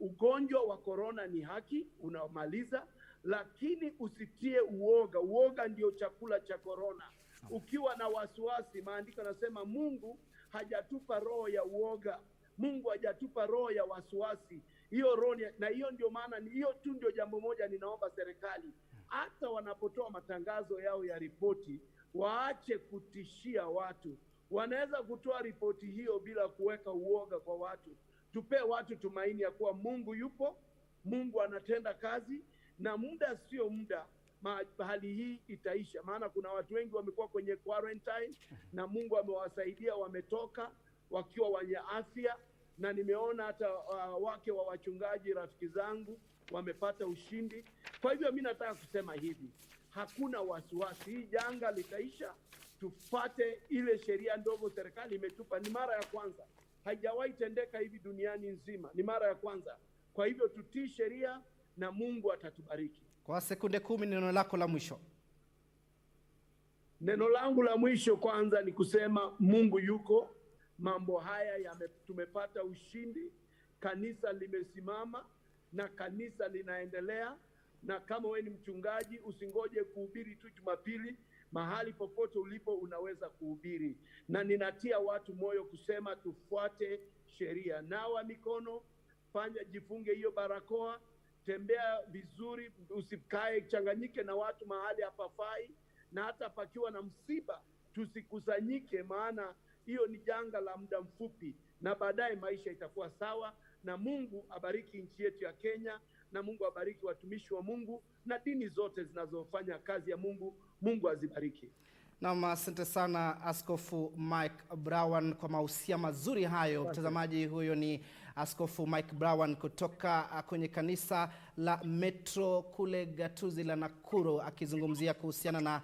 ugonjwa wa corona ni haki, unamaliza, lakini usitie uoga. Uoga ndio chakula cha corona. Ukiwa na wasiwasi, maandiko yanasema Mungu hajatupa roho ya uoga. Mungu hajatupa roho ya wasiwasi. Hiyo roho, na hiyo ndio maana, hiyo tu ndio jambo moja ninaomba serikali, hata wanapotoa matangazo yao ya ripoti, waache kutishia watu. Wanaweza kutoa ripoti hiyo bila kuweka uoga kwa watu. Tupe watu tumaini ya kuwa Mungu yupo, Mungu anatenda kazi, na muda sio muda hali hii itaisha. Maana kuna watu wengi wamekuwa kwenye quarantine na Mungu amewasaidia, wametoka wakiwa wenye afya, na nimeona hata wake wa wachungaji rafiki zangu wamepata ushindi. Kwa hivyo mimi nataka kusema hivi, hakuna wasiwasi, hii janga litaisha. Tupate ile sheria ndogo serikali imetupa. Ni mara ya kwanza, haijawahi tendeka hivi duniani nzima, ni mara ya kwanza. Kwa hivyo tutii sheria na Mungu atatubariki. Kwa sekunde 10, neno lako la mwisho. Neno langu la mwisho kwanza ni kusema Mungu yuko. Mambo haya tumepata ushindi. Kanisa limesimama na kanisa linaendelea. Na kama wewe ni mchungaji, usingoje kuhubiri tu Jumapili. Mahali popote ulipo unaweza kuhubiri. Na ninatia watu moyo kusema tufuate sheria. Nawa mikono, jifunge hiyo barakoa, tembea vizuri, usikae changanyike na watu mahali hapafai, na hata pakiwa na msiba tusikusanyike, maana hiyo ni janga la muda mfupi, na baadaye maisha itakuwa sawa. Na Mungu abariki nchi yetu ya Kenya, na Mungu abariki watumishi wa Mungu na dini zote zinazofanya kazi ya Mungu. Mungu azibariki. Naam, asante sana Askofu Mike Brown kwa mahusia mazuri hayo. Mtazamaji, huyo ni Askofu Mike Brown kutoka kwenye kanisa la Metro kule gatuzi la Nakuru, akizungumzia kuhusiana na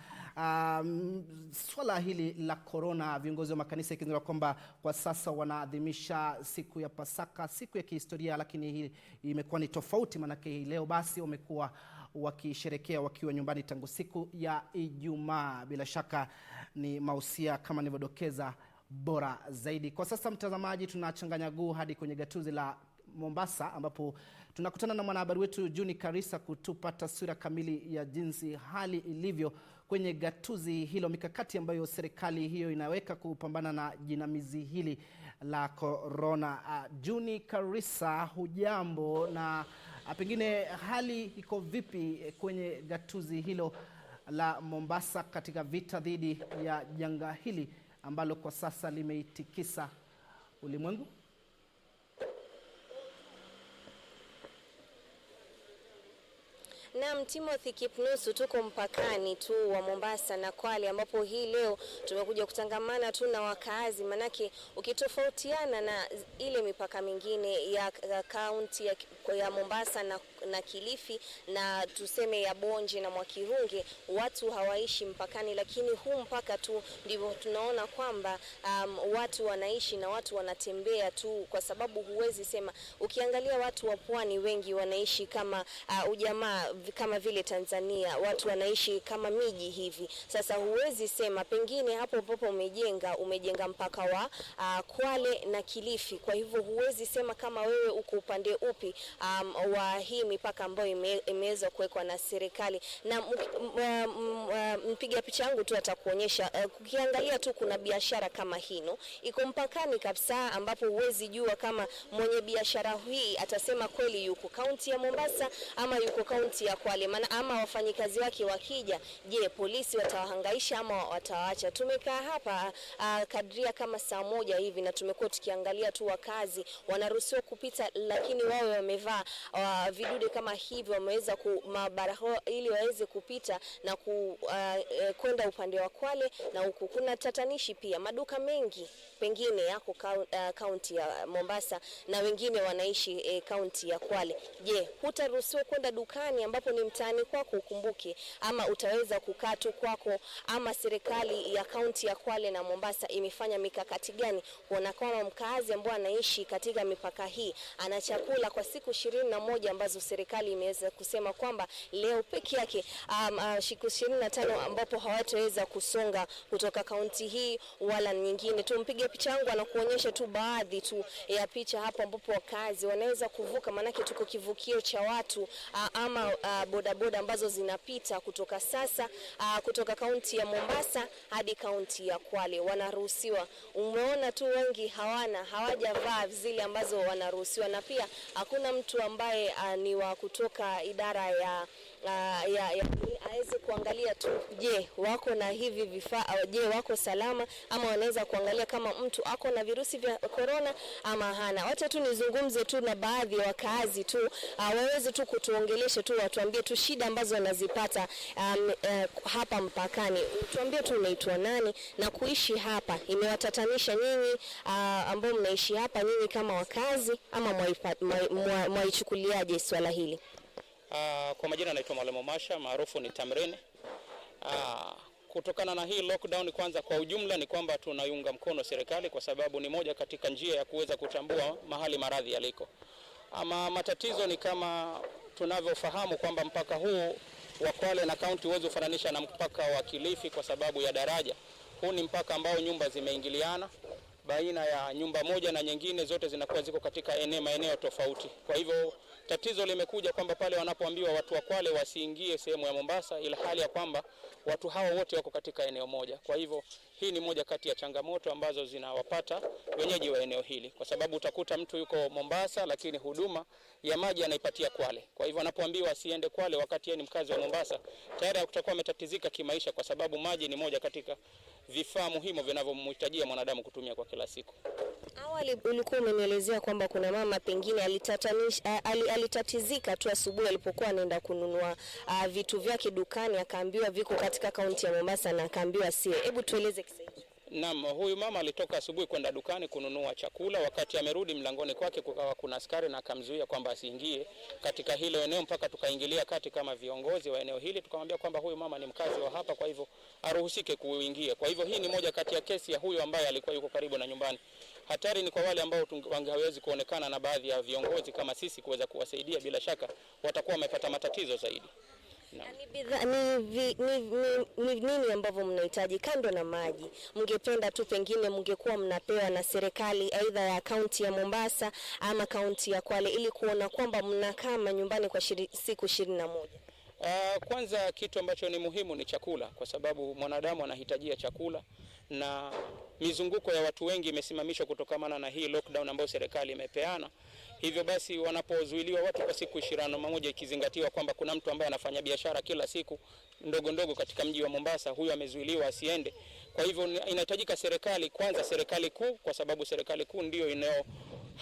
swala hili la corona. Viongozi wa makanisa ikizungumza kwamba kwa sasa wanaadhimisha siku ya Pasaka, siku ya kihistoria, lakini hii imekuwa ni tofauti, manake hii leo basi wamekuwa wakisherekea wakiwa nyumbani tangu siku ya Ijumaa. Bila shaka ni mahusia kama nilivyodokeza bora zaidi. Kwa sasa mtazamaji, tunachanganya guu hadi kwenye gatuzi la Mombasa, ambapo tunakutana na mwanahabari wetu Juni Karisa kutupa taswira kamili ya jinsi hali ilivyo kwenye gatuzi hilo, mikakati ambayo serikali hiyo inaweka kupambana na jinamizi hili la corona. Juni Karisa, hujambo, na pengine hali iko vipi kwenye gatuzi hilo la Mombasa katika vita dhidi ya janga hili ambalo kwa sasa limeitikisa ulimwengu? Naam, Timothy Kipnusu, tuko mpakani tu wa Mombasa na Kwale, ambapo hii leo tumekuja kutangamana tu na wakazi, manake ukitofautiana na ile mipaka mingine ya kaunti ya Mombasa na Kilifi na tuseme ya Bonje na Mwakirunge, watu hawaishi mpakani, lakini huu mpaka tu ndivyo tunaona kwamba watu wanaishi na watu wanatembea tu, kwa sababu huwezi sema, ukiangalia watu wa pwani wengi wanaishi kama ujamaa kama vile Tanzania, watu wanaishi kama miji hivi. Sasa huwezi sema pengine hapo popo umejenga mpaka wa Kwale na Kilifi, kwa hivyo huwezi sema kama wewe uko upande upi wa hii mipaka ambayo imeweza kuwekwa na serikali. Na mpiga picha yangu tu atakuonyesha, ukiangalia tu kuna biashara kama hino iko mpakani kabisa, ambapo huwezi jua kama mwenye biashara hii atasema kweli yuko kaunti ya Mombasa ama yuko kaunti ya Kwale, ama wafanyikazi wake wakija, je, polisi watawahangaisha ama watawaacha? Tumekaa hapa kadria kama saa moja hivi na tumekuwa tukiangalia tu wakazi wanaruhusiwa kupita, lakini wao wamevaa vidude kama hivyo, wameweza barakoa ili waweze kupita na kwenda upande wa Kwale, na huku kuna tatanishi pia. Maduka mengi pengine yako kaunti ya Mombasa na wengine wanaishi kaunti ya Kwale. Je, hutaruhusiwa kwenda dukani ambapo ni mtaani kwako, ukumbuke, ama utaweza kukaa tu kwako, ama serikali ya kaunti ya Kwale na Mombasa imefanya mikakati gani kuona kwamba mkazi ambaye anaishi katika mipaka hii ana chakula kwa siku 21 ambazo serikali imeweza kusema kwamba leo peke yake siku 25 ambapo hawataweza kusonga kutoka kaunti hii wala nyingine. Tumpige picha yangu anakuonyesha tu baadhi tu ya picha hapo ambapo wakazi wanaweza kuvuka, manake tuko kivukio cha watu ama bodaboda ambazo zinapita kutoka sasa kutoka kaunti ya Mombasa hadi kaunti ya Kwale wanaruhusiwa. Umeona tu wengi hawajavaa zile ambazo wanaruhusiwa, na pia hakuna mtu ambaye ni wa kutoka idara ya aweze kuangalia tu, je, wako na hivi vifaa, je, wako salama, ama wanaweza kuangalia kama mtu ako na virusi vya corona ama hana. Wacha tu nizungumze tu na baadhi ya wakazi tu waweze tu kutuongelesha tu, watuambie tu shida ambazo wanazipata hapa mpakani. Tuambie tu unaitwa nani na kuishi hapa imewatatanisha nyinyi ambao mnaishi hapa nyinyi kama wakazi, ama mwaichukuliaje swala hili? Kwa majina naitwa Mwalimu Masha, maarufu ni Tamrene. Kutokana na hii lockdown, kwanza kwa ujumla ni kwamba tunaiunga mkono serikali, kwa sababu ni moja katika njia ya kuweza kutambua mahali maradhi yaliko. Ama matatizo ni kama tunavyofahamu kwamba mpaka huu wa Kwale na kaunti huwezi kufananisha na mpaka wa Kilifi kwa sababu ya daraja. Huu ni mpaka ambao nyumba zimeingiliana, baina ya nyumba moja na nyingine zote zinakuwa ziko katika maeneo tofauti. Kwa hivyo tatizo limekuja kwamba pale wanapoambiwa watu wa Kwale wasiingie sehemu ya Mombasa, ila hali ya kwamba watu hao wote wako katika eneo moja. Kwa hivyo hii ni moja kati ya changamoto ambazo zinawapata wenyeji wa eneo hili, kwa sababu utakuta mtu yuko Mombasa lakini huduma ya maji anaipatia Kwale. Kwa hivyo anapoambiwa asiende Kwale wakati yeye ni mkazi wa Mombasa, tayari kutakuwa ametatizika kimaisha, kwa sababu maji ni moja katika vifaa muhimu vinavyomhitajia mwanadamu kutumia kwa kila siku. Awali ulikuwa umenielezea kwamba kuna mama pengine alitatizika tu asubuhi alipokuwa anaenda kununua vitu vyake dukani, akaambiwa viko katika kaunti ya Mombasa na akaambiwa sio. Hebu tueleze kisa hicho. Naam, huyu mama alitoka asubuhi kwenda dukani kununua chakula. Wakati amerudi mlangoni kwake kukawa kuna askari na akamzuia kwamba asiingie katika hilo eneo, mpaka tukaingilia kati kama viongozi wa eneo hili, tukamwambia kwamba huyu mama ni mkazi wa hapa, kwa hivyo aruhusike kuingia. Kwa hivyo hii ni moja kati ya kesi ya huyu ambaye alikuwa yuko karibu na nyumbani. Hatari ni kwa wale ambao wangewezi kuonekana na baadhi ya viongozi kama sisi kuweza kuwasaidia, bila shaka watakuwa wamepata matatizo zaidi. Ni nini ambavyo mnahitaji kando na maji? Mngependa tu pengine mngekuwa mnapewa na serikali aidha ya kaunti ya Mombasa ama kaunti ya Kwale, ili kuona kwamba mnakaa nyumbani kwa siku 21? Kwanza kitu ambacho ni muhimu ni chakula, kwa sababu mwanadamu anahitajia chakula, na mizunguko ya watu wengi imesimamishwa kutokana na hii lockdown ambayo serikali imepeana. Hivyo basi wanapozuiliwa watu kwa siku 21, ikizingatiwa kwamba kuna mtu ambaye anafanya biashara kila siku ndogo ndogo katika mji wa Mombasa, huyu amezuiliwa asiende. Kwa hivyo inahitajika serikali, kwanza serikali kuu, kwa sababu serikali kuu ndio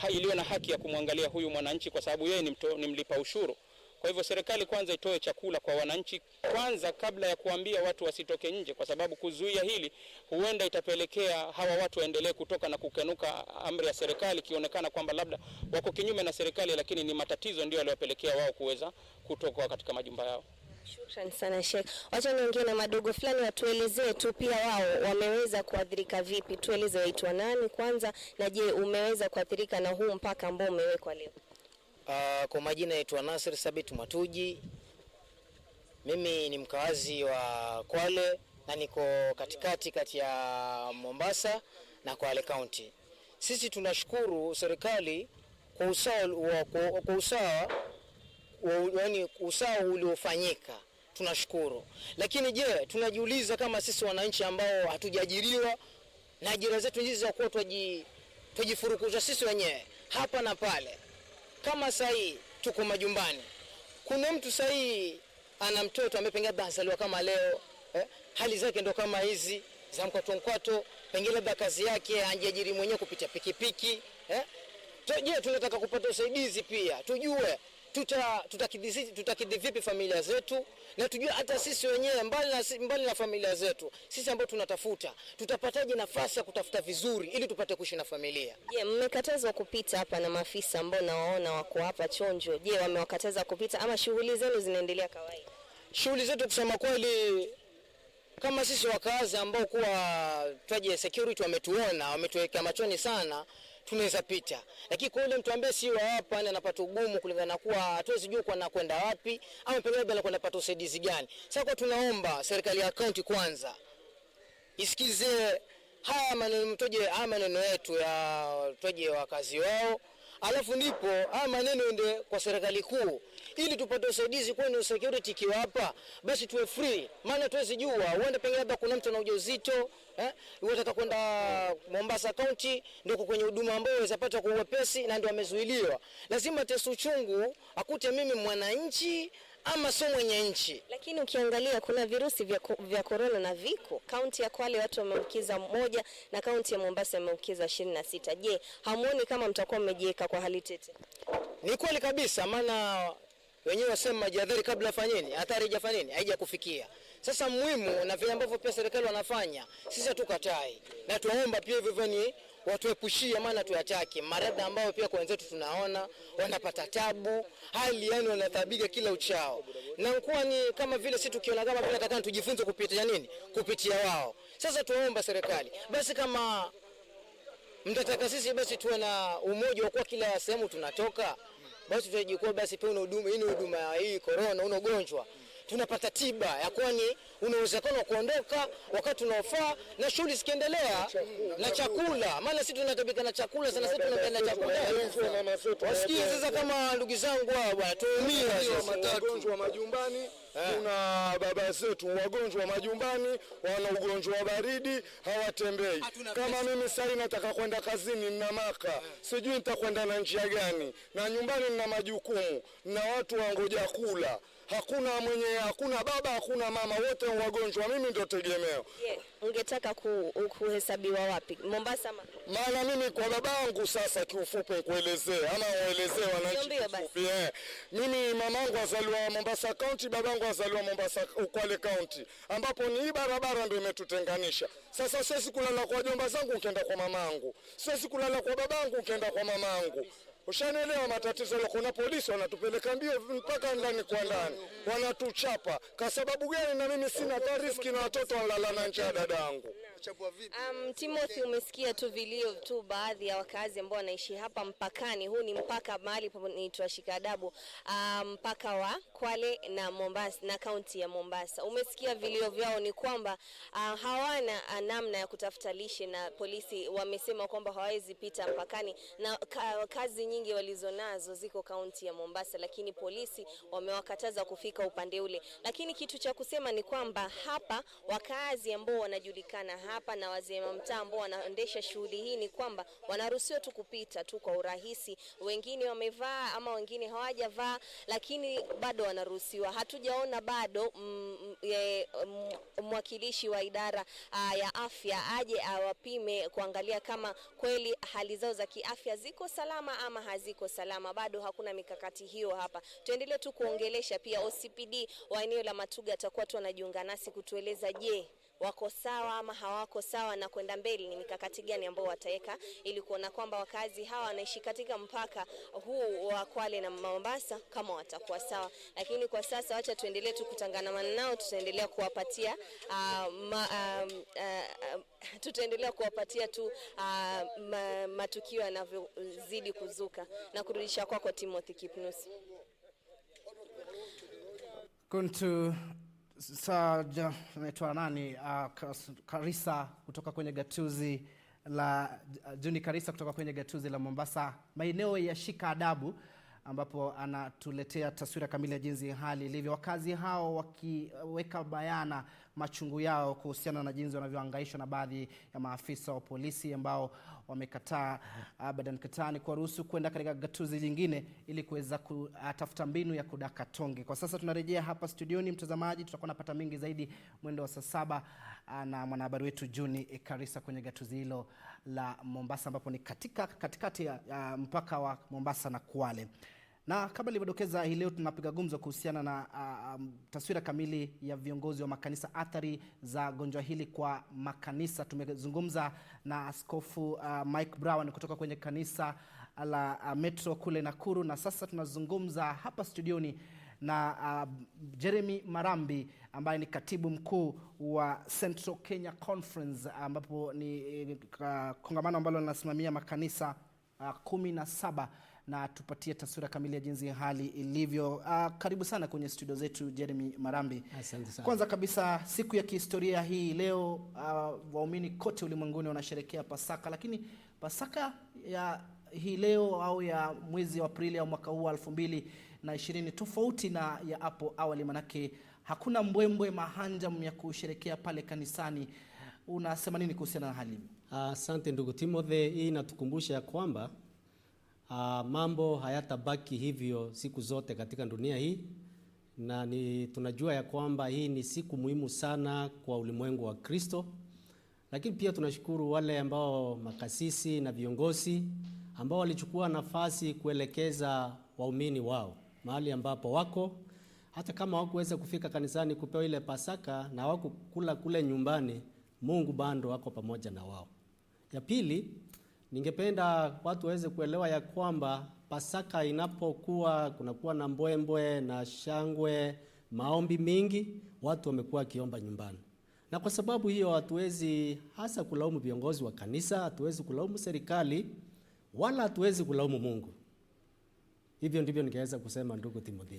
iliyo na haki ya kumwangalia huyu mwananchi, kwa sababu yeye ni mlipa ushuru. Kwa hivyo serikali kwanza itoe chakula kwa wananchi kwanza kabla ya kuambia watu wasitoke nje, kwa sababu kuzuia hili huenda itapelekea hawa watu waendelee kutoka na kukenuka amri ya serikali, kionekana kwamba labda wako kinyume na serikali, lakini ni matatizo ndio yaliyopelekea wao kuweza kutoka katika majumba yao. Shukran sana Sheikh. Wacha niongee na madogo fulani watuelezee tu pia wao wameweza kuathirika vipi. Tueleze waitwa nani kwanza, na je umeweza kuathirika na huu mpaka ambao umewekwa leo? Kwa majina naitwa Nasir Sabit Matuji. Mimi ni mkazi wa Kwale na niko katikati kati ya Mombasa na Kwale County. Sisi tunashukuru serikali kwa usawa uliofanyika. Tunashukuru. Lakini je, tunajiuliza kama sisi wananchi ambao hatujaajiriwa na ajira zetu hizi za kuwa tujifurukuza sisi wenyewe hapa na pale. Kama sahi tuko majumbani. Kuna mtu sahi ana mtoto amepengine bazaliwa kama leo, hali zake ndo kama hizi za mkwato, pengine labda kazi yake anjiajiri mwenyewe kupitia pikipiki, Je, tunataka kupata usaidizi pia. Tujue tutakidhi vipi familia zetu, na tujue hata sisi wenyewe mbali na familia zetu, sisi ambao tunatafuta, tutapataje nafasi ya kutafuta vizuri ili tupate kuishi na familia. Je, mmekatazwa kupita hapa na maafisa ambao nawaona wako hapa chonjo? Je, wamewakataza kupita ama shughuli zenu zinaendelea kawaida? Shughuli zetu kusema kweli, kama sisi wakazi ambao kuwa security wametuweka machoni sana, tunaweza pita. Lakini kwa yule mtu ambaye si wa hapa anapata ugumu kulingana na kuwa hatuwezi jua kwa nakwenda wapi au pengine bado kwenda pata usaidizi gani. Sasa kwa tunaomba serikali ya kaunti kwanza isikize haya maneno yetu ya wakazi wao, alafu ndipo haya maneno ende kwa serikali kuu ili tupate usaidizi. Kwa ni security kiwa hapa basi tuwe free, maana tuwezi jua uende pengine labda kuna mtu ana ujauzito unataka kwenda Mombasa County ndio kwenye huduma ambayo waweza pata kwa uwepesi na ndio amezuiliwa. Lazima tesu chungu akute mimi mwananchi ama sio mwenye nchi. Lakini ukiangalia kuna virusi vya corona na viko. Kaunti ya Kwale watu wameambukiza 1 na kaunti ya Mombasa wameambukiza 26. Je, hamuoni kama mtakuwa mmejiweka kwa hali tete? Ni kweli kabisa, maana wenyewe wasema jihadhari kabla fanyeni, hatari haijafanyeni, haijakufikia. Sasa muhimu na vile ambavyo pia serikali wanafanya, sisi hatukatai. Na tunaomba pia hivyo ni watuepushie, maana tuyataki maradhi ambayo pia kwa wenzetu tunaona wanapata tabu, hali yani wanatabika kila uchao. Na kwa ni kama vile sisi tukiona kama vile nataka tujifunze kupitia wao. Sasa tunaomba serikali basi kama mtataka sisi basi tuwe na umoja wa kwa kila sehemu tunatoka, basi tutajikuwa basi pia una huduma hii corona, una ugonjwa tunapata tiba ya kwani unawezekana kuondoka wakati unaofaa na shughuli zikiendelea na chakula, maana sisi tunatabika na chakula sana, sisi tunapenda chakula. Wasikie sasa kama ndugu zangu hao bwana, tuumie wagonjwa majumbani. Kuna baba zetu wagonjwa majumbani, wana ugonjwa wa baridi, hawatembei. Kama mimi sasa nataka kwenda kazini na maka, sijui nitakwenda na njia gani, na nyumbani nina majukumu na watu wangoja kula. Hakuna baba, hakuna mama, wote wagonjwa, mimi ndio tegemeo. Ungetaka kuhesabiwa wapi? Mombasa ama? Maana mimi kwa babangu sasa kiufupi kuelezee ama waelezee wananchi. Mimi mamangu azaliwa Mombasa County, babangu azaliwa Mombasa Kwale County, ambapo ni hii barabara ndio imetutenganisha. Sasa siwezi kulala kwa jomba zangu ukienda kwa mamangu, siwezi kulala kwa babangu ukienda kwa mamangu. Ushanielewa matatizo leo? Kuna polisi wanatupeleka mbio mpaka ndani kwa ndani, wanatuchapa. Kwa sababu gani? Na mimi sina riski na watoto walala na njaa dadangu. Timothy, umesikia tu vilio tu baadhi ya wakazi ambao wanaishi hapa mpakani. Huu ni mpaka mahali panaitwa Shikadabu, mpaka wa Kwale na Mombasa na kaunti ya Mombasa. Umesikia vilio vyao ni kwamba hawana namna ya kutafuta lishe, na polisi wamesema kwamba hawawezi pita mpakani, na kazi nyingi walizonazo ziko kaunti ya Mombasa, lakini polisi wamewakataza kufika upande ule. Lakini kitu cha kusema ni kwamba hapa wakazi ambao wanajulikana hapa na wazee wa mtaa ambao wanaendesha shughuli hii ni kwamba wanaruhusiwa tu kupita tu kwa urahisi. Wengine wamevaa ama wengine hawajavaa, lakini bado wanaruhusiwa. Hatujaona bado mwakilishi wa idara ya afya aje awapime kuangalia kama kweli hali zao za kiafya ziko salama ama haziko salama. Bado hakuna mikakati hiyo hapa. Tuendelee tu kuongelesha pia OCPD wa eneo la Matuga atakuwa tu anajiunga nasi kutueleza je, wako sawa ama hawako sawa, na kwenda mbele ni mikakati gani ambao wataweka ili kuona kwamba wakazi hawa wanaishi katika mpaka huu wa Kwale na Mombasa kama watakuwa sawa. Lakini kwa sasa wacha tuendelee tu kutangamana nao, tutaendelea kuwapatia matukio yanavyozidi kuzuka na kurudisha kwako Timothy Kipnusi. Kuntu Saja naitwa nani Karisa kutoka kwenye gatuzi la Juni Karisa kutoka kwenye gatuzi la Mombasa, maeneo ya Shika Adabu, ambapo anatuletea taswira kamili ya jinsi hali ilivyo, wakazi hao wakiweka bayana machungu yao kuhusiana na jinsi wanavyohangaishwa na baadhi ya maafisa wa polisi ambao wamekataa abadan katani kuwaruhusu kwenda katika gatuzi lingine ili kuweza kutafuta mbinu ya kudaka tonge. Kwa sasa tunarejea hapa studioni, mtazamaji, tutakuwa napata mingi zaidi mwendo wa saa 7 na mwanahabari wetu Juni Karisa kwenye gatuzi hilo la Mombasa, ambapo ni katikati ya mpaka wa Mombasa na Kwale. Na kabla nilivyodokeza, hii leo tunapiga gumzo kuhusiana na taswira kamili ya viongozi wa makanisa, athari za gonjwa hili kwa makanisa. Tumezungumza na Askofu Mike Brown kutoka kwenye kanisa la Metro kule Nakuru, na sasa tunazungumza hapa studioni na Jeremy Marambi ambaye ni katibu mkuu wa Central Kenya Conference, ambapo ni kongamano ambalo linasimamia makanisa 17, na tupatie taswira kamili ya jinsi hali ilivyo. Karibu sana kwenye studio zetu Jeremy Marambi. Asante sana. Kwanza kabisa, siku ya kihistoria hii leo, waumini kote ulimwenguni wanasherehekea Pasaka, lakini Pasaka ya hii leo au ya mwezi wa Aprili au mwaka huu 2020 tofauti na ya hapo awali, manake hakuna mbwembwe mahanjam ya kusherehekea pale kanisani. Unasema nini kuhusiana na hali? Asante ndugu Timothy, hii inatukumbusha ya kwamba mambo hayatabaki hivyo siku zote katika dunia hii, na tunajua ya kwamba hii ni siku muhimu sana kwa ulimwengu wa Kristo. Lakini pia tunashukuru wale ambao makasisi na viongozi ambao walichukua nafasi kuelekeza waumini wao mahali ambapo wako, hata kama hawakuweza kufika kanisani kupewa ile Pasaka na hawakukula kule nyumbani, Mungu bado wako pamoja na wao. Ya pili, ningependa watu waweze kuelewa ya kwamba Pasaka inapokuwa kunakuwa na mbwembwe na shangwe, maombi mingi, watu wamekuwa kiomba nyumbani. Na kwa sababu hiyo hatuwezi hasa kulaumu viongozi wa kanisa, hatuwezi kulaumu serikali, wala hatuwezi kulaumu Mungu. Hivyo ndivyo ningeweza kusema ndugu Timothy.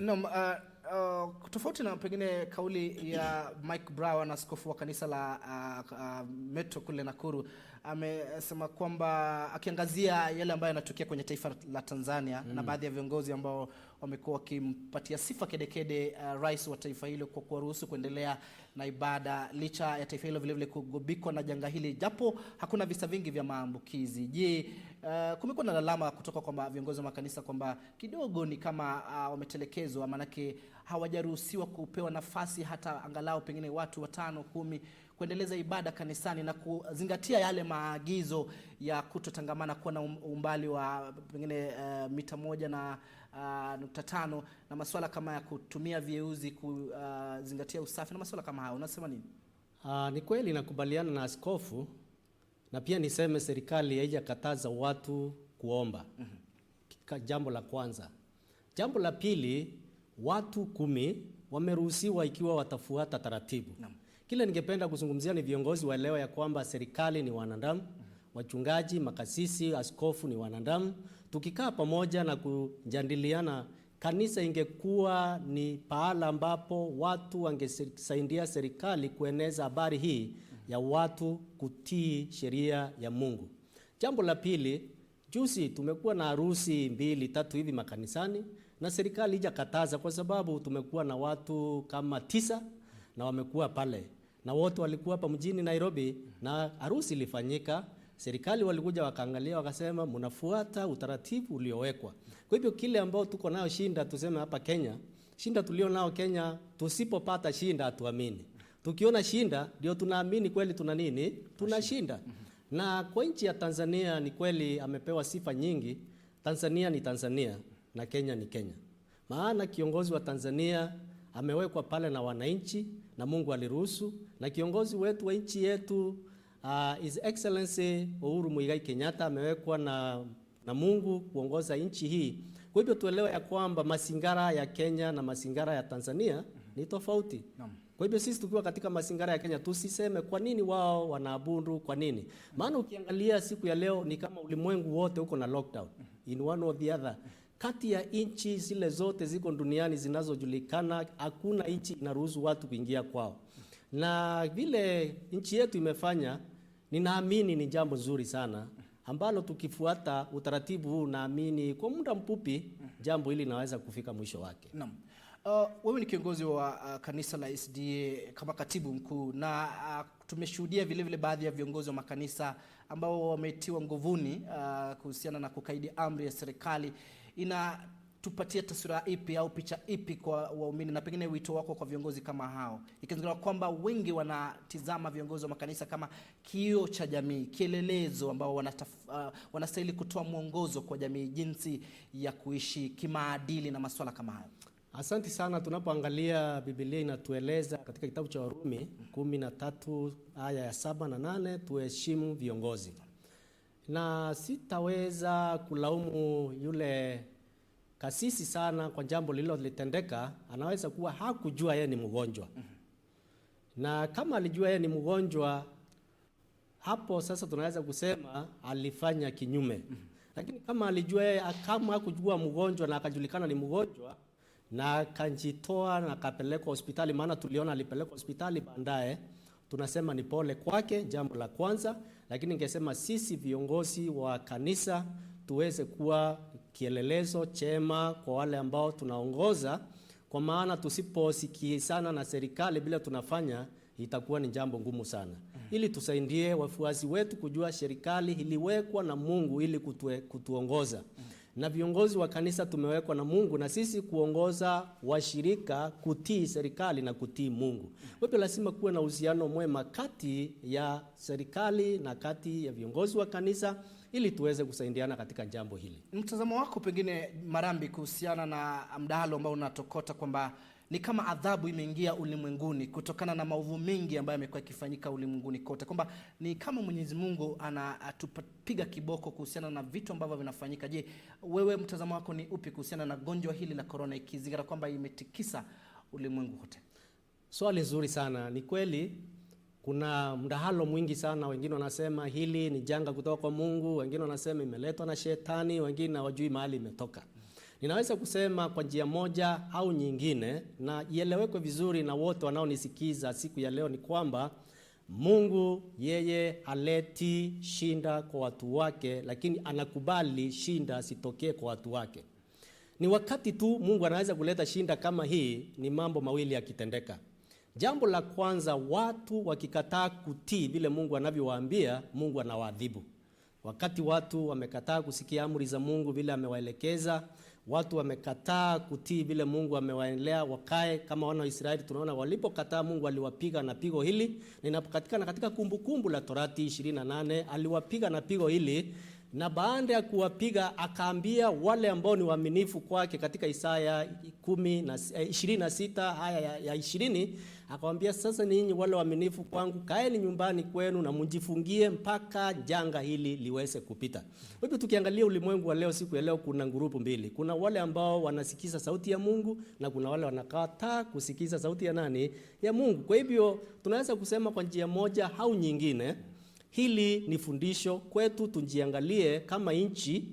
Tofauti na pengine kauli ya Mike Brown, askofu wa kanisa la Metro kule Nakuru, amesema kwamba akiangazia yale ambayo yanatokea kwenye taifa la Tanzania na baadhi ya viongozi ambao wamekuwa wakimpatia sifa kedekede rais wa taifa hilo kwa kuruhusu kuendelea na ibada licha ya taifa hilo vile vile kugubikwa na janga hili, japo hakuna visa vingi vya maambukizi. Je, kumekuwa na lalama kutoka kwa viongozi wa makanisa kwamba kidogo ni kama wametelekezwa, manake hawajaruhusiwa kupewa nafasi hata angalau pengine watu 5, 10 kuendeleza ibada kanisani na kuzingatia yale maagizo ya kutotangamana, kuwa na umbali wa pengine mita 1.5 na masuala kama ya kutumia vieuzi, kuzingatia usafi na masuala kama hayo. Unasema nini? Ni kweli nakubaliana na askofu, na pia niseme serikali haijakataza watu kuomba. Jambo la kwanza. Jambo la pili, watu 10 wameruhusiwa ikiwa watafuata taratibu. Kile ningependa kuzungumzia ni viongozi waelewa ya kwamba serikali ni wanadamu, wachungaji, makasisi, askofu ni wanadamu. Tukikaa pamoja na kujadiliana, kanisa ingekuwa ni pahala ambapo watu wangesaidia serikali kueneza habari hii ya watu kutii sheria ya Mungu. Jambo la pili, juzi tumekuwa na harusi 2, 3 hivi makanisani na serikali haijakataza, kwa sababu tumekuwa na watu kama 9 na wamekuwa pale. na wote walikuwa hapa mjini Nairobi na harusi ilifanyika. Serikali walikuja wakaangalia wakasema mnafuata utaratibu uliowekwa. Kwa hivyo kile ambao tuko nayo shinda tuseme hapa Kenya, shinda tulio nao Kenya, tusipopata shinda hatuamini. Tukiona shinda ndio tunaamini kweli tuna nini? Tunashinda. Na kwa nchi ya Tanzania ni kweli amepewa sifa nyingi. Tanzania ni Tanzania na Kenya ni Kenya. Maana kiongozi wa Tanzania amewekwa pale na wananchi na Mungu aliruhusu, na kiongozi wetu wa nchi yetu His Excellency Uhuru Muigai Kenyatta amewekwa na Mungu kuongoza nchi hii. Kwa hivyo tuelewe ya kwamba mazingara ya Kenya na mazingara ya Tanzania ni tofauti. Kwa hivyo sisi tukiwa katika mazingara ya Kenya tusiseme kwa nini wao wanaabudu kwa nini. Maana ukiangalia siku ya leo ni kama ulimwengu wote uko na lockdown in one or the other. Kati ya nchi zile zote ziko duniani zinazojulikana, hakuna nchi inaruhusu watu kuingia kwao. Na vile nchi yetu imefanya, ninaamini ni jambo nzuri sana ambalo tukifuata utaratibu huu, naamini kwa muda mfupi jambo hili linaweza kufika mwisho wake. Naam. Wewe ni kiongozi wa kanisa la SDA kama katibu mkuu, na tumeshuhudia vile vile baadhi ya viongozi wa makanisa ambao wametiwa nguvuni kuhusiana na kukaidi amri ya serikali. Inatupatia taswira ipi au picha ipi kwa waumini, na pengine wito wako kwa viongozi kama hao, ikizingatiwa kwamba wengi wanatizama viongozi wa makanisa kama kioo cha jamii, kielelezo ambao wanastahili kutoa mwongozo kwa jamii jinsi ya kuishi kimaadili na masuala kama hayo? Asante sana. Tunapoangalia Biblia inatueleza katika kitabu cha Warumi 13 aya ya 7 na 8 tuheshimu viongozi. Na sitaweza kulaumu yule kasisi sana kwa jambo lililotendeka. Anaweza kuwa hakujua yeye ni mgonjwa. Na kama alijua yeye ni mgonjwa, hapo sasa tunaweza kusema alifanya kinyume. Lakini kama alijua yeye, kama hakujua mgonjwa na akajulikana ni mgonjwa na akajitoa na akapelekwa hospitali, maana tuliona alipelekwa hospitali baadaye, tunasema ni pole kwake, jambo la kwanza. Lakini ningesema sisi viongozi wa kanisa tuweze kuwa kielelezo chema kwa wale ambao tunaongoza, kwa maana tusiposikizana na serikali bila tunafanya itakuwa ni jambo ngumu sana. Ili tusaidie wafuasi wetu kujua serikali iliwekwa na Mungu ili kutuongoza. Na viongozi wa kanisa tumewekwa na Mungu na sisi kuongoza washirika kutii serikali na kutii Mungu. Kwa hivyo lazima kuwe na uhusiano mwema kati ya serikali na kati ya viongozi wa kanisa ili tuweze kusaidiana katika jambo hili. Mtazamo wako pengine Marambi kuhusiana na mdahalo ambao unatokota kwamba ni kama adhabu imeingia ulimwenguni kutokana na maovu mengi ambayo yamekuwa yakifanyika ulimwenguni kote, kwamba ni kama Mwenyezi Mungu anatupiga kiboko kuhusiana na vitu ambavyo vinafanyika. Je, wewe mtazamo wako ni upi kuhusiana na gonjwa hili la corona, ikizingatia kwamba imetikisa ulimwengu kote? Swali nzuri sana. Ni kweli kuna mdahalo mwingi sana. Wengine wanasema hili ni janga kutoka kwa Mungu, wengine wanasema imeletwa na shetani, wengine hawajui mahali imetoka. Ninaweza kusema kwa njia moja au nyingine, na ielewekwe vizuri na wote wanaonisikiza siku ya leo, ni kwamba Mungu yeye haleti shinda kwa watu wake, lakini anakubali shinda sitokee kwa watu wake. Ni wakati tu Mungu anaweza kuleta shinda kama hii, ni mambo mawili yakitendeka. Jambo la kwanza, watu wakikataa kutii vile Mungu anavyowaambia, Mungu anawaadhibu. Wakati watu wamekataa kusikia amri za Mungu vile amewaelekeza, watu wamekataa kutii vile Mungu amewaelea wakae kama wana wa Israeli, tunaona walipokataa Mungu aliwapiga na pigo hili. Ninapokatikana katika kumbukumbu la Torati 28 aliwapiga na pigo hili, na baada ya kuwapiga akaambia wale ambao ni waaminifu kwake katika Isaya 26 haya ya 20, akamwambia sasa ninyi wale waaminifu kwangu kaeni nyumbani kwenu na mjifungie mpaka janga hili liweze kupita. Kwa hivyo tukiangalia ulimwengu wa leo, siku ya leo, kuna grupu mbili. Kuna wale ambao wanasikiza sauti ya Mungu na kuna wale wanakataa kusikiza sauti ya nani? Ya Mungu. Kwa hivyo tunaweza kusema kwa njia moja au nyingine, hili ni fundisho kwetu. Tujiangalie kama nchi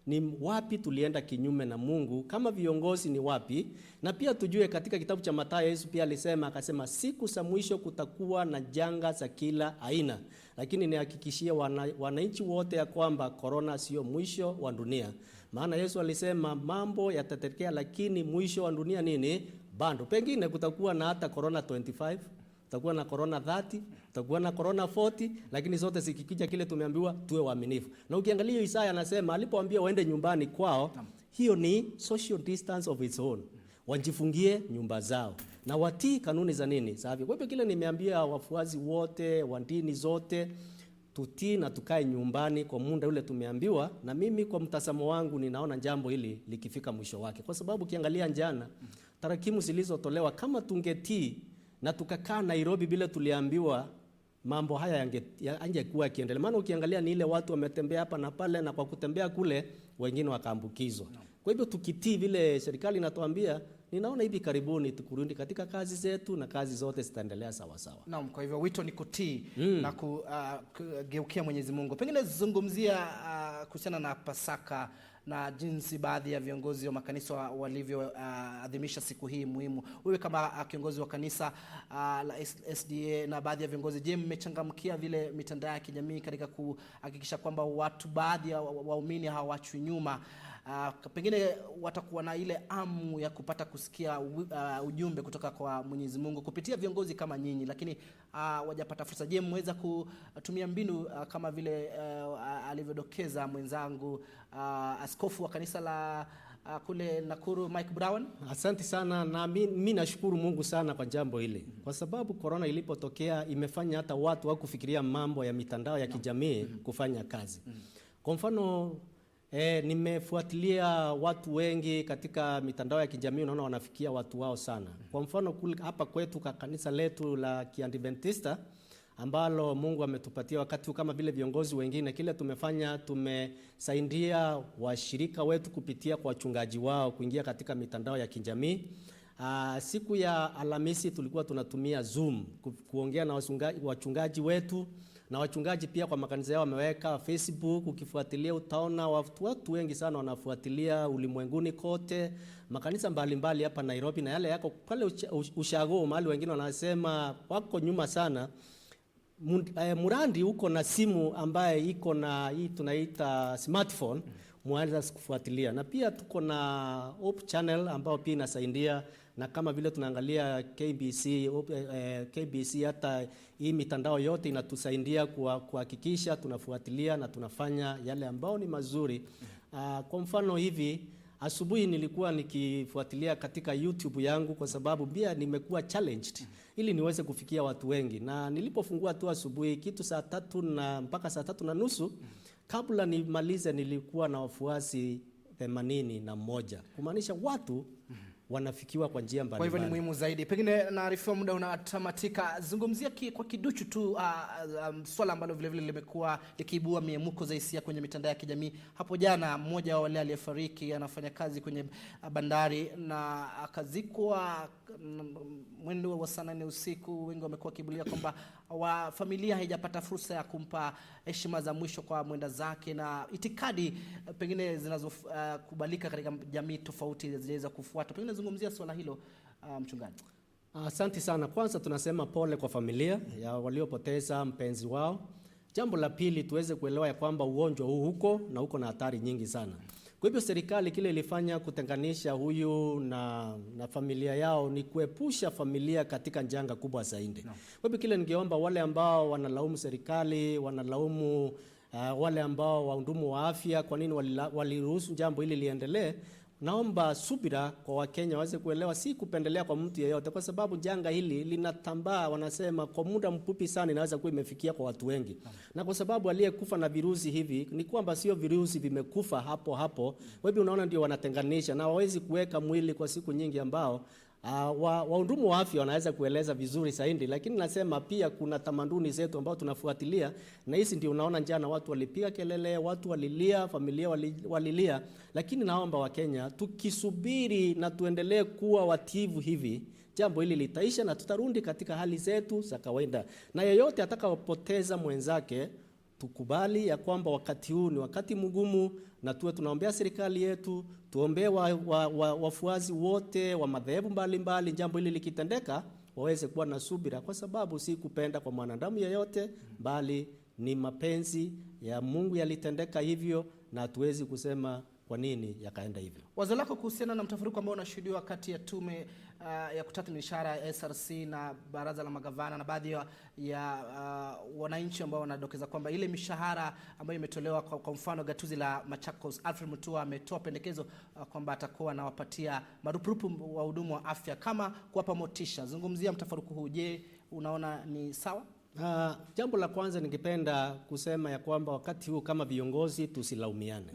ni wapi tulienda kinyume na Mungu, kama viongozi ni wapi, na pia tujue katika kitabu cha Mathayo Yesu pia akasema siku za mwisho kutakuwa na janga za kila aina, lakini nihakikishie wananchi wote ya kwamba corona sio mwisho wa dunia. Maana Yesu alisema mambo yatatekea, lakini mwisho wa dunia nini? Bado pengine kutakuwa na hata corona 25, tutakuwa na corona 30, tutakuwa na corona 40, lakini zote zikikija kile tumeambiwa tuwe waaminifu. Na ukiangalia Isaya anasema alipoambia waende nyumbani kwao, hiyo ni social distance of its own. Wajifungie nyumba zao na watii kanuni za nini? Safi. Kwa hivyo kile nimeambia wafuasi wote wa dini zote, tutii na tukae nyumbani kwa muda ule tumeambiwa, na mimi kwa mtazamo wangu ninaona jambo hili likifika mwisho wake. Kwa sababu ukiangalia jana tarakimu zilizotolewa, kama tungetii na tukakaa Nairobi bila tuliambiwa, mambo haya yangekuwa yakiendelea. Maana ukiangalia ni ile watu wametembea hapa na pale, na kwa kutembea kule wengine wakaambukizwa. Kwa hivyo tukitii vile serikali inatuambia, ninaona hivi karibuni tukurudi katika kazi zetu na kazi zote zitaendelea sawa sawa. Naam, kwa hivyo wito ni kutii na kugeukia Mwenyezi Mungu. Pengine zungumzia kuhusiana na Pasaka na jinsi baadhi ya viongozi wa makanisa walivyoadhimisha siku hii muhimu. Wewe kama kiongozi wa kanisa la SDA na baadhi ya viongozi, je, mmechangamkia vile mitandao ya kijamii katika kuhakikisha kwamba watu, baadhi ya waumini hawachwi nyuma? Pengine watakuwa na ile amu ya kupata kusikia ujumbe kutoka kwa Mwenyezi Mungu kupitia viongozi kama nyinyi, lakini wajapata fursa. Je, mmeweza kutumia mbinu kama vile alivyodokeza mwenzangu askofu wa kanisa la kule Nakuru, Mike Brown? Asante sana, na mimi nashukuru Mungu sana kwa jambo hili, kwa sababu corona ilipotokea imefanya hata watu wakufikiria mambo ya mitandao ya kijamii kufanya kazi. Kwa mfano nimefuatilia watu wengi katika mitandao ya kijamii, unaona wanafikia watu wao sana. Kwa mfano hapa kwetu kwa kanisa letu la Kiadventista ambalo Mungu ametupatia wakati kama vile viongozi wengine, kile tumefanya, tumesaidia washirika wetu kupitia kwa wachungaji wao kuingia katika mitandao ya kijamii. Siku ya Alhamisi tulikuwa tunatumia Zoom kuongea na wachungaji wetu, na wachungaji pia kwa makanisa yao wameweka Facebook. Ukifuatilia utaona watu wengi sana wanafuatilia ulimwenguni kote, makanisa mbalimbali hapa Nairobi na yale yako pale Ushago, mahali wengine wanasema wako nyuma sana. Murandi uko na simu ambaye iko na hii tunaita smartphone, mwaweza kufuatilia. Na pia tuko na Hope Channel ambao pia inasaidia, na kama vile tunaangalia KBC hata hii mitandao yote inatusaidia kuhakikisha tunafuatilia na tunafanya yale ambao ni mazuri. Kwa mfano hivi asubuhi nilikuwa nikifuatilia katika YouTube yangu, kwa sababu pia nimekuwa challenged ili niweze kufikia watu wengi, na nilipofungua tu asubuhi kitu saa 3 na mpaka saa 3:30, kabla nimalize nilikuwa na wafuasi 81, kumaanisha watu wanafikiwa kwa njia mbalimbali. Kwa hivyo ni muhimu zaidi. Pengine naarifiwa muda unatamatika. Zungumzia kwa kiduchu tu swala ambalo vile vile limekuwa likiibua miemuko za hisia kwenye mitandao ya kijamii. Hapo jana mmoja wa wale aliyefariki anafanya kazi kwenye bandari na akazikwa mwendo wa saa 4 usiku. Wengi wamekuwa kibulia kwamba familia haijapata fursa ya kumpa heshima za mwisho kwa mwenda zake, na itikadi pengine zinazokubalika katika jamii tofauti zinaweza kufuata. Pengine zungumzia swala hilo mchungaji. Asante sana. Kwanza tunasema pole kwa familia ya waliopoteza mpenzi wao. Jambo la pili, tuweze kuelewa ya kwamba ugonjwa huu huko na uko na hatari nyingi sana. Kwa hivyo serikali kile ilifanya kutenganisha huyu na familia yao ni kuepusha familia katika janga kubwa zaidi. Kwa hivyo kile ningeomba wale ambao wanalaumu serikali, wanalaumu wale ambao wahudumu wa afya kwa nini waliruhusu jambo hili liendelee, naomba subira kwa Wakenya waweze kuelewa, si kupendelea kwa mtu yeyote, kwa sababu janga hili linatambaa, wanasema kwa muda mfupi sana inaweza kuwa imefikia kwa watu wengi. Na kwa sababu aliyekufa na virusi hivi ni kwamba sio virusi vimekufa hapo hapo. Wewe unaona ndio wanatenganisha, na hawezi kuweka mwili kwa siku nyingi ambao wahudumu wa afya wanaweza kueleza vizuri zaidi, lakini nasema pia kuna tamaduni zetu ambao tunafuatilia, na hizi ndio unaona jana watu walipiga kelele, watu walilia, familia walilia. Lakini naomba Wakenya tukisubiri na tuendelee kuwa wativu hivi, jambo hili litaisha na tutarudi katika hali zetu za kawaida. Na yeyote atakayepoteza mwenzake, tukubali ya kwamba wakati huu ni wakati mgumu, na tuwe tunaombea serikali yetu, tuombee wafuasi wote wa madhehebu mbalimbali, jambo hili likitendeka waweze kuwa na subira, kwa sababu si kupenda kwa mwanadamu yeyote, bali ni mapenzi ya Mungu yalitendeka hivyo, na hatuwezi kusema kwa nini yakaenda hivyo. Wazo lako kuhusiana na mtafaruku ambao unashuhudiwa kati ya tume ya kutathmini mishahara ya SRC na baraza la magavana na baadhi ya wananchi ambao wanadokeza kwamba ile mishahara ambayo imetolewa kwa mfano gatuzi la Machakos, Alfred Mutua ametoa pendekezo kwamba atakuwa anawapatia marupurupu wa hudumu wa afya kama kuwapa motisha. Zungumzia mtafaruku huu, je, unaona ni sawa? Jambo la kwanza ningependa kusema ya kwamba wakati huu kama viongozi tusilaumiane.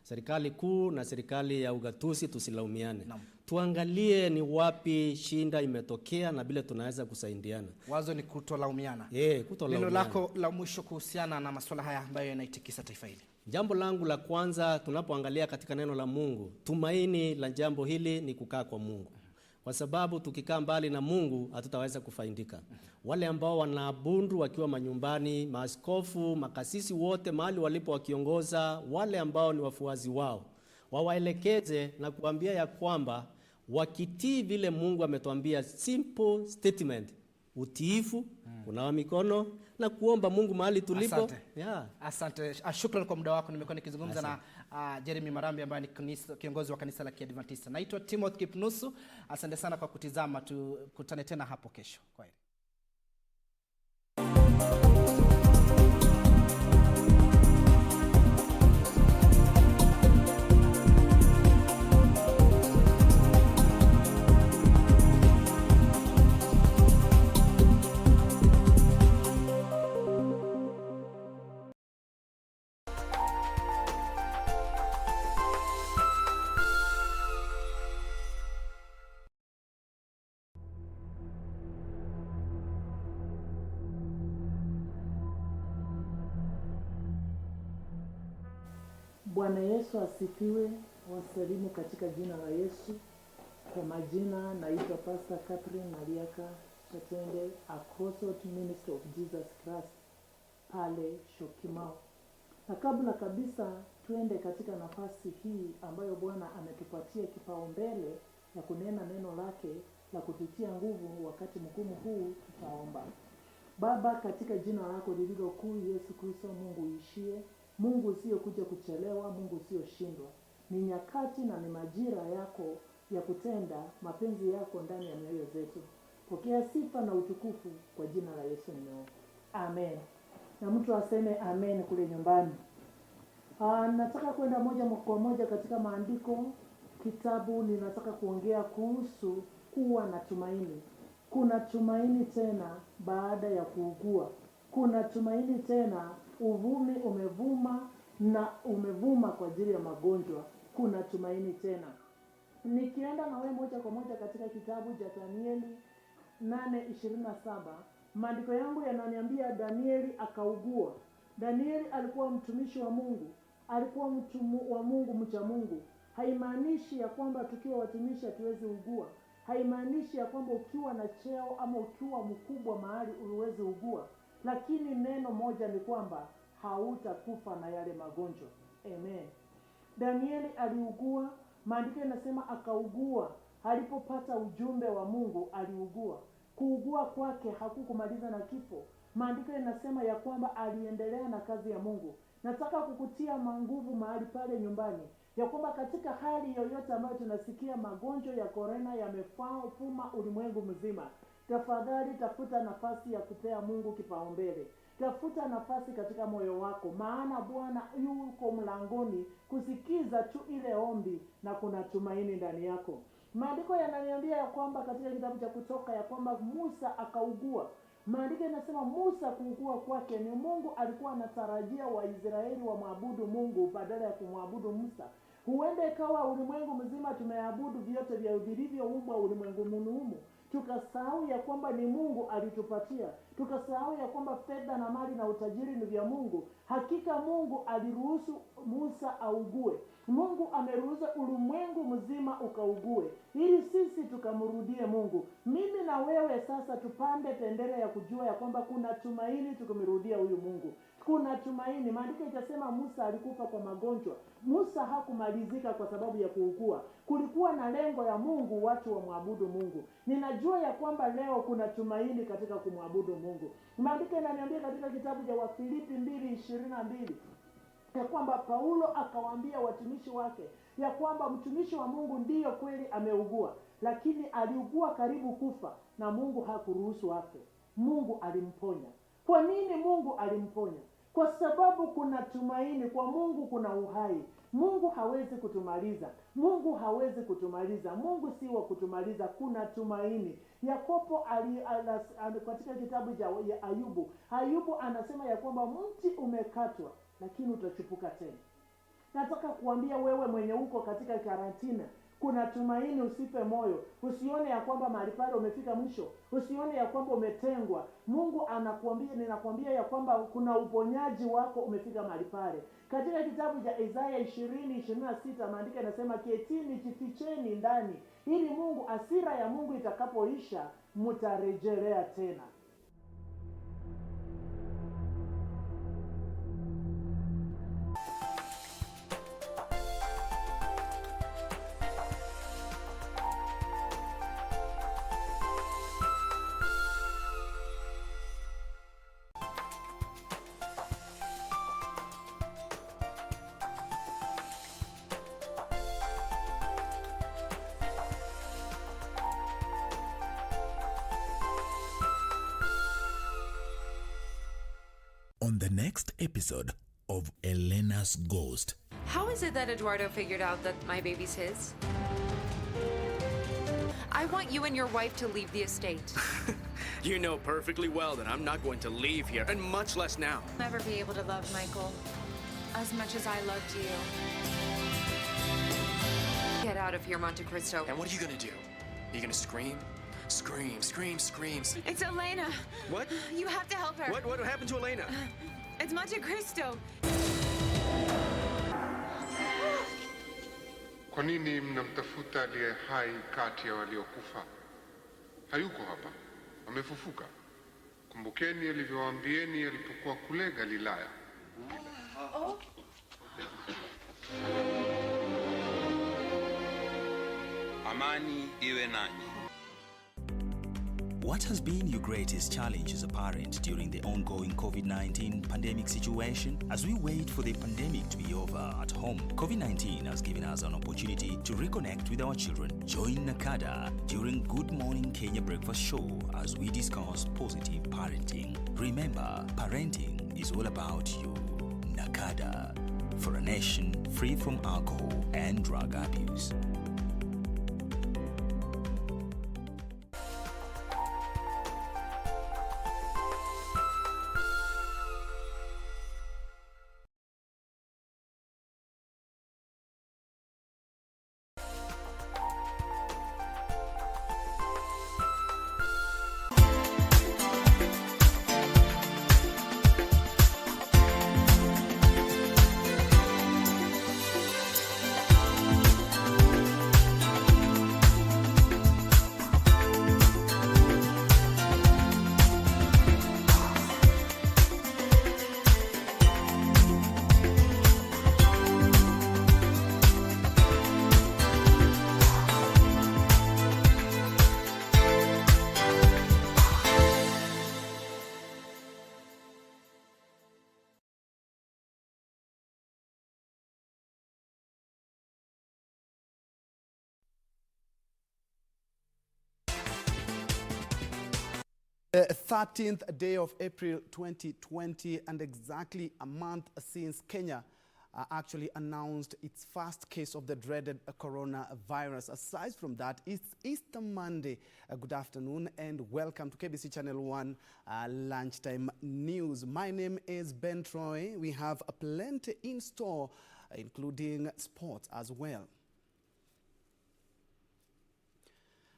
Serikali kuu na serikali ya ugatuzi tusilaumiane. Tuangalie ni wapi shinda imetokea na bila tunaweza kusaidiana. Wazo ni kutolaumiana. Kutolaumiana. Neno lako la mwisho kuhusiana na masuala haya ambayo yanaitikisa taifa hili. Jambo langu la kwanza tunapoangalia katika neno la Mungu, tumaini la jambo hili ni kukaa kwa Mungu. Kwa sababu tukikaa mbali na Mungu hatutaweza kufaidika. Wale ambao wanaabudu wakiwa manyumbani, maaskofu, makasisi wote mahali walipo wakiongoza, wale ambao ni wafuazi wao, wawaelekeze na kuambia ya kwamba wakitii vile Mungu ametuambia, simple statement, utiifu, kunawa mikono na kuomba Mungu mahali tulipo. Asante. Asante. Shukrani kwa muda wako. Nimekuwa nikizungumza na Jeremy Marambi ambaye ni kiongozi wa kanisa la Kiadventista. Naitwa Timothy Kipnusu. Asante sana kwa kutizama. Tukutane tena hapo kesho. Kwaheri. Bwana Yesu asifiwe. Wasalimu katika jina la Yesu. Kwa majina naitwa Pastor Catherine Mariaka Chatende, Apostle Minister of Jesus Christ pale Shokimau. Na kabla kabisa tuende katika nafasi hii ambayo Bwana ametupatia kipaumbele ya kunena neno lake la kututia nguvu wakati mgumu huu, tutaomba. Baba, katika jina lako lililo kuu, Yesu Kristo, Mungu uishie, Mungu usio kuja kuchelewa, Mungu usio shindwa. Ni nyakati na ni majira yako ya kutenda mapenzi yako ndani ya mioyo zetu. Pokea sifa na utukufu kwa jina la Yesu nimeomba. Amen. Na mtu aseme amen kule nyumbani. Nataka kwenda moja kwa moja katika maandiko. Kitabu ninataka kuongea kuhusu kuwa na tumaini. Kuna tumaini tena baada ya kuugua. Kuna tumaini tena, uvumi umevuma na umevuma kwa ajili ya magonjwa. Kuna tumaini tena. Nikienda na wewe moja kwa moja katika kitabu cha Danieli 8:27, maandiko yangu yananiambia Danieli akaugua. Danieli alikuwa mtumishi wa Mungu, alikuwa mtu wa Mungu, mcha Mungu. Haimaanishi ya kwamba tukiwa watumishi hatuwezi ugua. Haimaanishi ya kwamba ukiwa na cheo ama ukiwa mkubwa mahali uweze ugua. Lakini neno moja ni kwamba hautakufa na yale magonjwa. Amen. Danieli aliugua, maandiko yanasema akaugua. Alipopata ujumbe wa Mungu aliugua. Kuugua kwake hakukumaliza na kifo. Maandiko yanasema ya kwamba aliendelea na kazi ya Mungu. Nataka kukutia nguvu mahali pale nyumbani, ya kwamba katika hali yoyote ambayo tunasikia magonjwa ya corona yamefuma ulimwengu mzima, tafadhali tafuta nafasi ya kupea Mungu kipaumbele. Tafuta nafasi katika moyo wako, maana Bwana yuko mlangoni kusikiza tu ile ombi, na kuna tumaini ndani yako. Maandiko yananiambia ya kwamba katika kitabu cha Kutoka ya kwamba Musa akaugua. Maandiko yanasema Musa kuugua kwake ni Mungu alikuwa anatarajia Waisraeli wamwabudu Mungu badala ya kumwabudu Musa. Huenda ikawa ulimwengu mzima tumeabudu vyote vya vilivyoumbwa ulimwengu humu. Tukasahau ya kwamba ni Mungu alitupatia. Tukasahau ya kwamba fedha na mali na utajiri ni vya Mungu. Hakika Mungu aliruhusu Musa augue. Mungu ameruhusu ulimwengu mzima ukaugue ili sisi tukamrudie Mungu. Mimi na wewe sasa tupande bendera ya kujua ya kwamba kuna tumaini tukimrudia huyu Mungu. Kuna tumaini. Maandiko itasema Musa alikufa kwa magonjwa. Musa hakumalizika kwa sababu ya kuugua. Kulikuwa na lengo ya Mungu watu wamwabudu Mungu. Ninajua ya kwamba leo kuna tumaini katika kumwabudu Mungu. Maandiko yananiambia katika kitabu cha Wafilipi 2:22 ya kwamba Paulo akawaambia watumishi wake ya kwamba mtumishi wa Mungu ndiyo kweli ameugua, lakini aliugua karibu kufa na Mungu hakuruhusu afe. Mungu alimponya. Kwa nini Mungu alimponya? Kwa sababu kuna tumaini. Kwa Mungu kuna uhai. Mungu hawezi kutumaliza. Mungu hawezi kutumaliza. Mungu si wa kutumaliza. Kuna tumaini. Yakobo katika kitabu cha Ayubu, Ayubu anasema ya kwamba mti umekatwa lakini utachipuka tena. Nataka kuambia wewe mwenye uko katika karantina, kuna tumaini, usife moyo. Usione ya kwamba mahali pale umefika mwisho. Usione ya kwamba umetengwa. Mungu anakuambia, ninakwambia ya kwamba kuna uponyaji wako umefika mahali pale. Katika kitabu cha Isaya 20:26 maandiko yanasema, ketini jificheni ndani, ili Mungu, hasira ya Mungu itakapoisha, mtarejelea tena. On the next episode of Elena's Ghost. How is it that Eduardo figured out that my baby's his? I want you and your wife to leave the estate. You know perfectly well that I'm not going to leave here, and much less now. I'll never be able to love Michael as much as I loved you. Get out of here, Monte Cristo. And what are you gonna do? Are you gonna scream? Scream, scream, scream. It's Elena. What? You have to help her. What happened to Elena? It's Monte Cristo. Kwa nini mnamtafuta aliye hai kati ya waliokufa? Hayuko hapa. Amefufuka. Kumbukeni alivyowaambieni alipokuwa kule Galilaya. Amani iwe nanyi. What has been your greatest challenge as a parent during the ongoing COVID-19 pandemic situation? As we wait for the pandemic to be over at home, COVID-19 has given us an opportunity to reconnect with our children. Join Nakada during Good Morning Kenya Breakfast Show as we discuss positive parenting. Remember, parenting is all about you. Nakada, for a nation free from alcohol and drug abuse. The 13th day of April 2020, and exactly a month since Kenya actually announced its first case of the dreaded coronavirus. Aside from that, it's Easter Monday. Good afternoon and welcome to KBC Channel 1 Lunchtime News. My name is Ben Troy. We have plenty in store, including sports as well.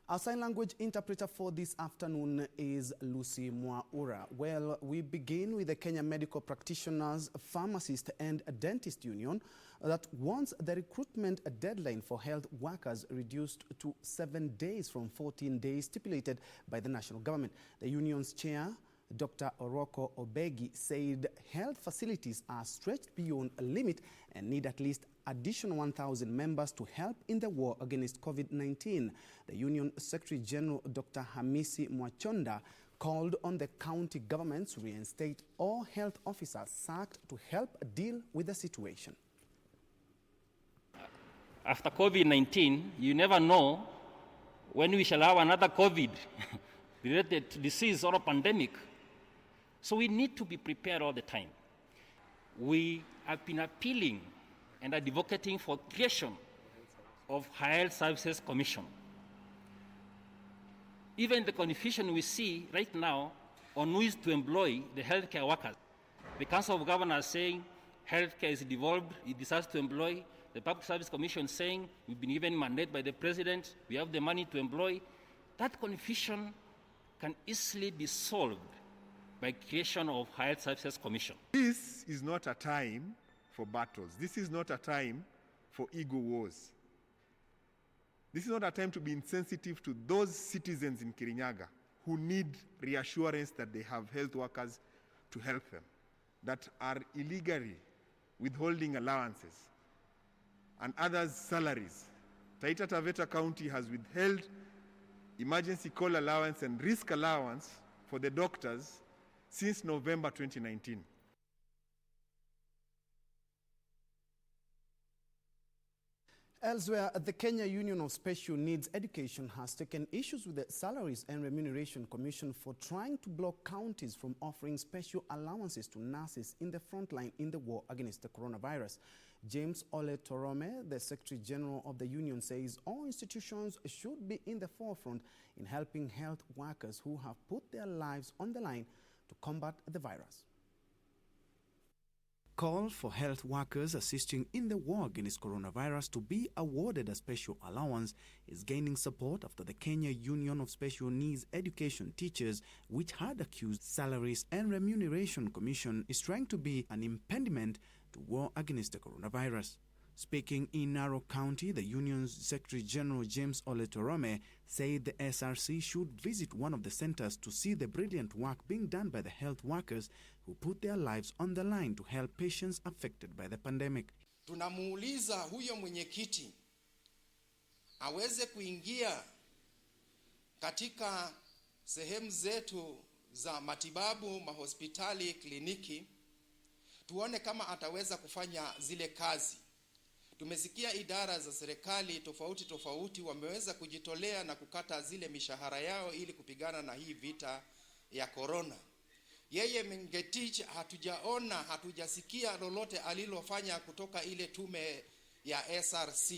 Our sign language interpreter for this afternoon is Lucy Mwaura. Well, we begin with the Kenya Medical Practitioners, Pharmacist and Dentist Union that wants the recruitment deadline for health workers reduced to 7 days from 14 days stipulated by the national government. The union's chair, Dr. Oroko Obegi, said health facilities are stretched beyond a limit and need at least additional 1,000 members to help in the war against COVID-19. The Union Secretary General, Dr. Hamisi Mwachonda, called on the county governments to reinstate all health officers sacked to help deal with the situation. after COVID-19, you never know when we shall have another COVID-related disease or a pandemic. So we need to be prepared all the time. We have been appealing and advocating for creation of Health Services Commission. Even the confusion we see right now on who is to employ the healthcare workers. The Council of Governors saying healthcare is devolved, it decides to employ. The Public Service Commission saying we've been given mandate by the President, we have the money to employ. That confusion can easily be solved by creation of Health Services Commission. This is not a time for battles. This is not a time for ego wars. This is not a time to be insensitive to those citizens in Kirinyaga who need reassurance that they have health workers to help them, that are illegally withholding allowances and others' salaries. Taita Taveta County has withheld emergency call allowance and risk allowance for the doctors since November 2019. Elsewhere, the Kenya Union of Special Needs Education has taken issues with the Salaries and Remuneration Commission for trying to block counties from offering special allowances to nurses in the front line in the war against the coronavirus. James Ole Torome, the Secretary General of the union, says all institutions should be in the forefront in helping health workers who have put their lives on the line to combat the virus. Call for health workers assisting in the war against coronavirus to be awarded a special allowance is gaining support after the Kenya Union of Special Needs Education Teachers, which had accused Salaries and Remuneration Commission, is trying to be an impediment to war against the coronavirus. Speaking in Narok County, the union's Secretary General James Ole Torome said the SRC should visit one of the centers to see the brilliant work being done by the health workers who put their lives on the line to help patients affected by the pandemic. Tunamuuliza huyo mwenyekiti aweze kuingia katika sehemu zetu za matibabu, mahospitali, kliniki, tuone kama ataweza kufanya zile kazi. Tumesikia idara za serikali tofauti tofauti wameweza kujitolea na kukata zile mishahara yao ili kupigana na hii vita ya corona. Yeye Mengetich hatujaona, hatujasikia lolote alilofanya kutoka ile tume ya SRC.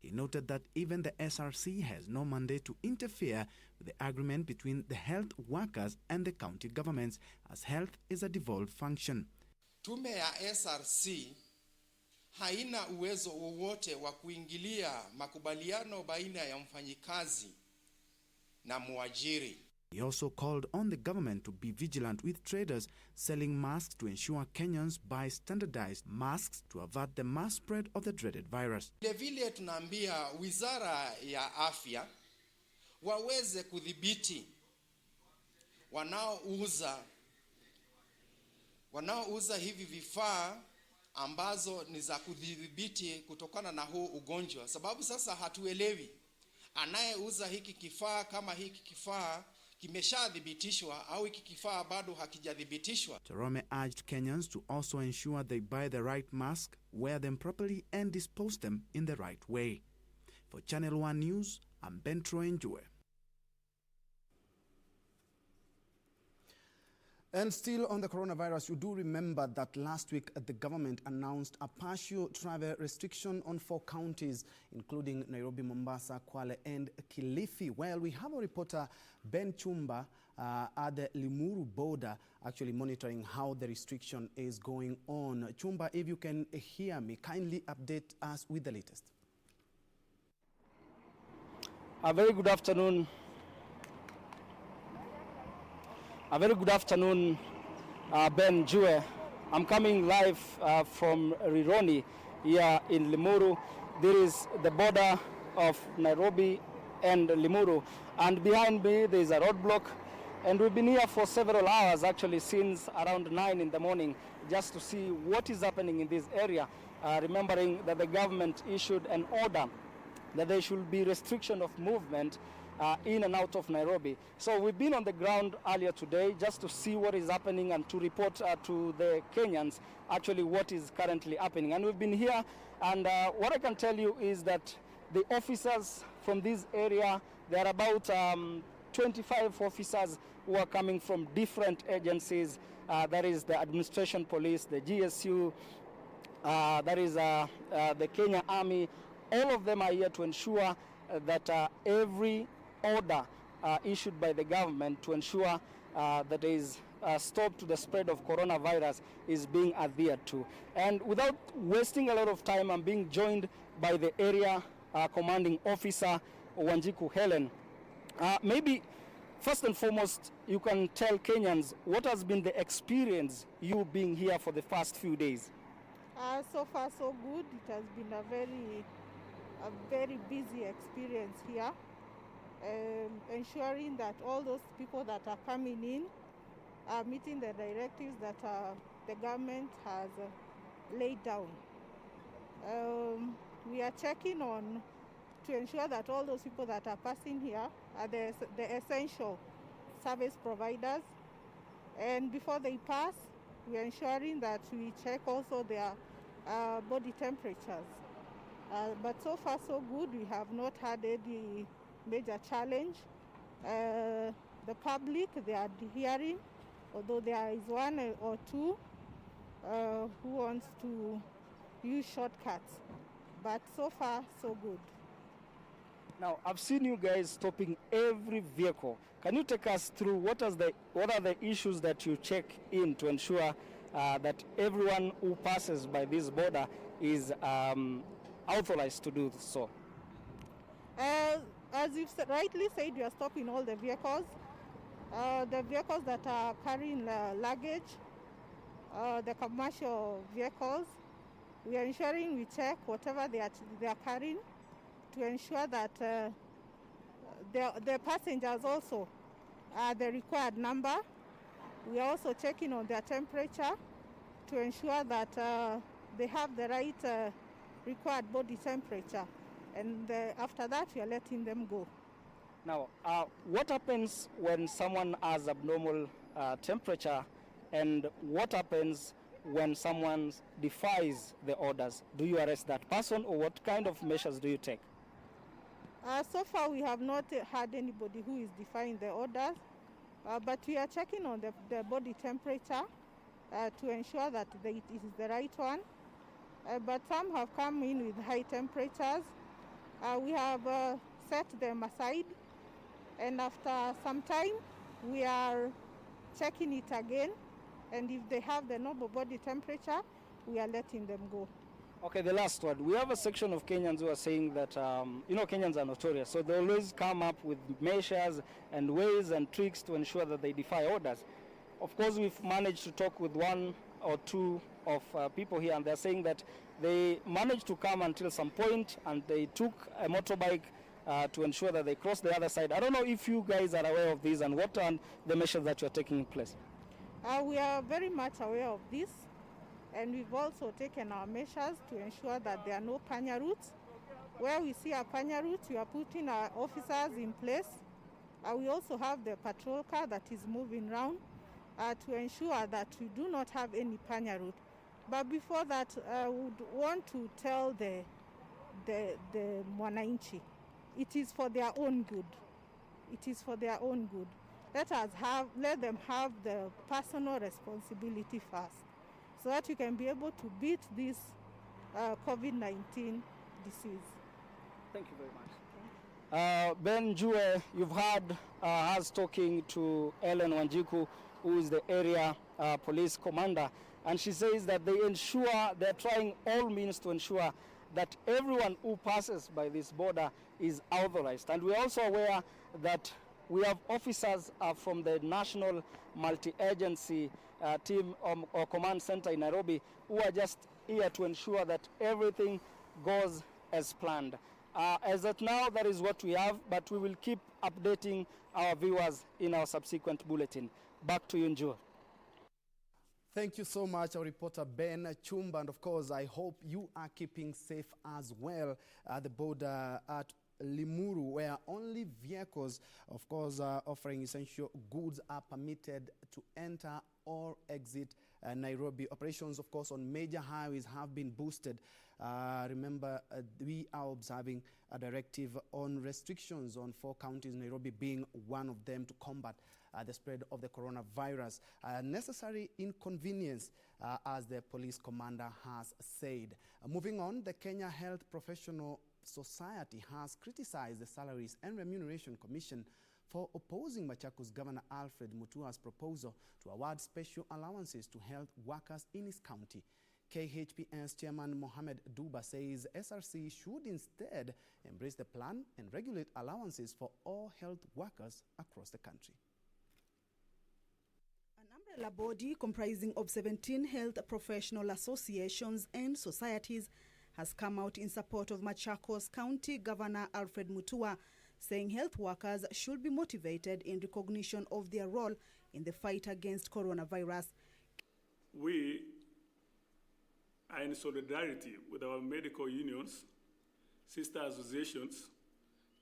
He noted that even the SRC has no mandate to interfere with the agreement between the health workers and the county governments, as health is a devolved function. Tume ya SRC haina uwezo wowote wa kuingilia makubaliano baina ya mfanyikazi na muajiri. He also called on the government to be vigilant with traders selling masks to ensure Kenyans buy standardized masks to avert the mass spread of the dreaded virus. Vile tunaambia Wizara ya Afya waweze kudhibiti wanaouza hivi vifaa ambazo ni za kudhibiti kutokana na huu ugonjwa, sababu sasa hatuelewi anayeuza hiki kifaa kama hiki kifaa kimeshadhibitishwa au hiki kifaa bado hakijadhibitishwa. Torome urged Kenyans to also ensure they buy the right mask, wear them properly and dispose them in the right way. For Channel 1 News, I'm Ben Troy Njue. And still on the coronavirus, you do remember that last week the government announced a partial travel restriction on 4 counties, including Nairobi, Mombasa, Kwale and Kilifi. Well, we have a reporter, Ben Chumba, at the Limuru border, actually monitoring how the restriction is going on. Chumba, if you can hear me, kindly update us with the latest. A very good afternoon. A very good afternoon, Ben Jue. I'm coming live from Rironi here in Limuru. There is the border of Nairobi and Limuru. And behind me, there is a roadblock. And we've been here for several hours, actually, since around 9 in the morning, just to see what is happening in this area, remembering that the government issued an order that there should be restriction of movement in and out of Nairobi. So we've been on the ground earlier today just to see what is happening and to report to the Kenyans actually what is currently happening. And we've been here, and what I can tell you is that the officers from this area, there are about 25 officers who are coming from different agencies. That is the Administration Police, the GSU, that is the Kenya Army. All of them are here to ensure that every order issued by the government to ensure that there is a stop to the spread of coronavirus is being adhered to. And without wasting a lot of time, I'm being joined by the area commanding officer, Wanjiku Helen. Maybe first and foremost, you can tell Kenyans what has been the experience you being here for the past few days. So far so good. It has been a very busy experience here, ensuring that all those people that are coming in are meeting the directives that the government has laid down. We are checking on to ensure that all those people that are passing here are the essential service providers, and before they pass, we are ensuring that we check also their body temperatures. But so far so good. We have not had any major challenge. The public, they are adhering, although there is one or two who wants to use shortcuts. But so far so good. Now, I've seen you guys stopping every vehicle. Can you take us through what are the issues that you check in to ensure that everyone who passes by this border is authorized to do so? As you've rightly said, we are stopping all the vehicles that are carrying luggage, the commercial vehicles. We are ensuring we check whatever they are carrying to ensure that the passengers also are the required number. We are also checking on their temperature to ensure that they have the right required body temperature, and after that we are letting them go. Now, what happens when someone has abnormal temperature, and what happens when someone defies the orders? Do you arrest that person, or what kind of measures do you take? So far we have not had anybody who is defying the orders, but we are checking on the body temperature to ensure that it is the right one. But some have come in with high temperatures. We have set them aside, and after some time we are checking it again, and if they have the normal body temperature, we are letting them go. Okay, the last one. We have a section of Kenyans who are saying that, Kenyans are notorious, so they always come up with measures and ways and tricks to ensure that they defy orders. Of course, we've managed to talk with one or two of people here, and they're saying that they managed to come until some point, and they took a motorbike to ensure that they crossed the other side. I don't know if you guys are aware of this, and what are the measures that you're taking in place? We are very much aware of this, and we've also taken our measures to ensure that there are no panya routes. Where we see a panya route, we are putting our officers in place. We also have the patrol car that is moving around to ensure that we do not have any panya route. But before that, I would want to tell the Mwananchi, it is for their own good. It is for their own good. Let them have the personal responsibility first, so that you can be able to beat this COVID-19 disease. Thank you very much. Ben Jue, you've heard us talking to Ellen Wanjiku, who is the area police commander, and she says that they're trying all means to ensure that everyone who passes by this border is authorized. And we're also aware that we have officers from the National Multi-Agency Team or Command Center in Nairobi who are just here to ensure that everything goes as planned. As of now, that is what we have, but we will keep updating our viewers in our subsequent bulletin. Back to you, Njua. Thank you so much, our reporter Ben Chumba, and of course I hope you are keeping safe as well at the border. Limuru, where only vehicles, of course, offering essential goods are permitted to enter or exit Nairobi. Operations, of course, on major highways have been boosted. Remember, we are observing a directive on restrictions on 4 counties, Nairobi being one of them, to combat the spread of the coronavirus. Necessary inconvenience, as the police commander has said. Moving on, the Kenya Health Professional Society has criticized the Salaries and Remuneration Commission for opposing Machakos Governor Alfred Mutua's proposal to award special allowances to health workers in his county. KHPN's chairman Mohamed Duba says SRC should instead embrace the plan and regulate allowances for all health workers across the country. An umbrella body comprising of 17 health professional associations and societies has come out in support of Machakos County Governor Alfred Mutua, saying health workers should be motivated in recognition of their role in the fight against coronavirus. We are in solidarity with our medical unions, sister associations,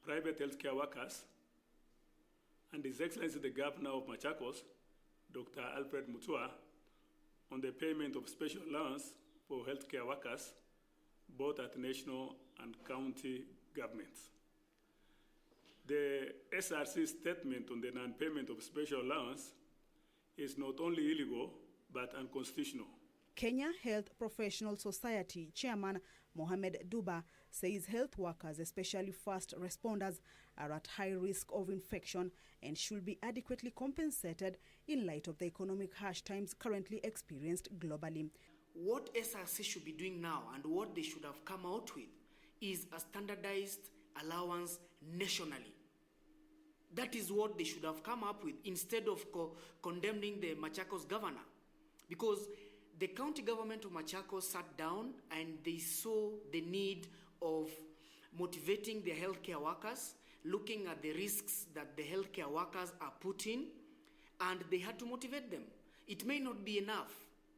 private healthcare workers, and His Excellency the Governor of Machakos, Dr. Alfred Mutua, on the payment of special allowance for healthcare workers, both at national and county governments. The SRC statement on the non-payment of special allowance is not only illegal, but unconstitutional. Kenya Health Professional Society Chairman Mohamed Duba says health workers, especially first responders, are at high risk of infection and should be adequately compensated in light of the economic harsh times currently experienced globally. What SRC should be doing now and what they should have come out with is a standardized allowance nationally. That is what they should have come up with instead of condemning the Machakos governor. Because the county government of Machakos sat down and they saw the need of motivating the healthcare workers, looking at the risks that the healthcare workers are putting, and they had to motivate them. It may not be enough,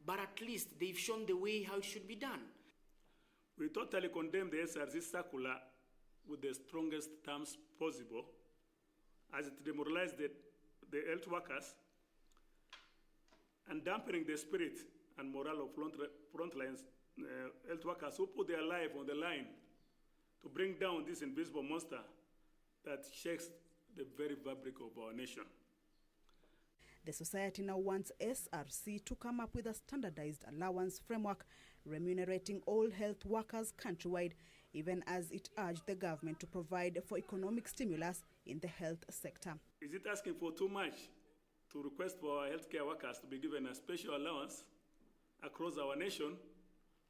but at least they've shown the way how it should be done. We totally condemn the SRC circular with the strongest terms possible, as it demoralized the health workers and dampening the spirit and morale of frontline health workers who put their life on the line to bring down this invisible monster that shakes the very fabric of our nation. The society now wants SRC to come up with a standardized allowance framework remunerating all health workers countrywide, even as it urged the government to provide for economic stimulus in the health sector. Is it asking for too much to request for our healthcare workers to be given a special allowance across our nation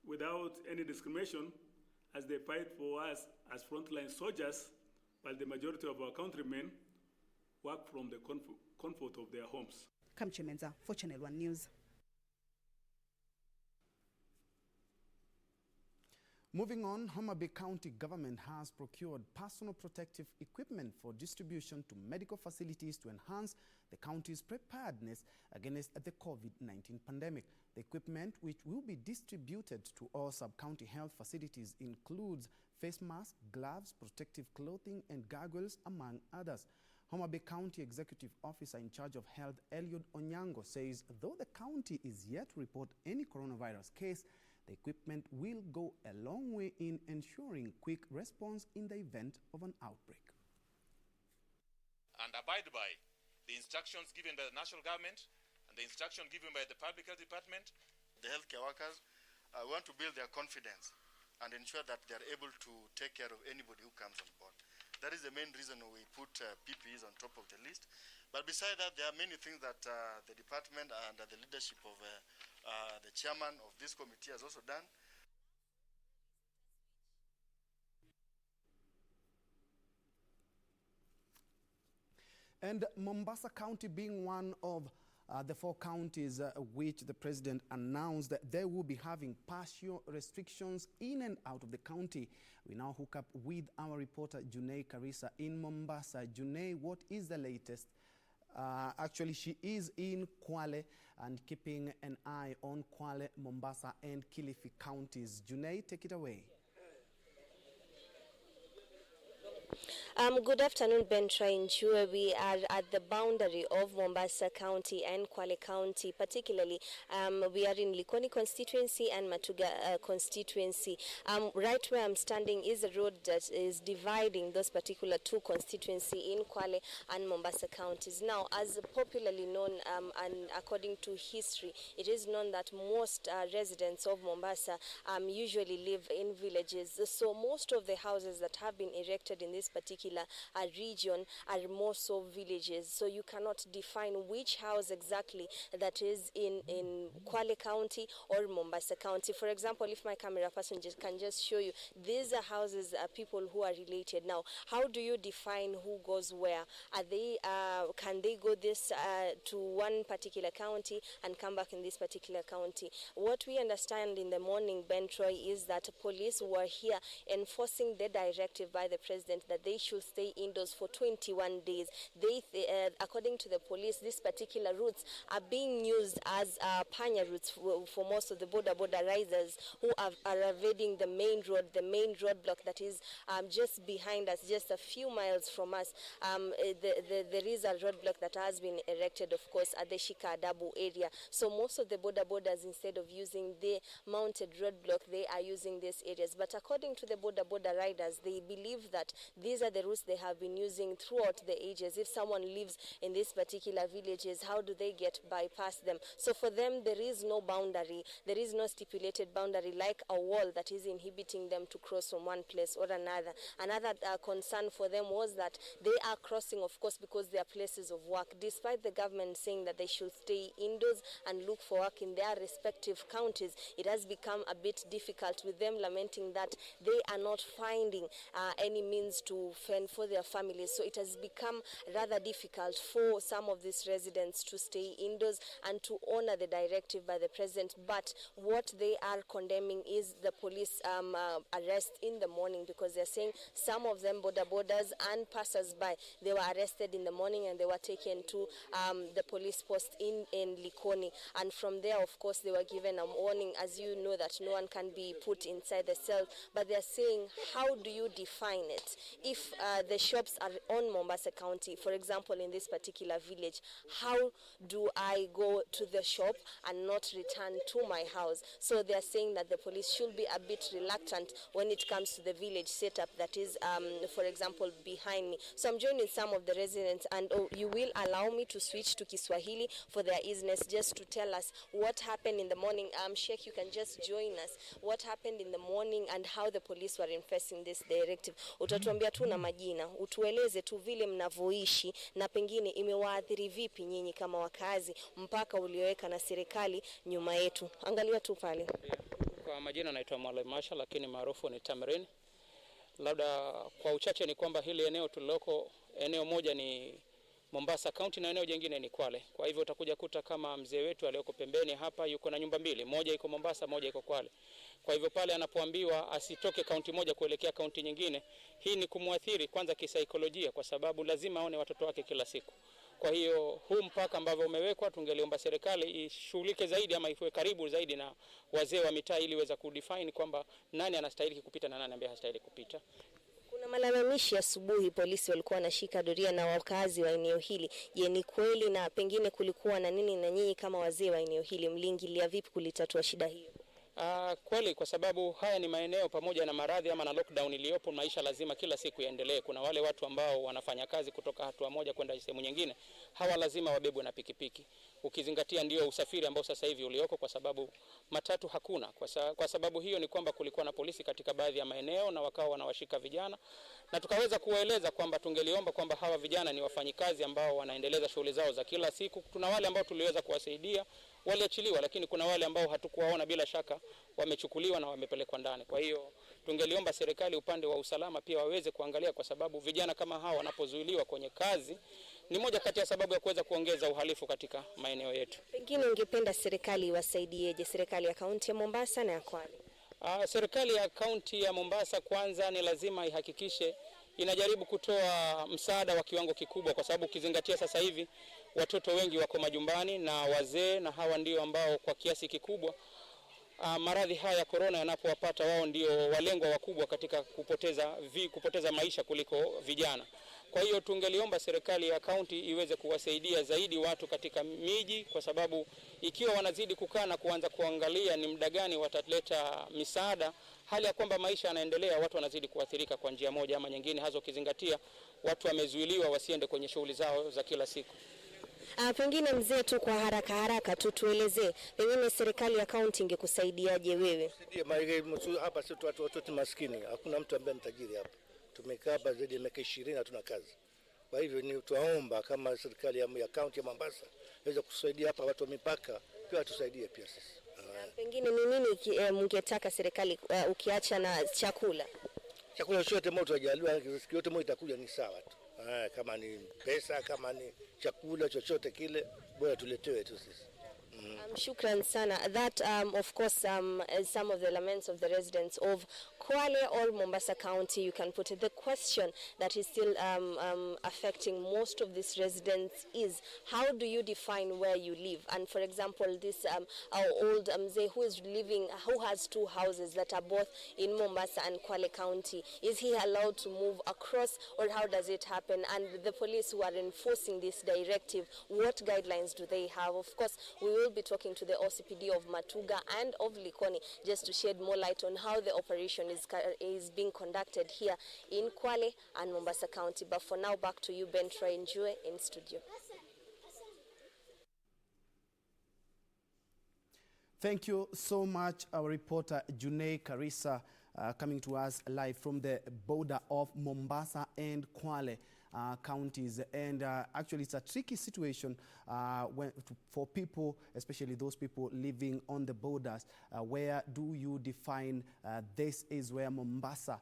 without any discrimination as they fight for us as frontline soldiers, while the majority of our countrymen work from the comfort of their homes? Kamche Menza for Channel 1 News. Moving on, Homa Bay County government has procured personal protective equipment for distribution to medical facilities to enhance the county's preparedness against the COVID-19 pandemic. The equipment, which will be distributed to all sub-county health facilities, includes face masks, gloves, protective clothing, and gargles, among others. Homa Bay County Executive Officer in charge of Health, Eliud Onyango, says though the county is yet to report any coronavirus case, the equipment will go a long way in ensuring quick response in the event of an outbreak. And abide by the instructions given by the national government and the instruction given by the public health department. The healthcare workers want to build their confidence and ensure that they are able to take care of anybody who comes on board. That is the main reason we put PPEs on top of the list. But besides that, there are many things that the department under the leadership of the chairman of this committee has also done. And Mombasa County being one of the 4 counties which the president announced that they will be having partial restrictions in and out of the county. We now hook up with our reporter Junei Karisa in Mombasa. Junei, what is the latest? Actually, she is in Kwale and keeping an eye on Kwale, Mombasa and Kilifi counties. Junei, take it away. Good afternoon, Ben Trainjue. We are at the boundary of Mombasa County and Kwale County, particularly. We are in Likoni constituency and Matuga constituency. Right where I'm standing is a road that is dividing those particular two constituencies in Kwale and Mombasa counties. Now, as popularly known and according to history, it is known that most residents of Mombasa usually live in villages. So most of the houses that have been erected in this particular region are more so villages. So you cannot define which house exactly that is in Kwale County or Mombasa County. For example, if my camera person can just show you, these are houses, people who are related. Now, how do you define who goes where? Are they, can they go this to one particular county and come back in this particular county? What we understand in the morning, Ben Troy, is that police were here enforcing the directive by the president that they should stay indoors for 21 days. According to the police, these particular routes are being used as panya routes for most of the border riders who are evading the main roadblock that is just behind us, just a few miles from us. There is a roadblock that has been erected, of course, at the Shika Adabu area. So most of the borders, instead of using the mounted roadblock, they are using these areas. But according to the border riders, they believe that these are the routes they have been using throughout the ages. If someone lives in these particular villages, how do they bypass them? So for them, there is no boundary. There is no stipulated boundary like a wall that is inhibiting them to cross from one place or another. Another concern for them was that they are crossing, of course, because they are places of work. Despite the government saying that they should stay indoors and look for work in their respective counties, it has become a bit difficult, with them lamenting that they are not finding any means to fend for their families. So it has become rather difficult for some of these residents to stay indoors and to honor the directive by the president. But what they are condemning is the police arrest in the morning, because they're saying some of them, borders and passers-by, they were arrested in the morning and they were taken to the police post in Likoni. And from there, of course, they were given a warning, as you know, that no one can be put inside the cell. But they're saying, how do you define it? If the shops are on Mombasa County, for example, in this particular village, how do I go to the shop and not return to my house? So they're saying that the police should be a bit reluctant when it comes to the village setup that is, for example, behind me. So I'm joining some of the residents, and you will allow me to switch to Kiswahili for their easiness, just to tell us what happened in the morning. Sheikh, you can just join us. What happened in the morning and how the police were enforcing this directive. Utatuambia tu na majina, utueleze tu vile mnavyoishi na pengine imewaathiri vipi nyinyi kama wakazi mpaka ulioweka na serikali nyuma yetu. Angalia tu pale. Kwa majina naitwa Mwalimu Masha, lakini maarufu ni Tamrin. Labda kwa uchache ni kwamba hili eneo tuliloko, eneo moja ni Mombasa County na eneo jingine ni Kwale. Kwa hivyo utakuja kuta kama mzee wetu aliyoko pembeni hapa yuko na nyumba mbili, moja iko Mombasa, moja iko Kwale. Kwa hivyo pale anapoambiwa asitoke kaunti moja kuelekea kaunti nyingine, hii ni kumwathiri kwanza kisaikolojia, kwa sababu lazima aone watoto wake kila siku. Kwa hiyo huu mpaka ambavyo umewekwa, tungeliomba serikali ishughulike zaidi ama iwe karibu zaidi na wazee wa mitaa ili iweze kudefine kwamba nani anastahili kupita na nani ambaye hastahili kupita. Kuna malalamishi asubuhi polisi walikuwa wanashika doria na wakazi wa eneo hili. Je, ni kweli na pengine kulikuwa na nini, na nyinyi kama wazee wa eneo hili mliingilia vipi kulitatua shida hiyo? Kweli, kwa sababu haya ni maeneo pamoja na maradhi ama na lockdown iliyopo, maisha lazima kila siku yaendelee. Kuna wale watu ambao wanafanya kazi kutoka hatua moja kwenda sehemu nyingine, hawa lazima wabebwe na pikipiki. Ukizingatia ndio usafiri ambao sasa hivi ulioko, kwa sababu matatu hakuna. Kwa sababu hiyo ni kwamba kulikuwa na polisi katika baadhi ya maeneo na wakawa wanawashika vijana, na tukaweza kuwaeleza kwamba tungeliomba kwamba hawa vijana ni wafanyikazi ambao wanaendeleza shughuli zao za kila siku. Tuna wale ambao tuliweza kuwasaidia, waliachiliwa, lakini kuna wale ambao hatukuwaona, bila shaka wamechukuliwa na wamepelekwa ndani. Kwa hiyo tungeliomba serikali upande wa usalama pia waweze kuangalia, kwa sababu vijana kama hawa wanapozuiliwa kwenye kazi ni moja kati ya sababu ya kuweza kuongeza uhalifu katika maeneo yetu. Pengine ungependa serikali iwasaidieje, serikali ya kaunti ya Mombasa na ya Kwale? Serikali ya kaunti ya Mombasa kwanza ni lazima ihakikishe inajaribu kutoa msaada wa kiwango kikubwa, kwa sababu ukizingatia sasa hivi watoto wengi wako majumbani na wazee, na hawa ndio ambao kwa kiasi kikubwa maradhi haya ya corona yanapowapata, wao ndio walengwa wakubwa katika kupoteza maisha kuliko vijana. Kwa hiyo tungeliomba serikali ya kaunti iweze kuwasaidia zaidi watu katika miji, kwa sababu ikiwa wanazidi kukaa na kuanza kuangalia ni muda gani wataleta misaada, hali ya kwamba maisha yanaendelea, watu wanazidi kuathirika kwa njia moja ama nyingine, hasa ukizingatia watu wamezuiliwa wasiende kwenye shughuli zao za kila siku. Pengine mzee tu kwa haraka tu tuelezee, pengine serikali ya kaunti ingekusaidiaje wewe? Hapa sisi watu maskini, hakuna mtu ambaye mtajiri hapa. Tumekaa hapa zaidi ya miaka 20 hatuna kazi. Kwa hivyo ni tuomba kama serikali ya kaunti ya Mombasa iweze kusaidia hapa watu wa mipaka, pia tusaidie pia sisi. Pengine ni nini mngetaka serikali ukiacha na chakula? Chakula chote moto ajaliwa, kitu yote moto itakuja ni sawa tu. Kama ni pesa, kama ni chakula chochote kile, bora tuletewe tu sisi. Shukran sana. That of course is some of the laments of the residents of Kwale or Mombasa County. You can put it. The question that is still affecting most of these residents is, how do you define where you live? And for example, this our old mzee who has 2 houses that are both in Mombasa and Kwale County, is he allowed to move across, or how does it happen? And the police who are enforcing this directive, what guidelines do they have? Of course, we will be talking to the OCPD of Matuga and of Likoni just to shed more light on how the operation is being conducted here in Kwale and Mombasa County. But for now, back to you, Ben Troy Njue in studio. Thank you so much, our reporter Junei Karisa, coming to us live from the border of Mombasa and Kwale counties. And actually it's a tricky situation for people, especially those people living on the borders. Where do you define this is where Mombasa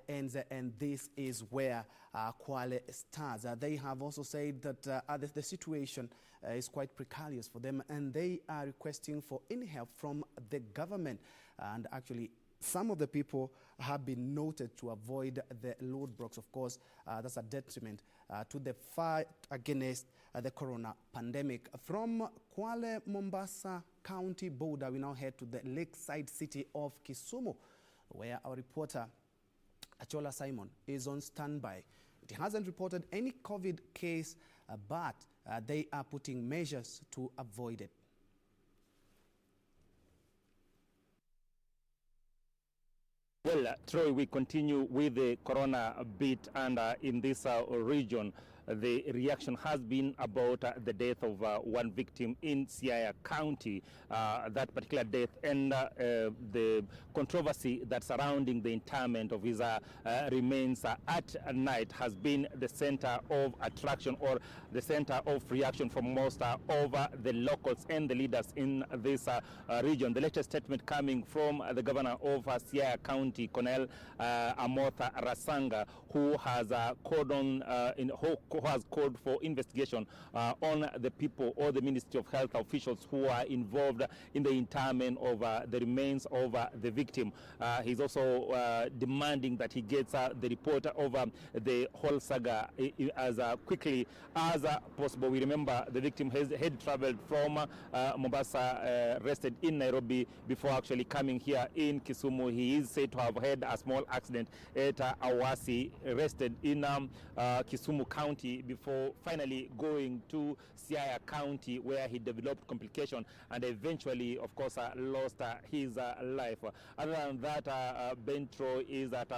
ends and this is where Kwale starts? They have also said that the situation is quite precarious for them, and they are requesting for any help from the government. And actually some of the people have been noted to avoid the roadblocks. Of course, that's a detriment to the fight against the corona pandemic. From Kwale, Mombasa County border, we now head to the lakeside city of Kisumu, where our reporter Achola Simon is on standby. It hasn't reported any COVID case, but they are putting measures to avoid it. Well, Troy, we continue with the corona bit, and in this region, the reaction has been about the death of one victim in Siaya County, that particular death, and the controversy that surrounding the interment of his remains at night has been the center of attraction, or the center of reaction from most of the locals and the leaders in this region. The latest statement coming from the governor of Siaya County, Colonel Amotha Rasanga, who has who has called for investigation on the people or the Ministry of Health officials who are involved in the interment of the remains of the victim. He's also demanding that he gets the report of the whole saga as quickly as possible. We remember the victim had traveled from Mombasa, rested in Nairobi before actually coming here in Kisumu. He is said to have had a small accident at Awasi, rested in Kisumu County before finally going to Siaya County, where he developed complication and eventually, of course, lost his life. Other than that, Bentro, is that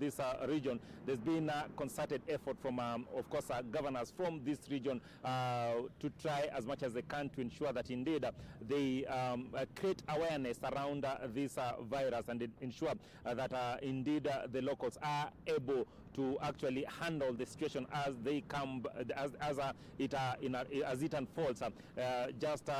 this region, there's been a concerted effort from, of course, governors from this region to try as much as they can to ensure that indeed they create awareness around this virus and ensure that indeed the locals are able to actually handle the situation as they come, as it unfolds. Just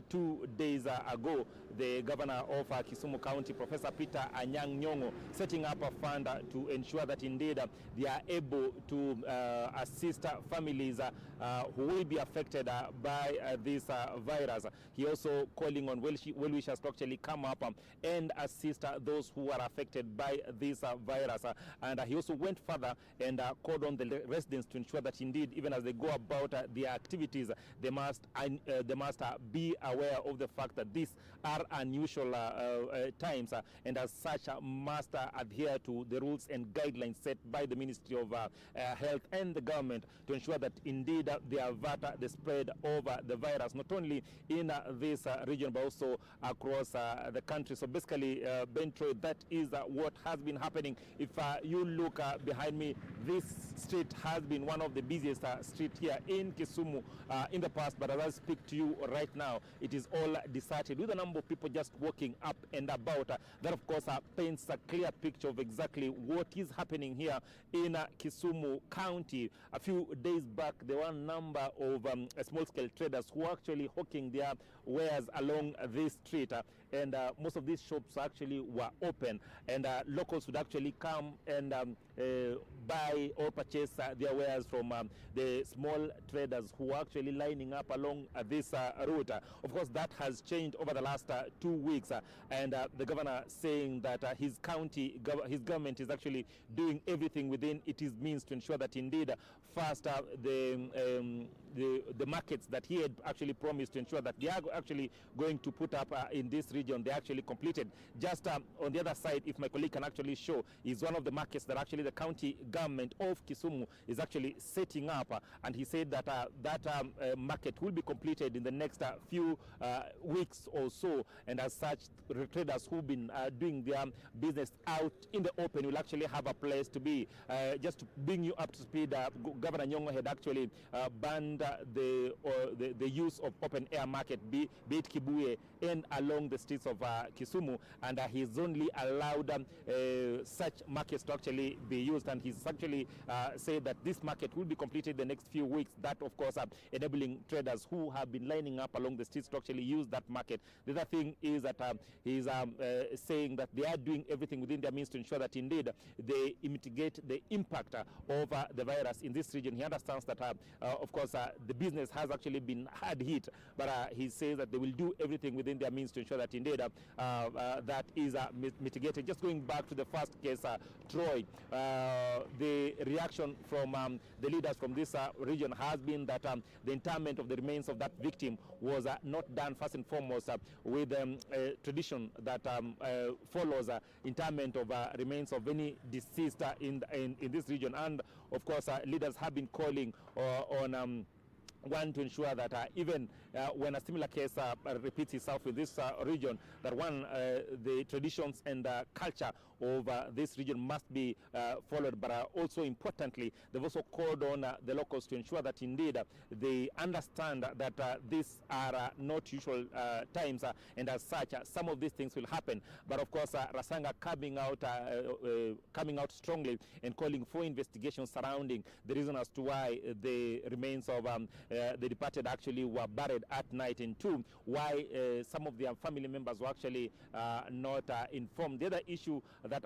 2 days ago, the governor of Kisumu County, Professor Peter Anyang' Nyong'o, setting up a fund to ensure that indeed they are able to assist families who will be affected by this virus. He also calling on well-wishers to actually come up and assist those who are affected by this virus. And he also went further together and called on the residents to ensure that indeed, even as they go about their activities, they must be aware of the fact that these are unusual times, and as such must adhere to the rules and guidelines set by the Ministry of Health and the government to ensure that indeed they avert the spread of the virus, not only in this region but also across the country. So basically, Ben Troy, that is what has been happening. If you look behind me, this street has been one of the busiest streets here in Kisumu in the past, but as I speak to you right now, it is all deserted with a number of people just walking up and about. That of course paints a clear picture of exactly what is happening here in Kisumu County. A few days back, there were a number of small-scale traders who were actually hawking their wares along this street, and most of these shops actually were open, and locals would actually come and buy or purchase their wares from the small traders who are actually lining up along this route. Of course, that has changed over the last 2 weeks, and the governor saying that his government is actually doing everything within its means to ensure that indeed first the markets that he had actually promised to ensure that they are actually going to put up in this region, they actually completed. Just on the other side, if my colleague can actually show, is one of the markets that actually the county government of Kisumu is actually setting up, and he said that that market will be completed in the next few weeks or so, and as such, traders who've been doing their business out in the open will actually have a place to be. Just to bring you up to speed, Governor Nyong'o had actually banned the use of open air market, be it Kibuye and along the streets of Kisumu, and he's only allowed such markets to actually be used, and he's actually said that this market will be completed in the next few weeks. That of course enabling traders who have been lining up along the streets to actually use that market. The other thing is that he's saying that they are doing everything within their means to ensure that indeed they mitigate the impact of the virus in this region. He understands that of course the business has actually been hard hit, but he says that they will do everything within their means to ensure that indeed that is mitigated. Just going back to the first case, Troy, the reaction from the leaders from this region has been that the interment of the remains of that victim was not done first and foremost with a tradition that follows interment of remains of any deceased in this region. And of course, leaders have been calling on one, to ensure that even when a similar case repeats itself in this region, that one, the traditions and culture of this region must be followed. But also importantly, they've also called on the locals to ensure that indeed they understand that these are not usual times, and as such, some of these things will happen. But of course, Rasanga coming out strongly and calling for investigations surrounding the reason as to why the remains of the departed actually were buried at night, and two, why some of their family members were actually not informed. The other issue that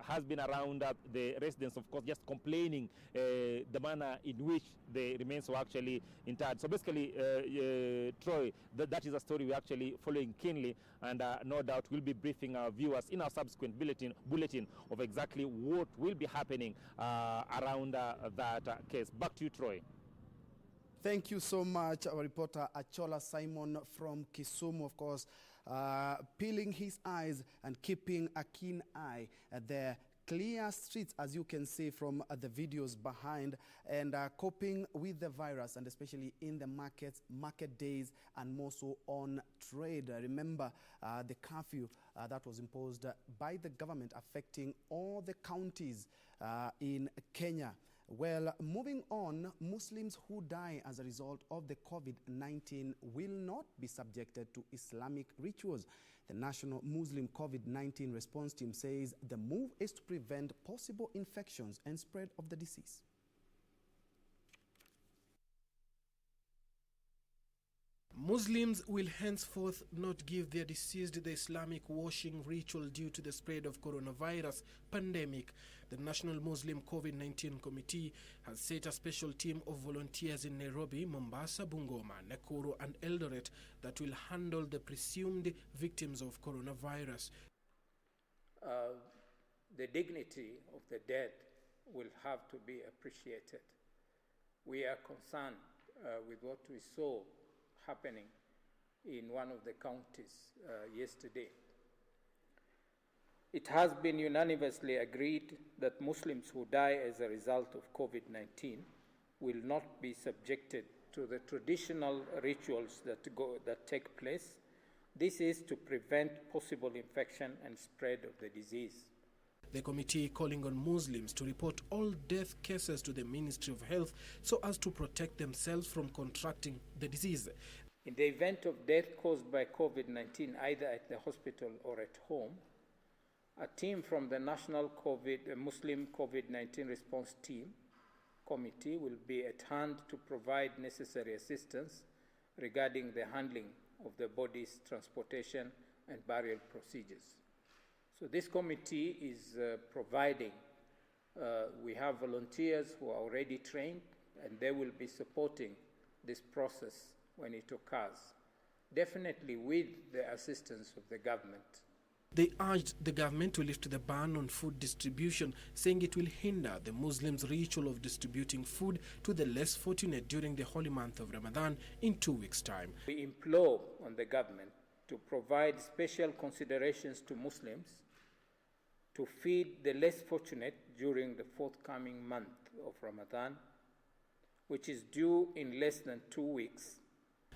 has been around the residents, of course, just complaining the manner in which the remains were actually interred. So basically, Troy, that is a story we're actually following keenly, and no doubt we'll be briefing our viewers in our subsequent bulletin of exactly what will be happening around that case. Back to you, Troy. Thank you so much, our reporter Achola Simon from Kisumu, of course, peeling his eyes and keeping a keen eye at the clear streets, as you can see from the videos behind, and coping with the virus, and especially in the markets, market days, and more so on trade. Remember the curfew that was imposed by the government affecting all the counties in Kenya. Well, moving on, Muslims who die as a result of the COVID-19 will not be subjected to Islamic rituals. The National Muslim COVID-19 response team says the move is to prevent possible infections and spread of the disease. Muslims will henceforth not give their deceased the Islamic washing ritual due to the spread of coronavirus pandemic. The National Muslim COVID-19 Committee has set a special team of volunteers in Nairobi, Mombasa, Bungoma, Nakuru and Eldoret that will handle the presumed victims of coronavirus. The dignity of the dead will have to be appreciated. We are concerned with what we saw happening in one of the counties yesterday. It has been unanimously agreed that Muslims who die as a result of COVID-19 will not be subjected to the traditional rituals that take place. This is to prevent possible infection and spread of the disease. The committee calling on Muslims to report all death cases to the Ministry of Health so as to protect themselves from contracting the disease. In the event of death caused by COVID-19, either at the hospital or at home, a team from the National Muslim COVID-19 Response Team Committee will be at hand to provide necessary assistance regarding the handling of the body's transportation and burial procedures. So this committee is providing, we have volunteers who are already trained, and they will be supporting this process when it occurs, definitely with the assistance of the government. They urged the government to lift the ban on food distribution, saying it will hinder the Muslims' ritual of distributing food to the less fortunate during the holy month of Ramadan in 2 weeks' time. We implore on the government to provide special considerations to Muslims to feed the less fortunate during the forthcoming month of Ramadan, which is due in less than 2 weeks.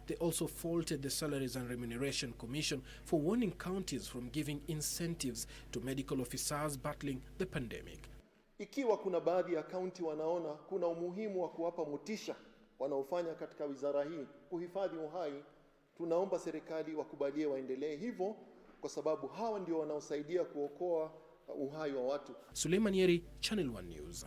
They also faulted the Salaries and Remuneration Commission for warning counties from giving incentives to medical officers battling the pandemic. Ikiwa kuna baadhi ya kaunti wanaona kuna umuhimu wa kuwapa motisha wanaofanya katika wizara hii kuhifadhi uhai, tunaomba serikali wakubalie waendelee hivyo, kwa sababu hawa ndio wanaosaidia kuokoa uhai wa watu. Suleiman Yeri, Channel 1 News.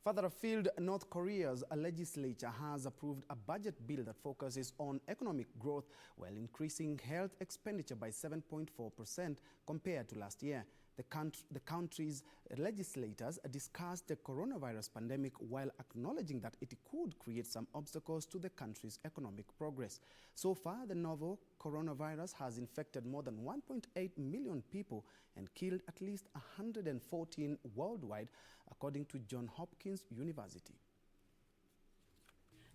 Further afield, North Korea's legislature has approved a budget bill that focuses on economic growth while increasing health expenditure by 7.4% compared to last year. The country's legislators discussed the coronavirus pandemic while acknowledging that it could create some obstacles to the country's economic progress. So far, the novel coronavirus has infected more than 1.8 million people and killed at least 114 worldwide, according to Johns Hopkins University.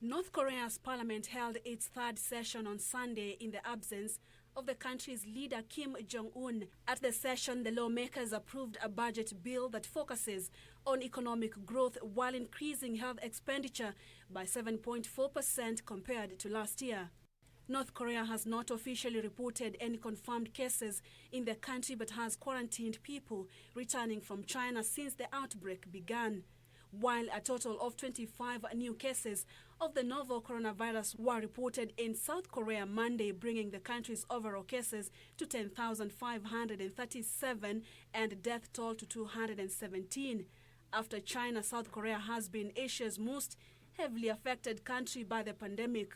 North Korea's parliament held its third session on Sunday in the absence of the country's leader Kim Jong-un. At the session, the lawmakers approved a budget bill that focuses on economic growth while increasing health expenditure by 7.4% compared to last year. North Korea has not officially reported any confirmed cases in the country but has quarantined people returning from China since the outbreak began, while a total of 25 new cases of the novel coronavirus were reported in South Korea Monday, bringing the country's overall cases to 10,537 and death toll to 217. After China, South Korea has been Asia's most heavily affected country by the pandemic.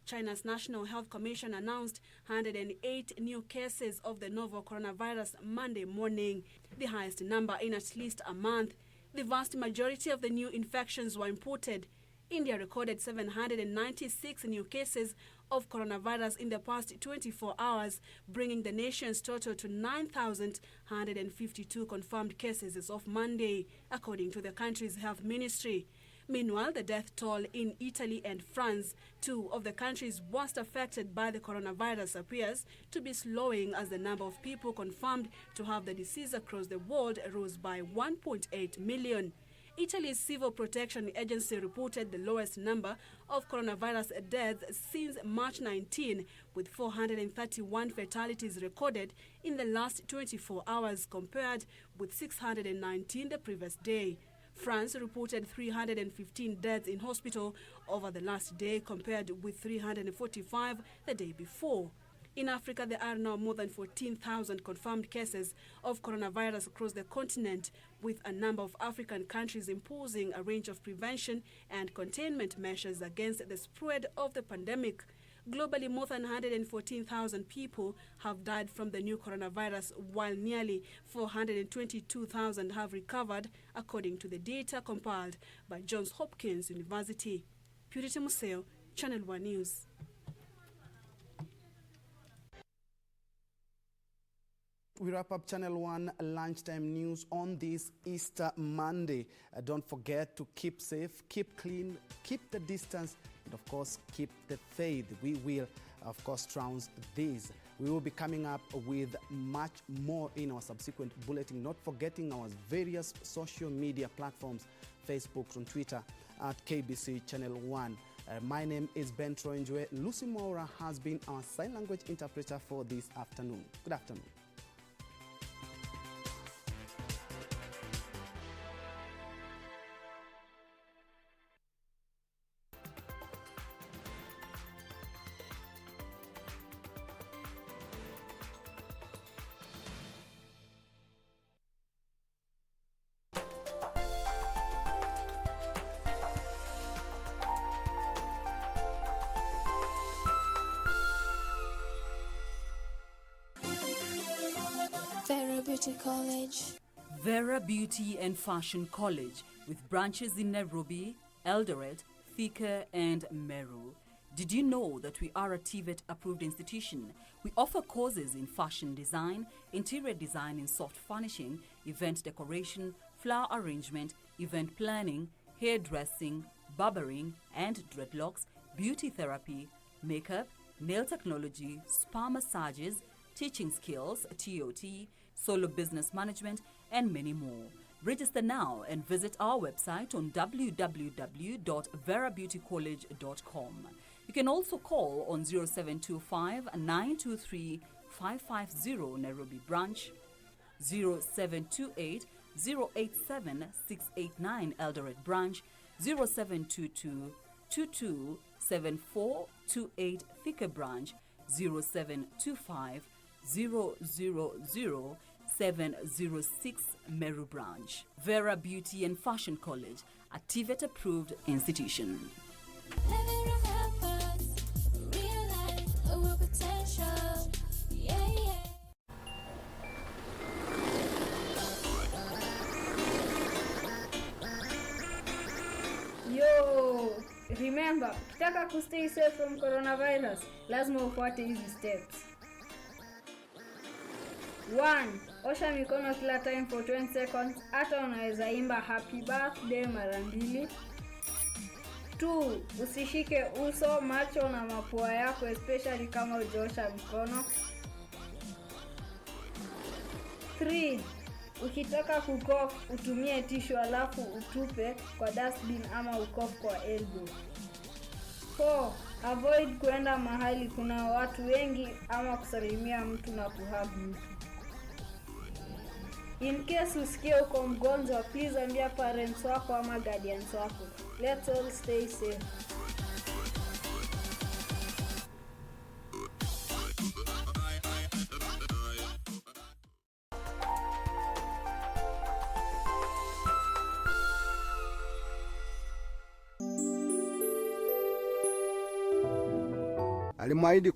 China's National Health Commission announced 108 new cases of the novel coronavirus Monday morning, the highest number in at least a month. The vast majority of the new infections were imported. India recorded 796 new cases of coronavirus in the past 24 hours, bringing the nation's total to 9,152 confirmed cases as of Monday, according to the country's health ministry. Meanwhile, the death toll in Italy and France, two of the countries worst affected by the coronavirus, appears to be slowing as the number of people confirmed to have the disease across the world rose by 1.8 million. Italy's Civil Protection Agency reported the lowest number of coronavirus deaths since March 19, with 431 fatalities recorded in the last 24 hours compared with 619 the previous day. France reported 315 deaths in hospital over the last day compared with 345 the day before. In Africa, there are now more than 14,000 confirmed cases of coronavirus across the continent, with a number of African countries imposing a range of prevention and containment measures against the spread of the pandemic. Globally, more than 114,000 people have died from the new coronavirus, while nearly 422,000 have recovered, according to the data compiled by Johns Hopkins University. Purity Museo, Channel 1 News. we wrap up Channel 1 lunchtime news on this Easter Monday. Don't forget to keep safe, keep clean, keep the distance, and of course, keep the faith. We will, of course, trounce this. We will be coming up with much more in our subsequent bulletin, not forgetting our various social media platforms, Facebook and Twitter at KBC Channel 1. My name is Ben Troinjwe. Lucy Moura has been our sign language interpreter for this afternoon. Good afternoon. Vera Beauty College. Vera Beauty and Fashion College, with branches in Nairobi, Eldoret, Thika, and Meru. Did you know that we are a TVET approved institution? We offer courses in fashion design, interior design in soft furnishing, event decoration, flower arrangement, event planning, hairdressing, barbering and dreadlocks, beauty therapy, makeup, nail technology, spa massages, teaching skills, TOT, solo business management, and many more. Register now and visit our website on www.verabeautycollege.com. You can also call on 0725 923 550 Nairobi branch, 0728 087 689 Eldoret branch, 0722 22 7428 Thika branch, 0725 000 706 Meru branch. Vera Beauty and Fashion College, a TVET approved institution. Yo, remember, ukitaka kustay safe from coronavirus, lazima ufuate hizi steps. 1. Osha mikono kila time for 20 seconds, hata unaweza imba happy birthday mara mbili. 2. Usishike uso, macho na mapua yako, especially kama hujaosha mikono. 3. Ukitaka kucough, utumie tissue alafu utupe kwa dustbin ama ucough kwa elbow. 4. Avoid kuenda mahali kuna watu wengi ama kusalimia mtu na kuhug mtu. In case usikie uko mgonjwa, please ambia parents wako ama guardians wako. Let's all stay safe. Alimwahidi